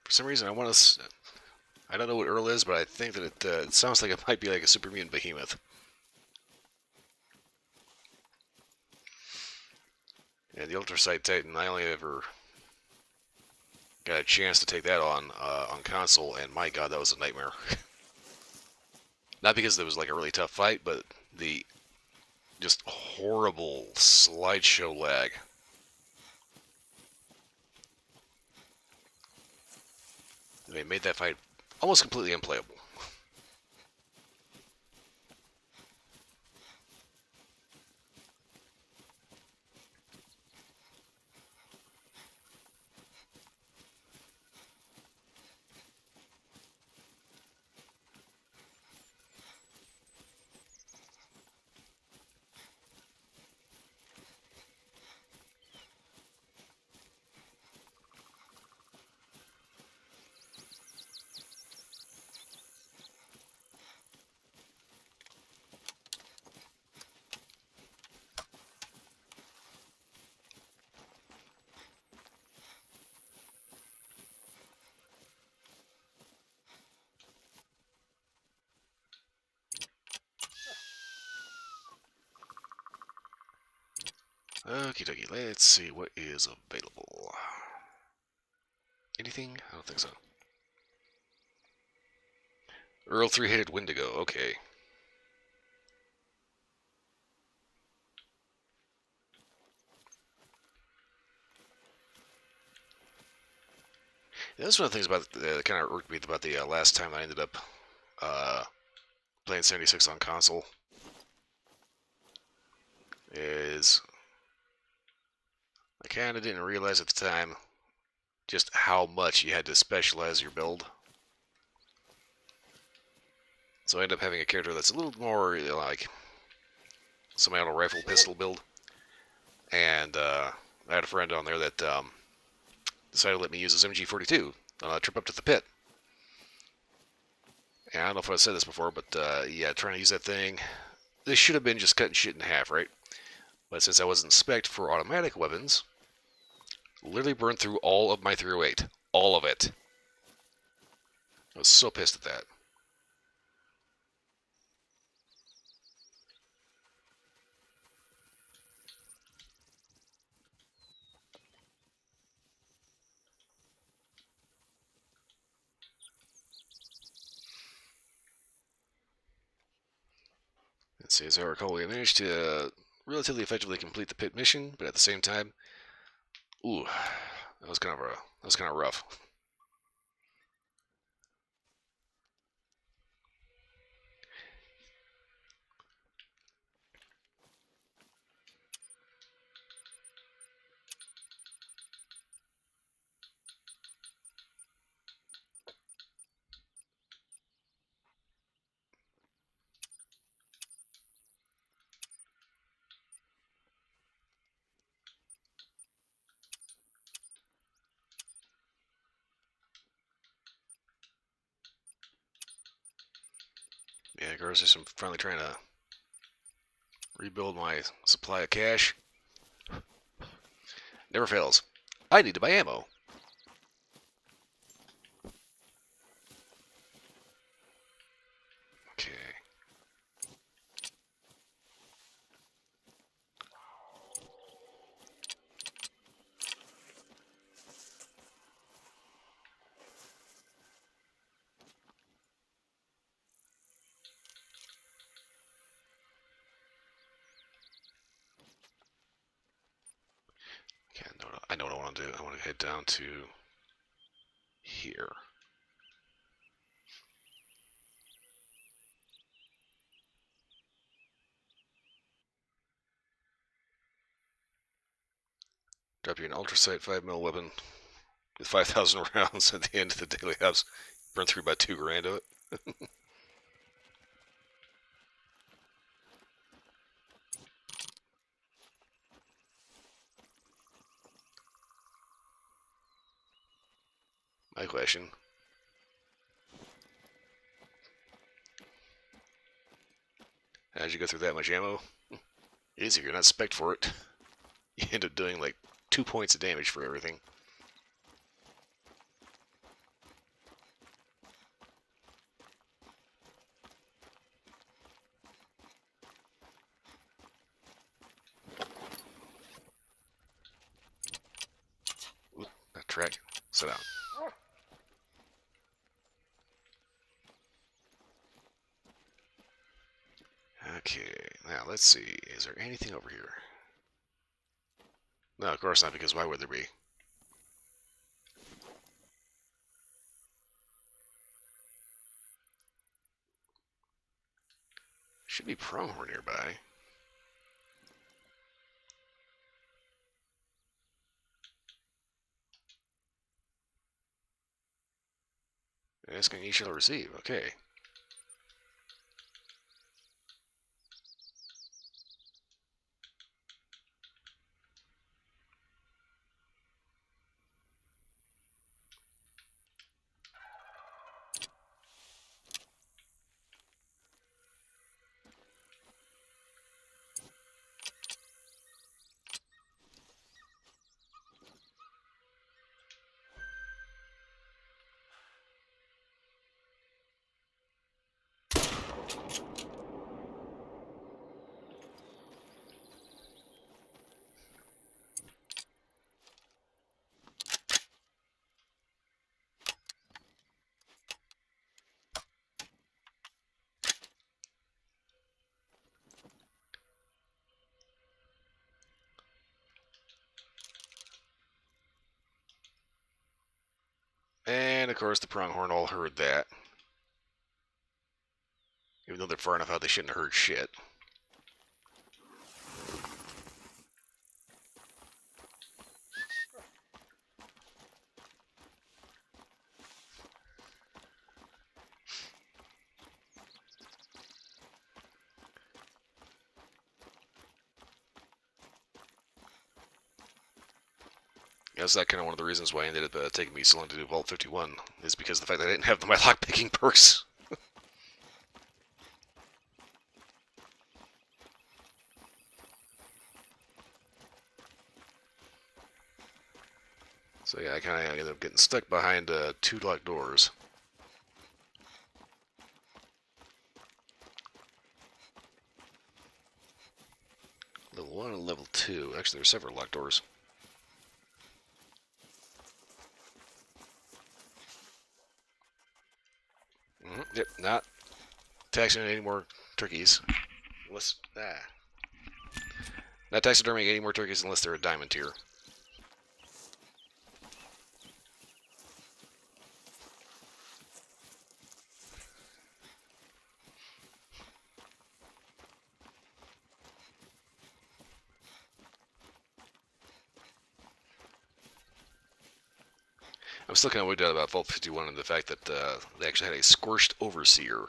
For some reason, I want to... I don't know what Earl is, but I think that it sounds like it might be like a super mutant behemoth. Yeah, the Ultrasight Titan, I only ever got a chance to take that on console, and my god, that was a nightmare. Not because it was like a really tough fight, but the just horrible slideshow lag. They made that fight almost completely unplayable. Okie dokie, let's see what is available. anything? I don't think so. Earl three-headed Wendigo. Okay. Yeah, that's one of the things about that kind of irked me about the last time I ended up uh, playing 76 on console is I kind of didn't realize at the time just how much you had to specialize your build. So I ended up having a character that's a little more like semi-auto rifle pistol build, and I had a friend on there that decided to let me use his MG42 on a trip up to the pit. And I don't know if I've said this before, but yeah, trying to use that thing, this should have been just cutting shit in half, right? But since I wasn't spec'd for automatic weapons, literally burned through all of my 308. All of it. I was so pissed at that. Let's see, as I recall, we managed to relatively effectively complete the pit mission, but at the same time, ooh, that was kind of rough. Yeah, Garza, I'm finally trying to rebuild my supply of cash. Never fails. I need to buy ammo. Okay. Okay, I know what I want to do. I want to head down to here. Drop you an ultrasight 5mm weapon with 5,000 rounds at the end of the daily house. Burn through about $2,000 of it. My question. How'd you go through that much ammo? Easy, you're not spec'd for it. You end up doing like 2 points of damage for everything. Oop, that track. Sit down. Okay, now let's see. Is there anything over here? No, of course not, because why would there be? Should be Pronghorn nearby. Asking ye shall receive. Okay. course, the pronghorn all heard that. Even though they're far enough out, they shouldn't have heard shit. That's that kind of one of the reasons why I ended up taking me so long to do Vault 51, is because of the fact that I didn't have my lockpicking perks. So yeah, I kind of ended up getting stuck behind 2 locked doors. Level 1 and level 2. Actually, there's several locked doors. Yep, not taxing any more turkeys. Unless, not taxiderming any more turkeys unless they're a diamond tier. I'm still kind of weirded out about Vault 51 and the fact that they actually had a scorched overseer.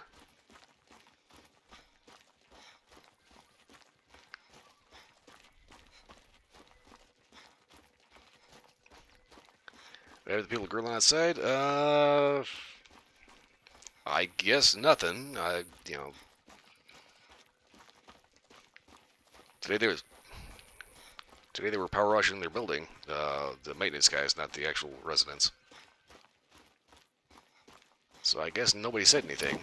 Have the people grilling outside? I guess nothing. Today they was today they were power washing their building. The maintenance guys, not the actual residents. So I guess nobody said anything.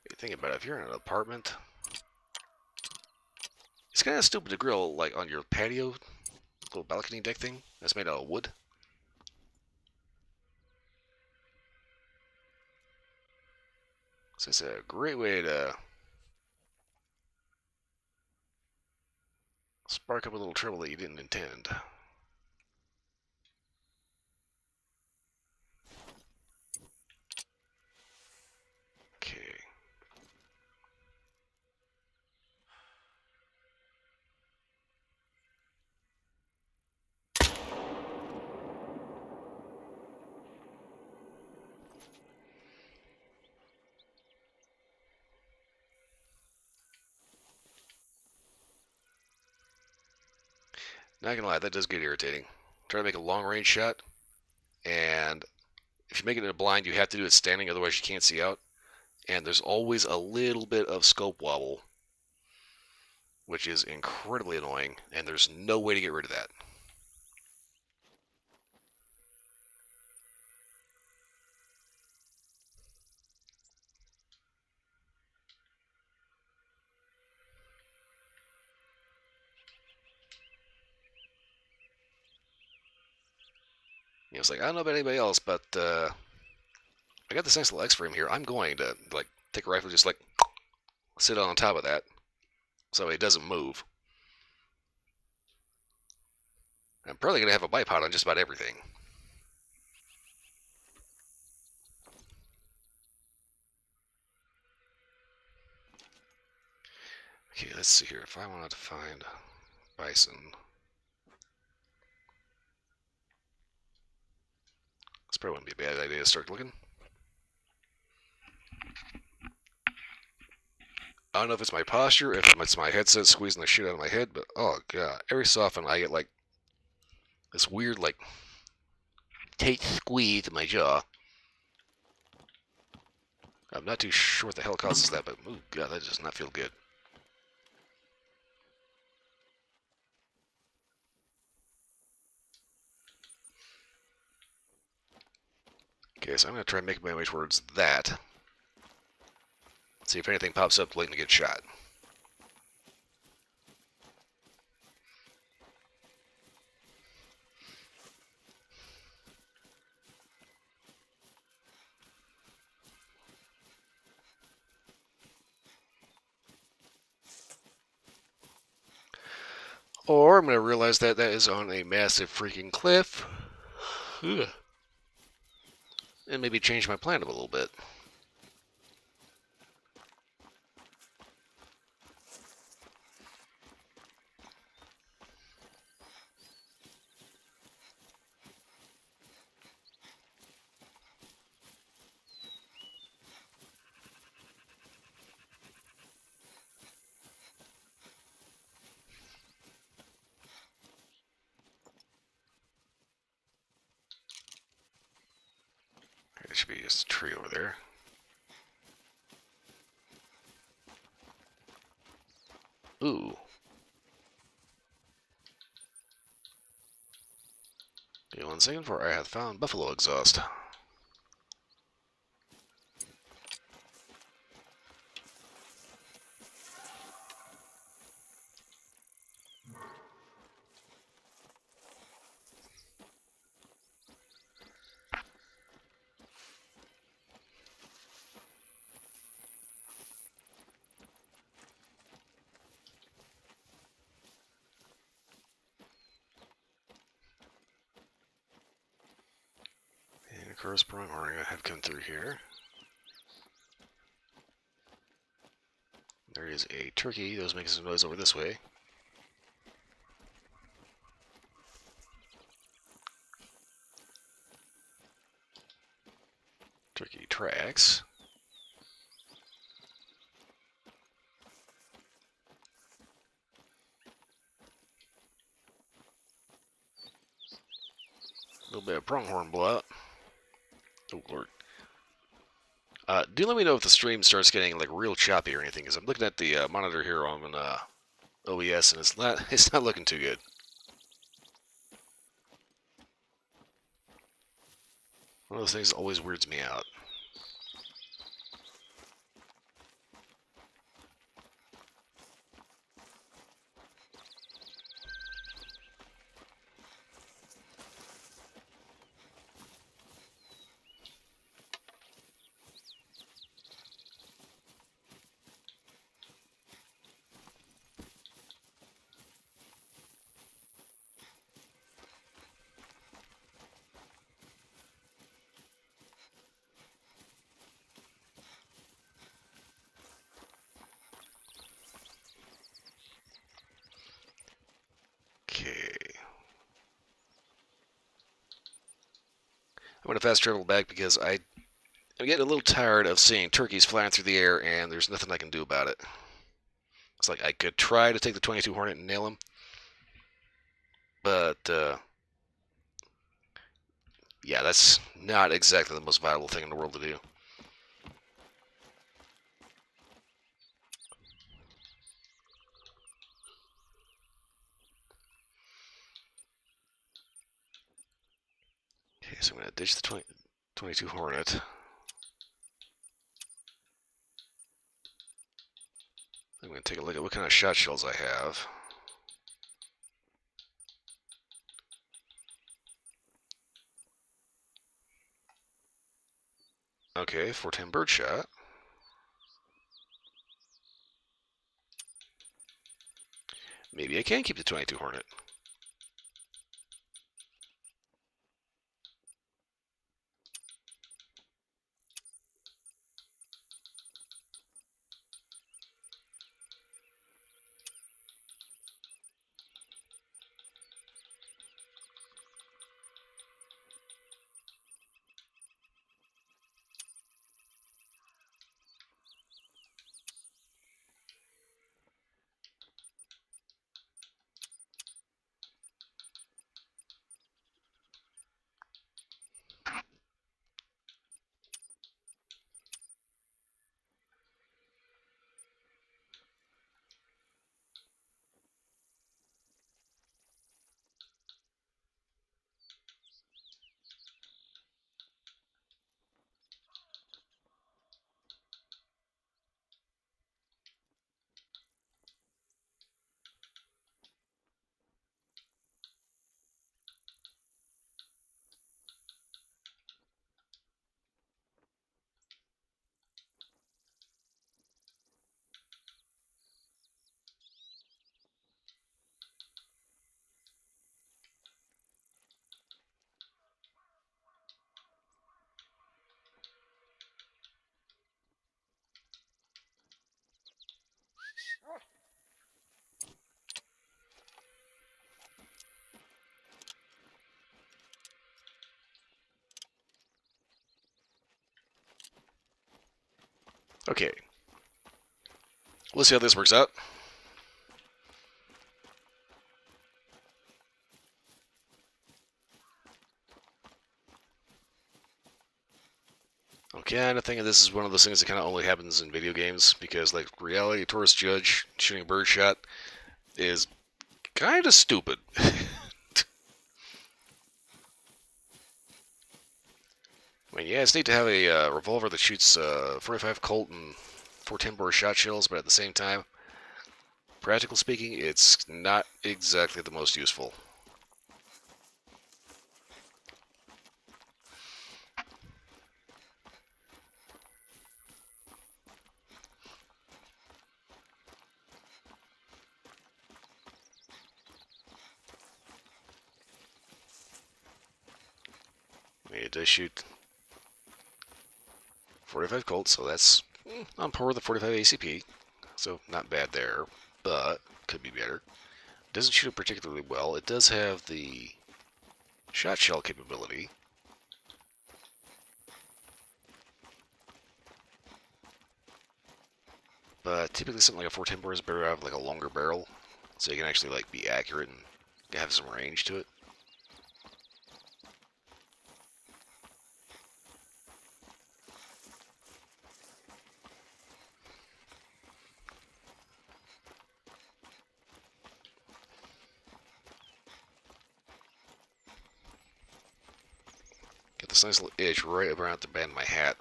You think about it, if you're in an apartment, it's kind of stupid to grill like on your patio, little balcony deck thing that's made out of wood. So it's a great way to spark up a little trouble that you didn't intend. Okay. Not gonna lie, that does get irritating. Try to make a long range shot, and if you make it in a blind, you have to do it standing, otherwise you can't see out. And there's always a little bit of scope wobble, which is incredibly annoying, and there's no way to get rid of that. It's like, I don't know about anybody else, but I got this nice little X-frame here. I'm going to like take a rifle, just like sit on top of that, so it doesn't move. I'm probably gonna have a bipod on just about everything. Okay, let's see here. If I wanted to find bison, this probably wouldn't be a bad idea to start looking. I don't know if it's my posture, if it's my headset squeezing the shit out of my head, but oh god, every so often I get like this weird like tight squeeze in my jaw. I'm not too sure what the hell causes that, but oh god, that does not feel good. Okay, so I'm gonna try and make my way towards that. See if anything pops up waiting to get shot. Or I'm going to realize that that is on a massive freaking cliff. Ugh. And maybe change my plan a little bit. There should be just a tree over there. Ooh. Okay, 1 second, for I have found buffalo exhaust. And of course, pronghorn I have come through here. There is a turkey that was making some noise over this way. Turkey tracks. A little bit of pronghorn blowout. Oh, Lord. Do let me know if the stream starts getting like real choppy or anything, because I'm looking at the monitor here on OBS, and it's not looking too good. One of those things that always weirds me out. Okay. I'm going to fast travel back because I'm getting a little tired of seeing turkeys flying through the air and there's nothing I can do about it. It's like I could try to take the 22 Hornet and nail him, but yeah, that's not exactly the most viable thing in the world to do. Okay, so I'm going to ditch the 22 Hornet. I'm going to take a look at what kind of shot shells I have. Okay, 410 birdshot. Maybe I can keep the 22 Hornet. Okay. Let's see how this works out. I'm kind of thinking this is one of those things that kind of only happens in video games because, like, reality tourist judge shooting a bird shot is kind of stupid. I mean, yeah, it's neat to have a revolver that shoots 45 Colt and 410 bore shot shells, but at the same time, practical speaking, it's not exactly the most useful. I mean, it does shoot 45 Colt, so that's on par with the 45 ACP, so not bad there, but could be better. Doesn't shoot it particularly well. It does have the shot shell capability. But typically something like a 410 bore is better out of like a longer barrel, so you can actually like be accurate and have some range to it. Got this nice little edge right around the band of my hat.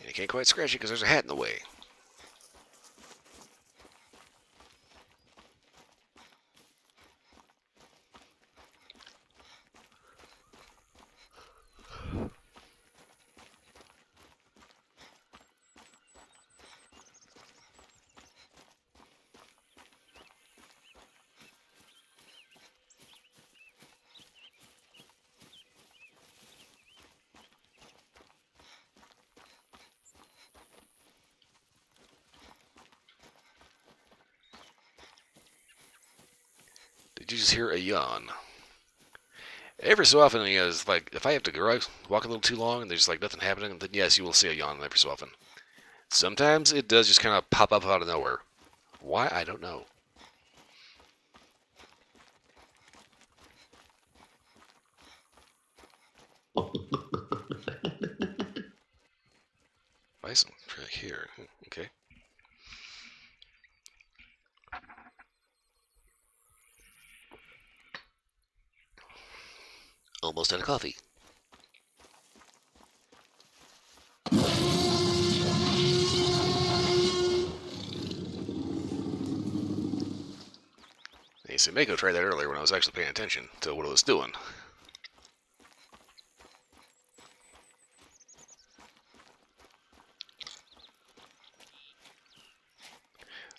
And you can't quite scratch it because there's a hat in the way. Did you just hear a yawn? Every so often, it's like if I have to go walk a little too long and there's like nothing happening, then yes, you will see a yawn every so often. Sometimes it does just kind of pop up out of nowhere. Why? I don't know. Bison right here. Okay. Almost out of coffee. You see, Mako tried that earlier when I was actually paying attention to what it was doing.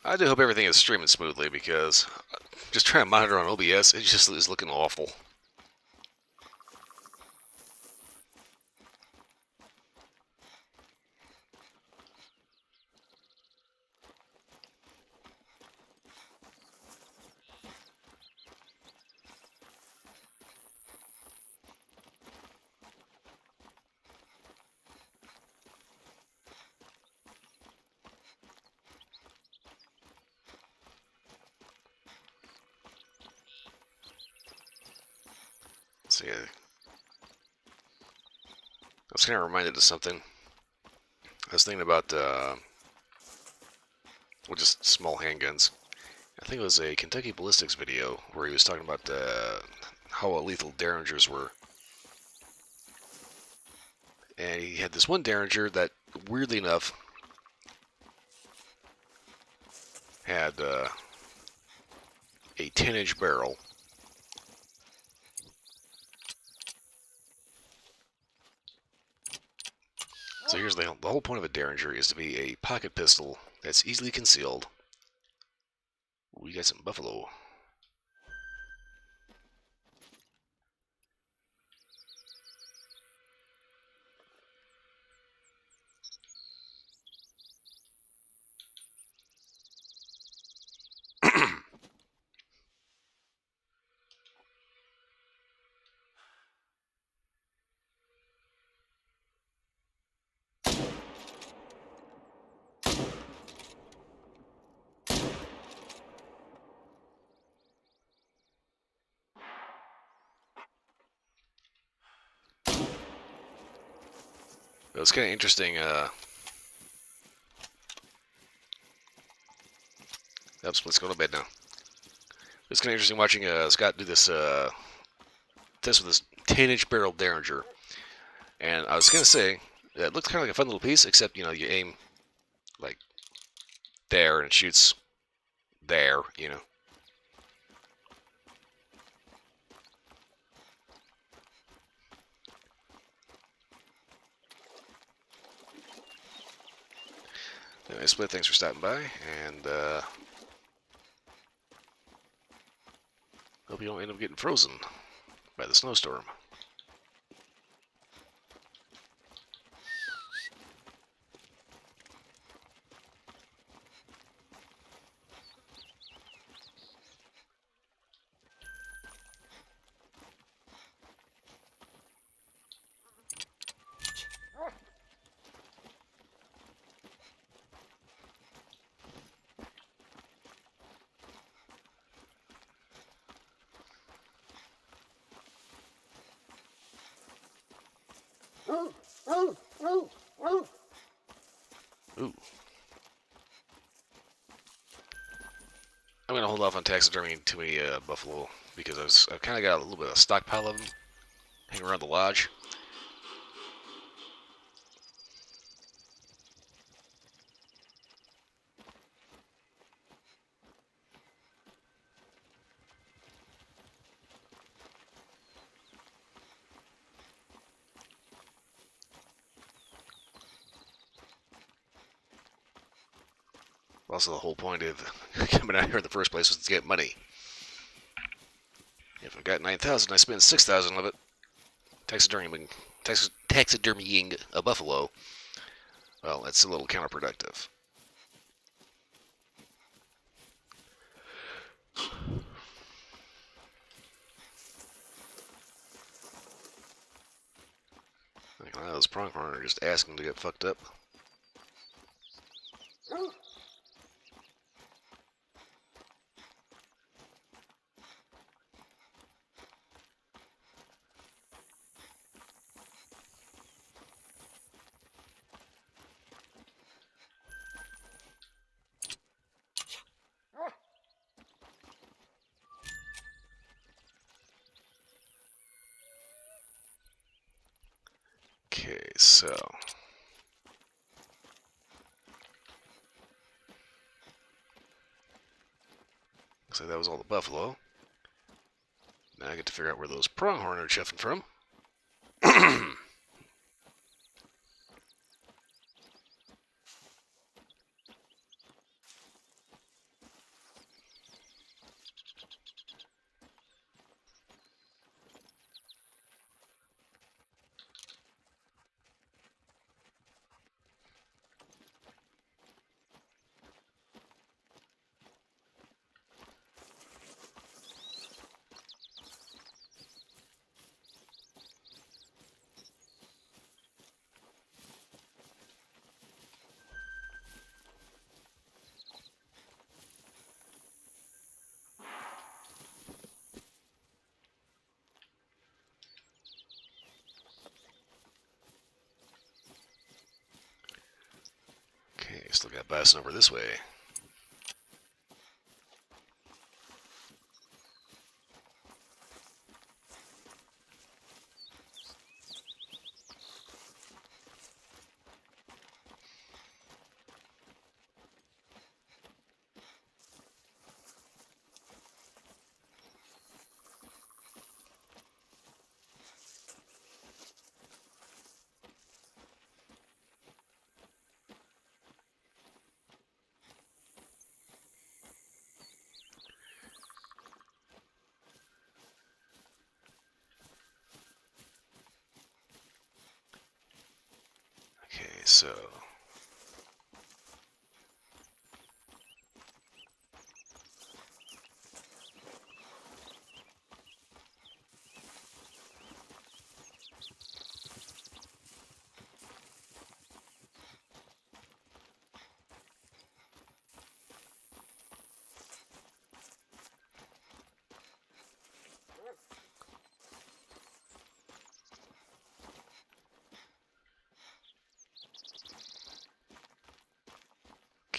I do hope everything is streaming smoothly because just trying to monitor on OBS, it just is looking awful. So yeah, I was kind of reminded of something. I was thinking about, well, just small handguns. I think it was a Kentucky Ballistics video where he was talking about how lethal Derringers were. And he had this one Derringer that, weirdly enough, had a 10-inch barrel. So here's the whole point of a Derringer is to be a pocket pistol that's easily concealed. We got some buffalo. was kind of interesting. Oops, let's go to bed now. It's kind of interesting watching Scott do this test with this 10-inch barrel Derringer. And I was gonna say it looks kind of like a fun little piece, except you aim like there and it shoots there. Anyway, Split, thanks for stopping by, and hope you don't end up getting frozen by the snowstorm. Ooh. I'm gonna hold off on taxidermying too many buffalo because I've kind of got a little bit of a stockpile of them hanging around the lodge. Also, the whole point of coming out here in the first place was to get money. If I got 9,000, I spend 6,000 of it taxidermying a buffalo. Well, that's a little counterproductive. Like, wow, those pronghorn are just asking to get fucked up. Okay, so looks like that was all the buffalo. Now I get to figure out where those pronghorn are chuffing from. Okay, still got bison over this way. Okay, so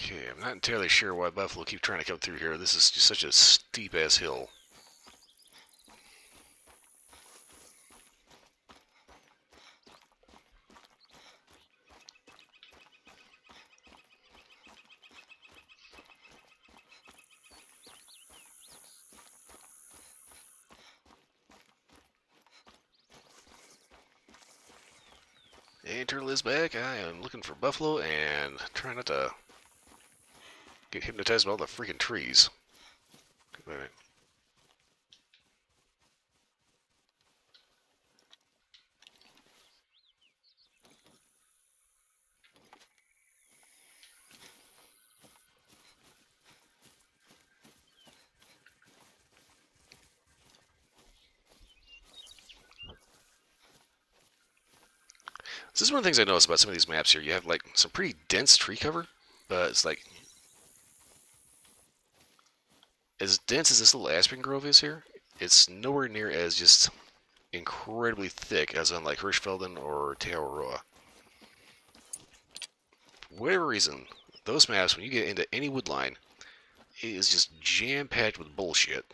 Okay, I'm not entirely sure why buffalo keep trying to come through here. This is just such a steep-ass hill. Hey, Turtle is back. I am looking for buffalo and trying not to get hypnotized by all the freaking trees. Right. This is one of the things I noticed about some of these maps here. You have like some pretty dense tree cover, but it's like as dense as this little aspen grove is here, it's nowhere near as just incredibly thick as on like Hirschfelden or Te Awaroa. For whatever reason, those maps, when you get into any wood line, it is just jam-packed with bullshit.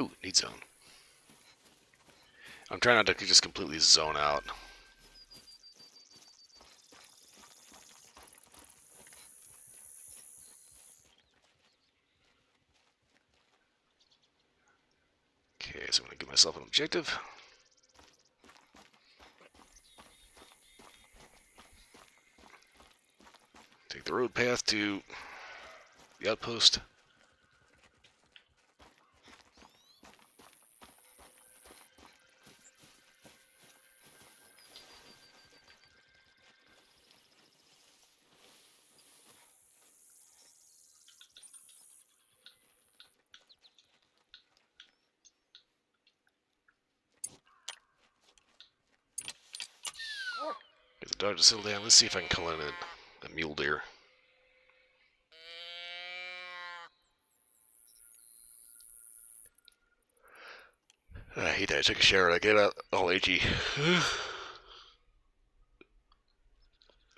Ooh, need zone. I'm trying not to just completely zone out. Okay, so I'm going to give myself an objective. Take the road path to the outpost. Get the dog to settle down. Let's see if I can call in a mule deer. I hate that I took a shower and I get out all itchy.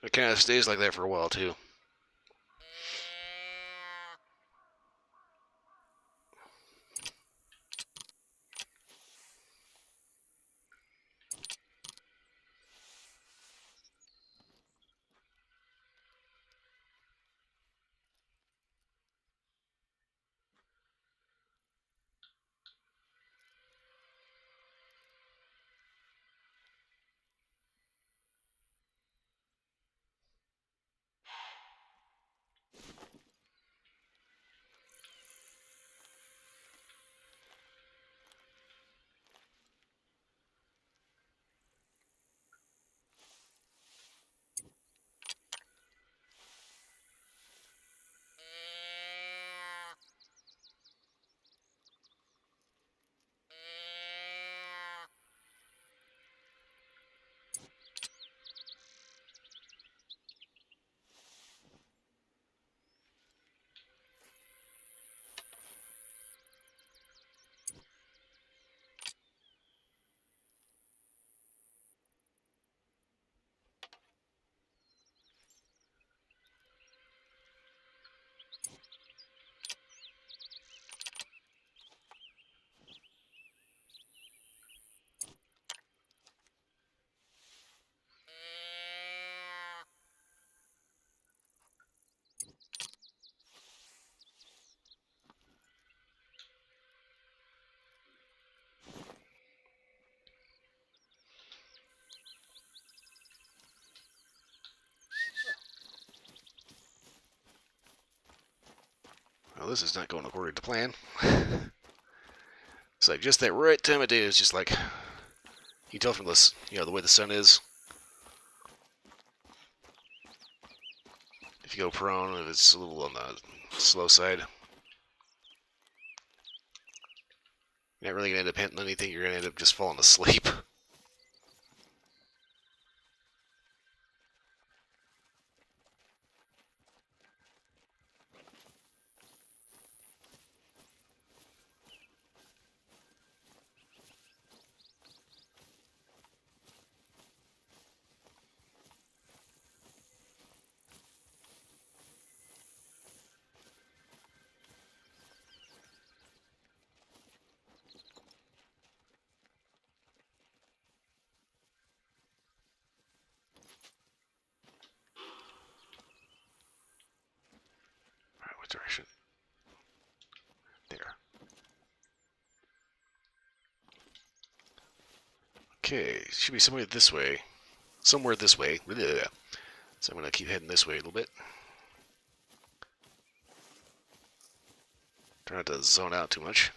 It kind of stays like that for a while too. this is not going according to plan. It's like just that right time of day is just like, you tell from this, the way the sun is. If you go prone, if it's a little on the slow side, you're not really going to end up hitting anything, you're going to end up just falling asleep. Alright, what direction? There. Okay, should be somewhere this way. Somewhere this way. So I'm going to keep heading this way a little bit. Try not to zone out too much.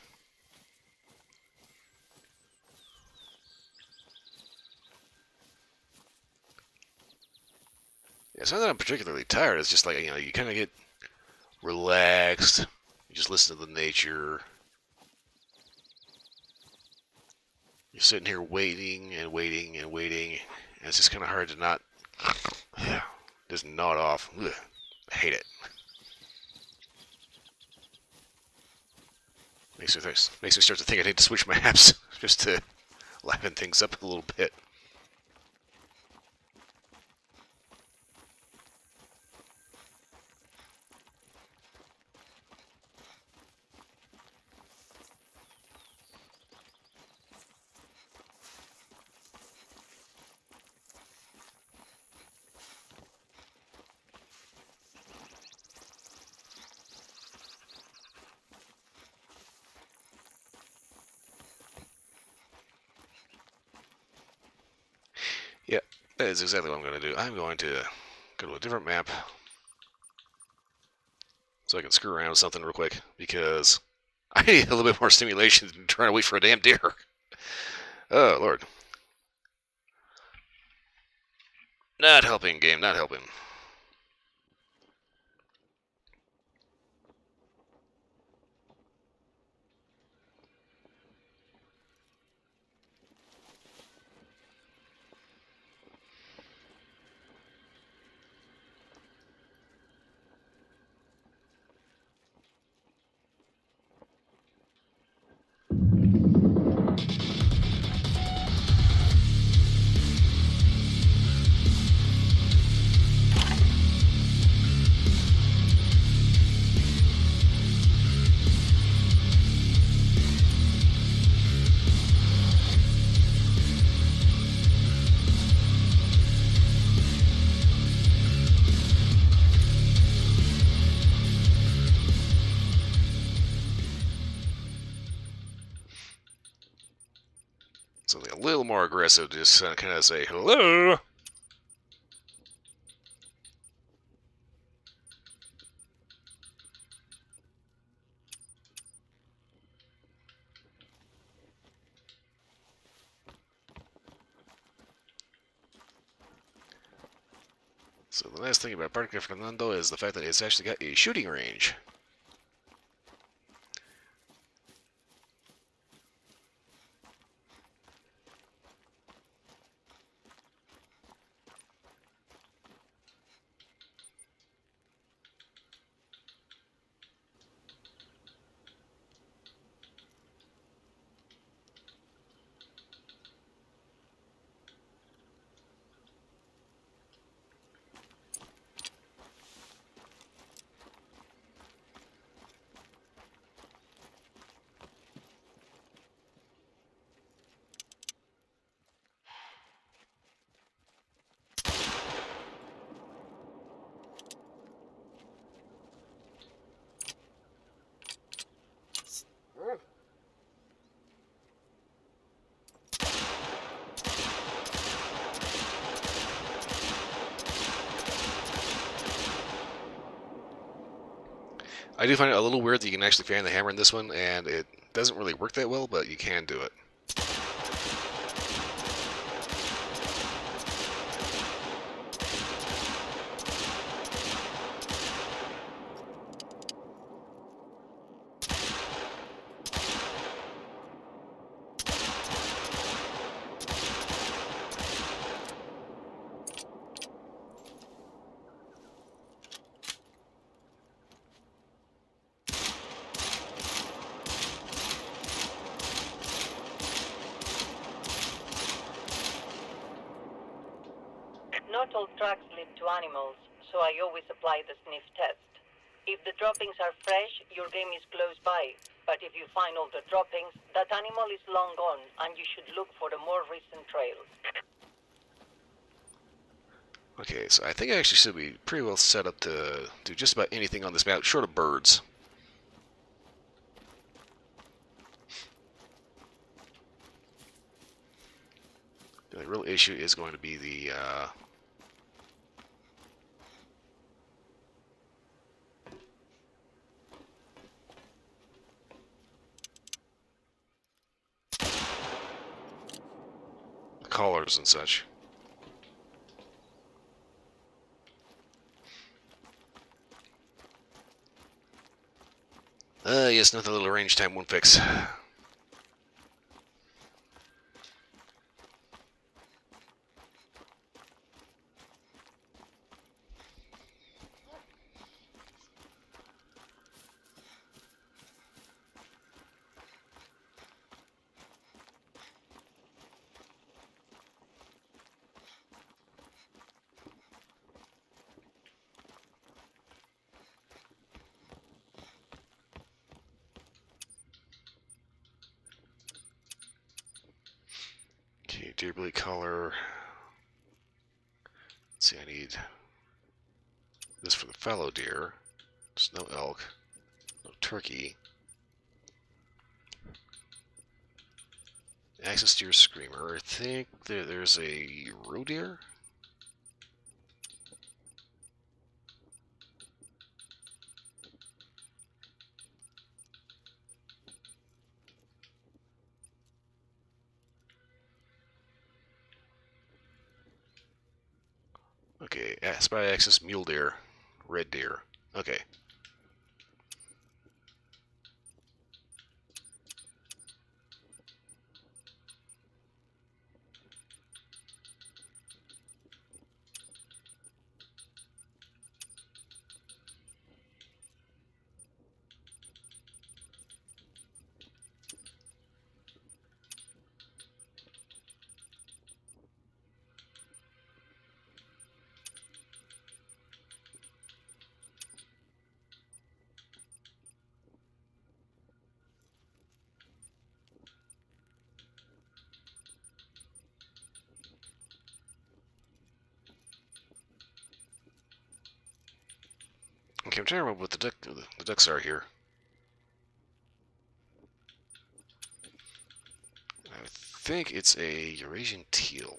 Yeah, it's not that I'm particularly tired. It's just like, you kind of get relaxed. You just listen to the nature. You're sitting here waiting and waiting and waiting. And it's just kind of hard to not just nod off. Ugh, I hate it. Makes me start to think I need to switch maps just to liven things up a little bit. Yeah, that is exactly what I'm going to do. I'm going to go to a different map so I can screw around with something real quick, because I need a little bit more stimulation than trying to wait for a damn deer. Oh, Lord. Not helping, game, not helping. Something a little more aggressive to just kind of say, hello! So the nice thing about Parque Fernando is the fact that it's actually got a shooting range. I do find it a little weird that you can actually fan the hammer in this one, and it doesn't really work that well, but you can do it. Not all tracks lead to animals, so I always apply the sniff test. If the droppings are fresh, your game is close by. But if you find older droppings, that animal is long gone, and you should look for the more recent trails. Okay, so I think I actually should be pretty well set up to do just about anything on this map, short of birds. The real issue is going to be the collars and such. Yes, nothing a little range time won't fix. Okay, deer bleed collar. Let's see, I need this for the fallow deer. There's no elk, no turkey. Access deer screamer. I think there's a roe deer. Okay, spy access mule deer, red deer. Okay. Okay, I'm trying to remember what the ducks are here. I think it's a Eurasian teal.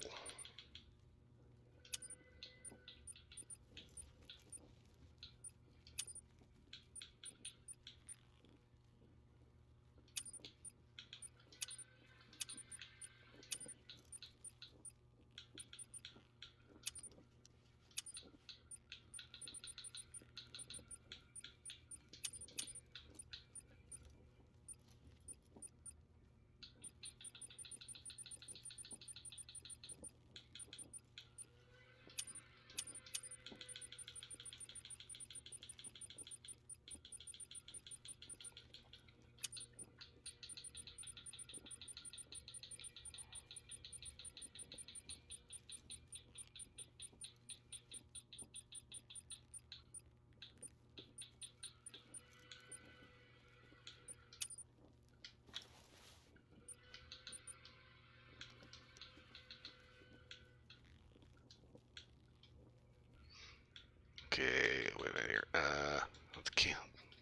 Okay, wait a minute here.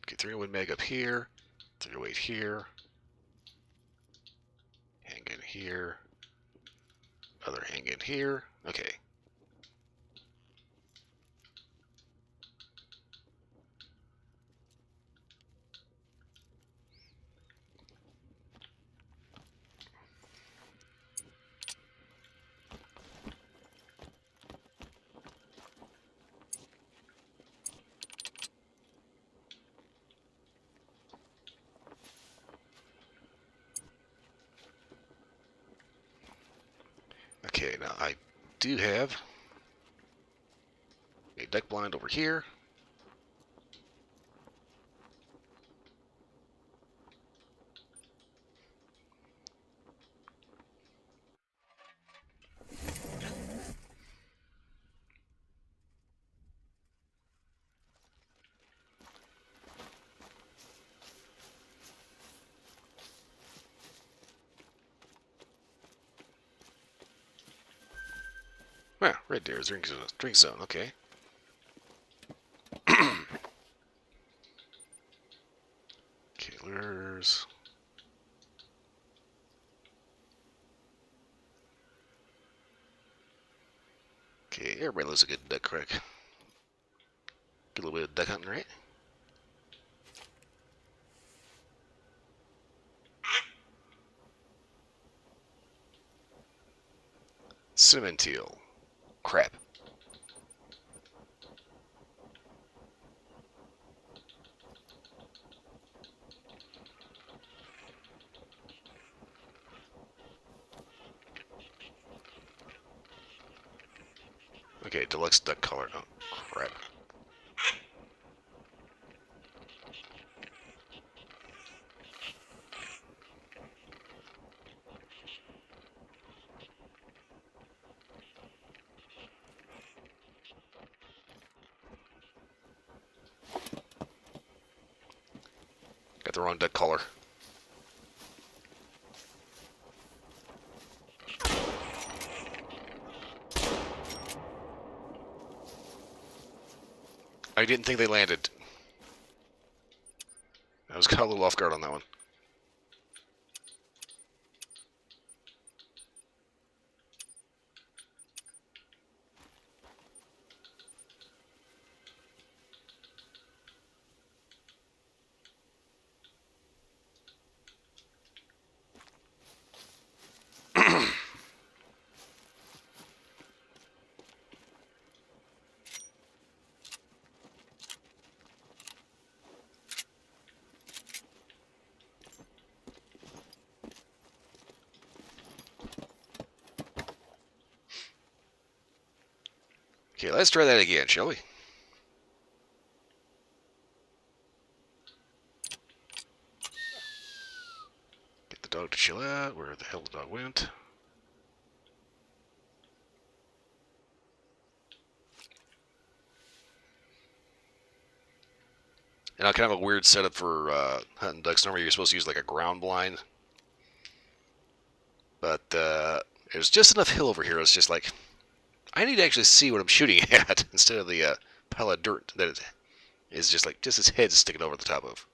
Okay, 301 meg up here, 308 here, hang in here, other hang in here. Okay. Okay, now I do have a duck blind over here. Ah, right there is drink zone. Okay. Okay, lures. Okay, everybody loves a good duck crack. Get a little bit of duck hunting, right? Cinnamon teal. Crap. Okay, deluxe duck color. Oh, crap. Got the wrong duck color. I didn't think they landed. I was caught a little off guard on that one. Okay, let's try that again, shall we? Get the dog to chill out. Where the hell the dog went? And kind of a weird setup for hunting ducks. Normally you're supposed to use like a ground blind. But there's just enough hill over here. It's just like, I need to actually see what I'm shooting at instead of the pile of dirt that it is just like, just his head sticking over the top of.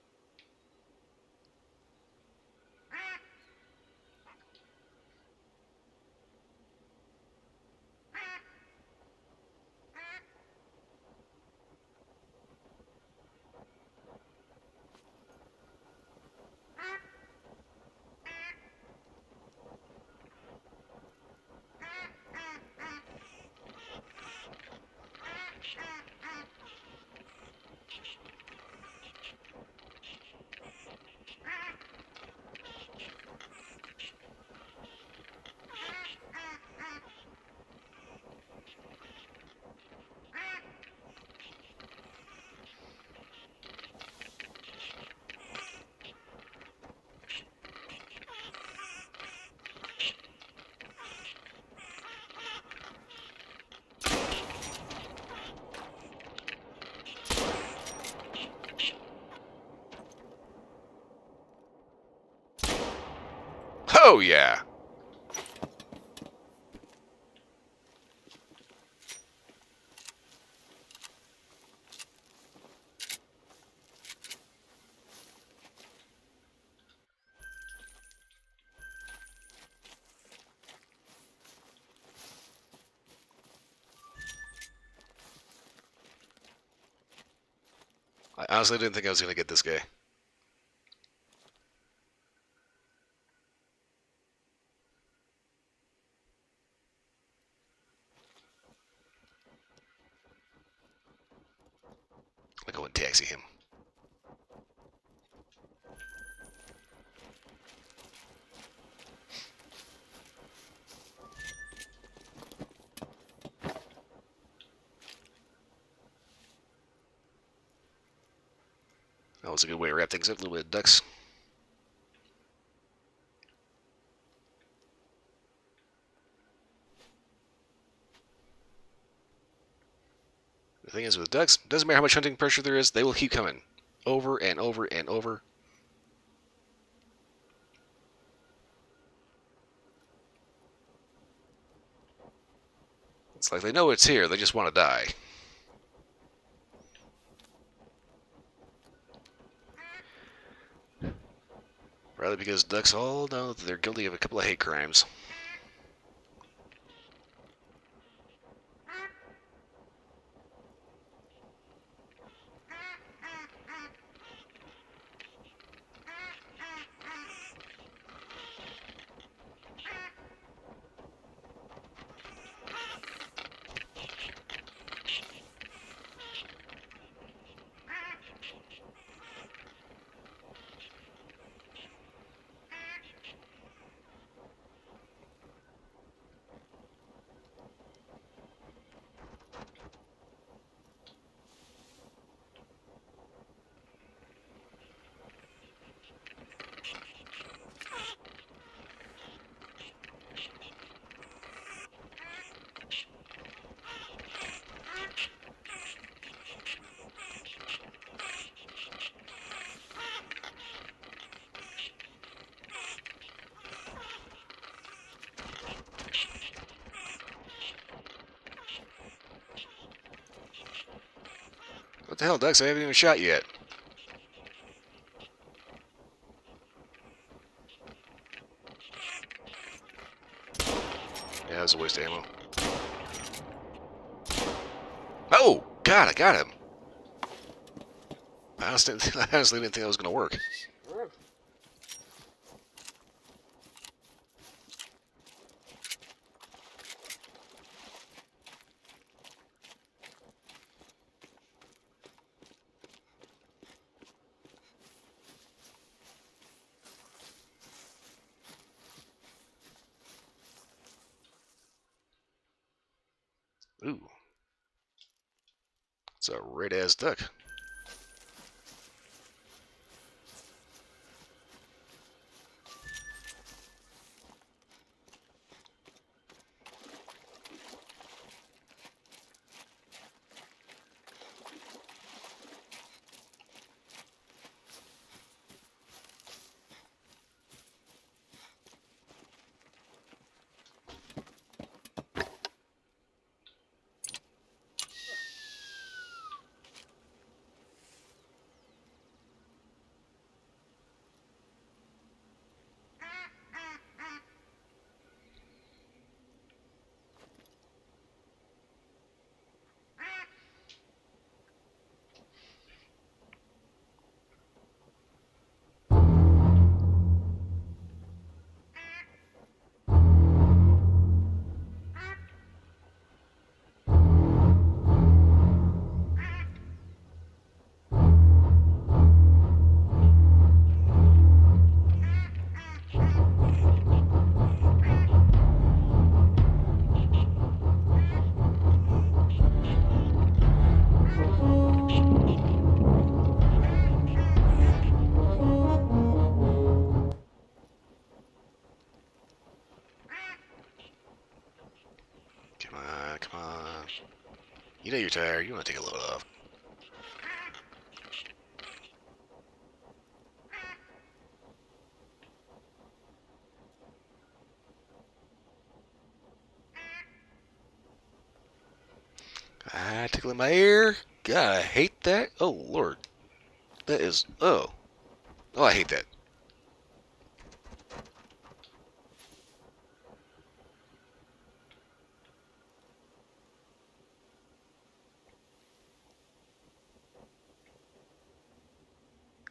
Oh yeah! I honestly didn't think I was going to get this guy. I'll go and taxi him. That was a good way to wrap things up. A little bit of ducks. The thing is with ducks, doesn't matter how much hunting pressure there is, they will keep coming. Over and over and over. It's like they know it's here, they just want to die. Probably because ducks all know that they're guilty of a couple of hate crimes. What the hell, ducks? I haven't even shot yet. Yeah, that was a waste of ammo. Oh! God, I got him! I honestly didn't think that was going to work. Ooh. It's a red-ass duck. Come on, come on. You know you're tired. You want to take a load off. Ah, tickling my ear. God, I hate that. Oh, Lord. That is... Oh. Oh, I hate that.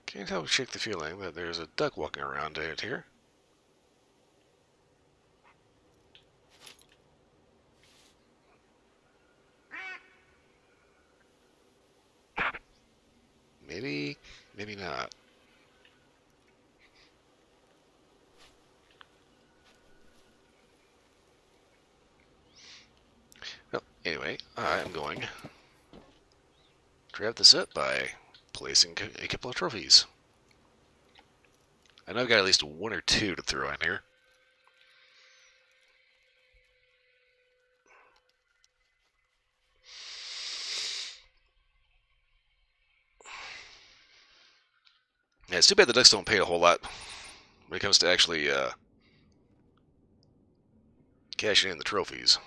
Can't help but shake the feeling that there's a duck walking around out here. Maybe, maybe not. Well, anyway, I'm going to wrap this up by placing a couple of trophies. I know I've got at least one or two to throw in here. Yeah, it's too bad the ducks don't pay a whole lot when it comes to actually cashing in the trophies.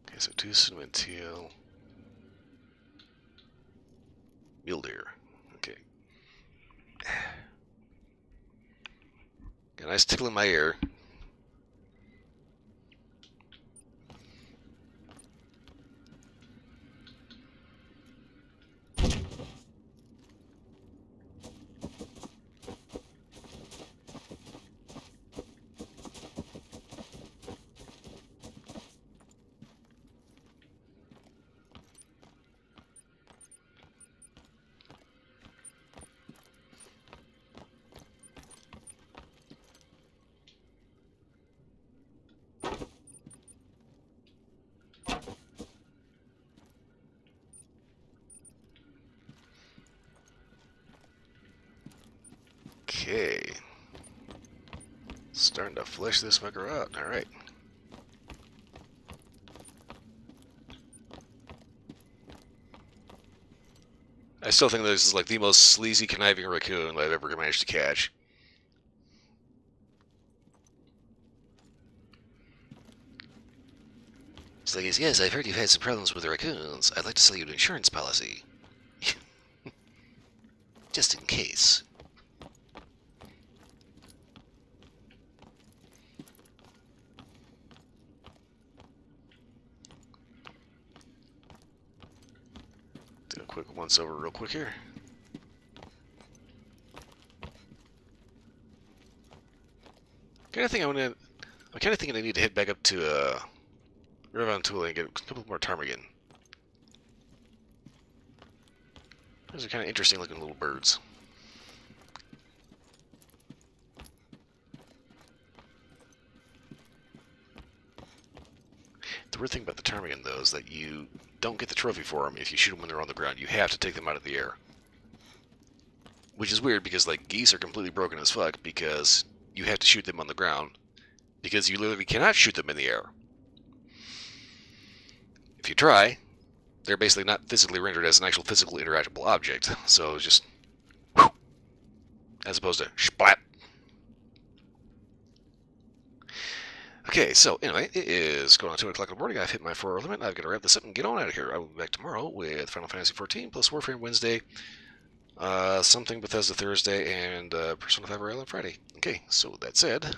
Okay, so 2 cinnamon teal. Mule deer. Okay. Got a nice tickle in my ear. Okay. Starting to flesh this fucker out. Alright. I still think this is like the most sleazy, conniving raccoon I've ever managed to catch. It's like, yes, I've heard you've had some problems with the raccoons. I'd like to sell you an insurance policy. Just in case. Do a quick once over real quick here. I'm kind of thinking I need to head back up to River Tula and get a couple more ptarmigan. Those are kind of interesting looking little birds. The weird thing about the ptarmigan, though, is that you don't get the trophy for them if you shoot them when they're on the ground. You have to take them out of the air. Which is weird because, like, geese are completely broken as fuck because you have to shoot them on the ground because you literally cannot shoot them in the air. If you try, they're basically not physically rendered as an actual physical interactable object. So it's just, whew, as opposed to splat. Okay, so anyway, it is going on 2 o'clock in the morning. I've hit my 4-hour limit. I've got to wrap this up and get on out of here. I will be back tomorrow with Final Fantasy XIV plus Warframe Wednesday, something Bethesda Thursday, and Persona 5 Royal on Friday. Okay, so that said,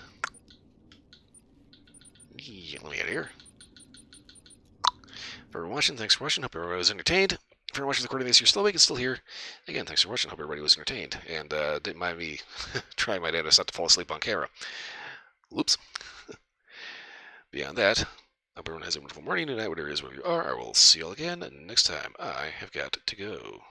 yeah, let me out of here. For everyone watching, thanks for watching. Hope everybody was entertained. If you're watching the recording this, you're still awake and still here. Again, thanks for watching. Hope everybody was entertained. And didn't mind me trying my damnedest not to fall asleep on camera. Oops. Beyond that, hope everyone has a wonderful morning, night, whatever it is, wherever you are. I will see you all again next time. I have got to go.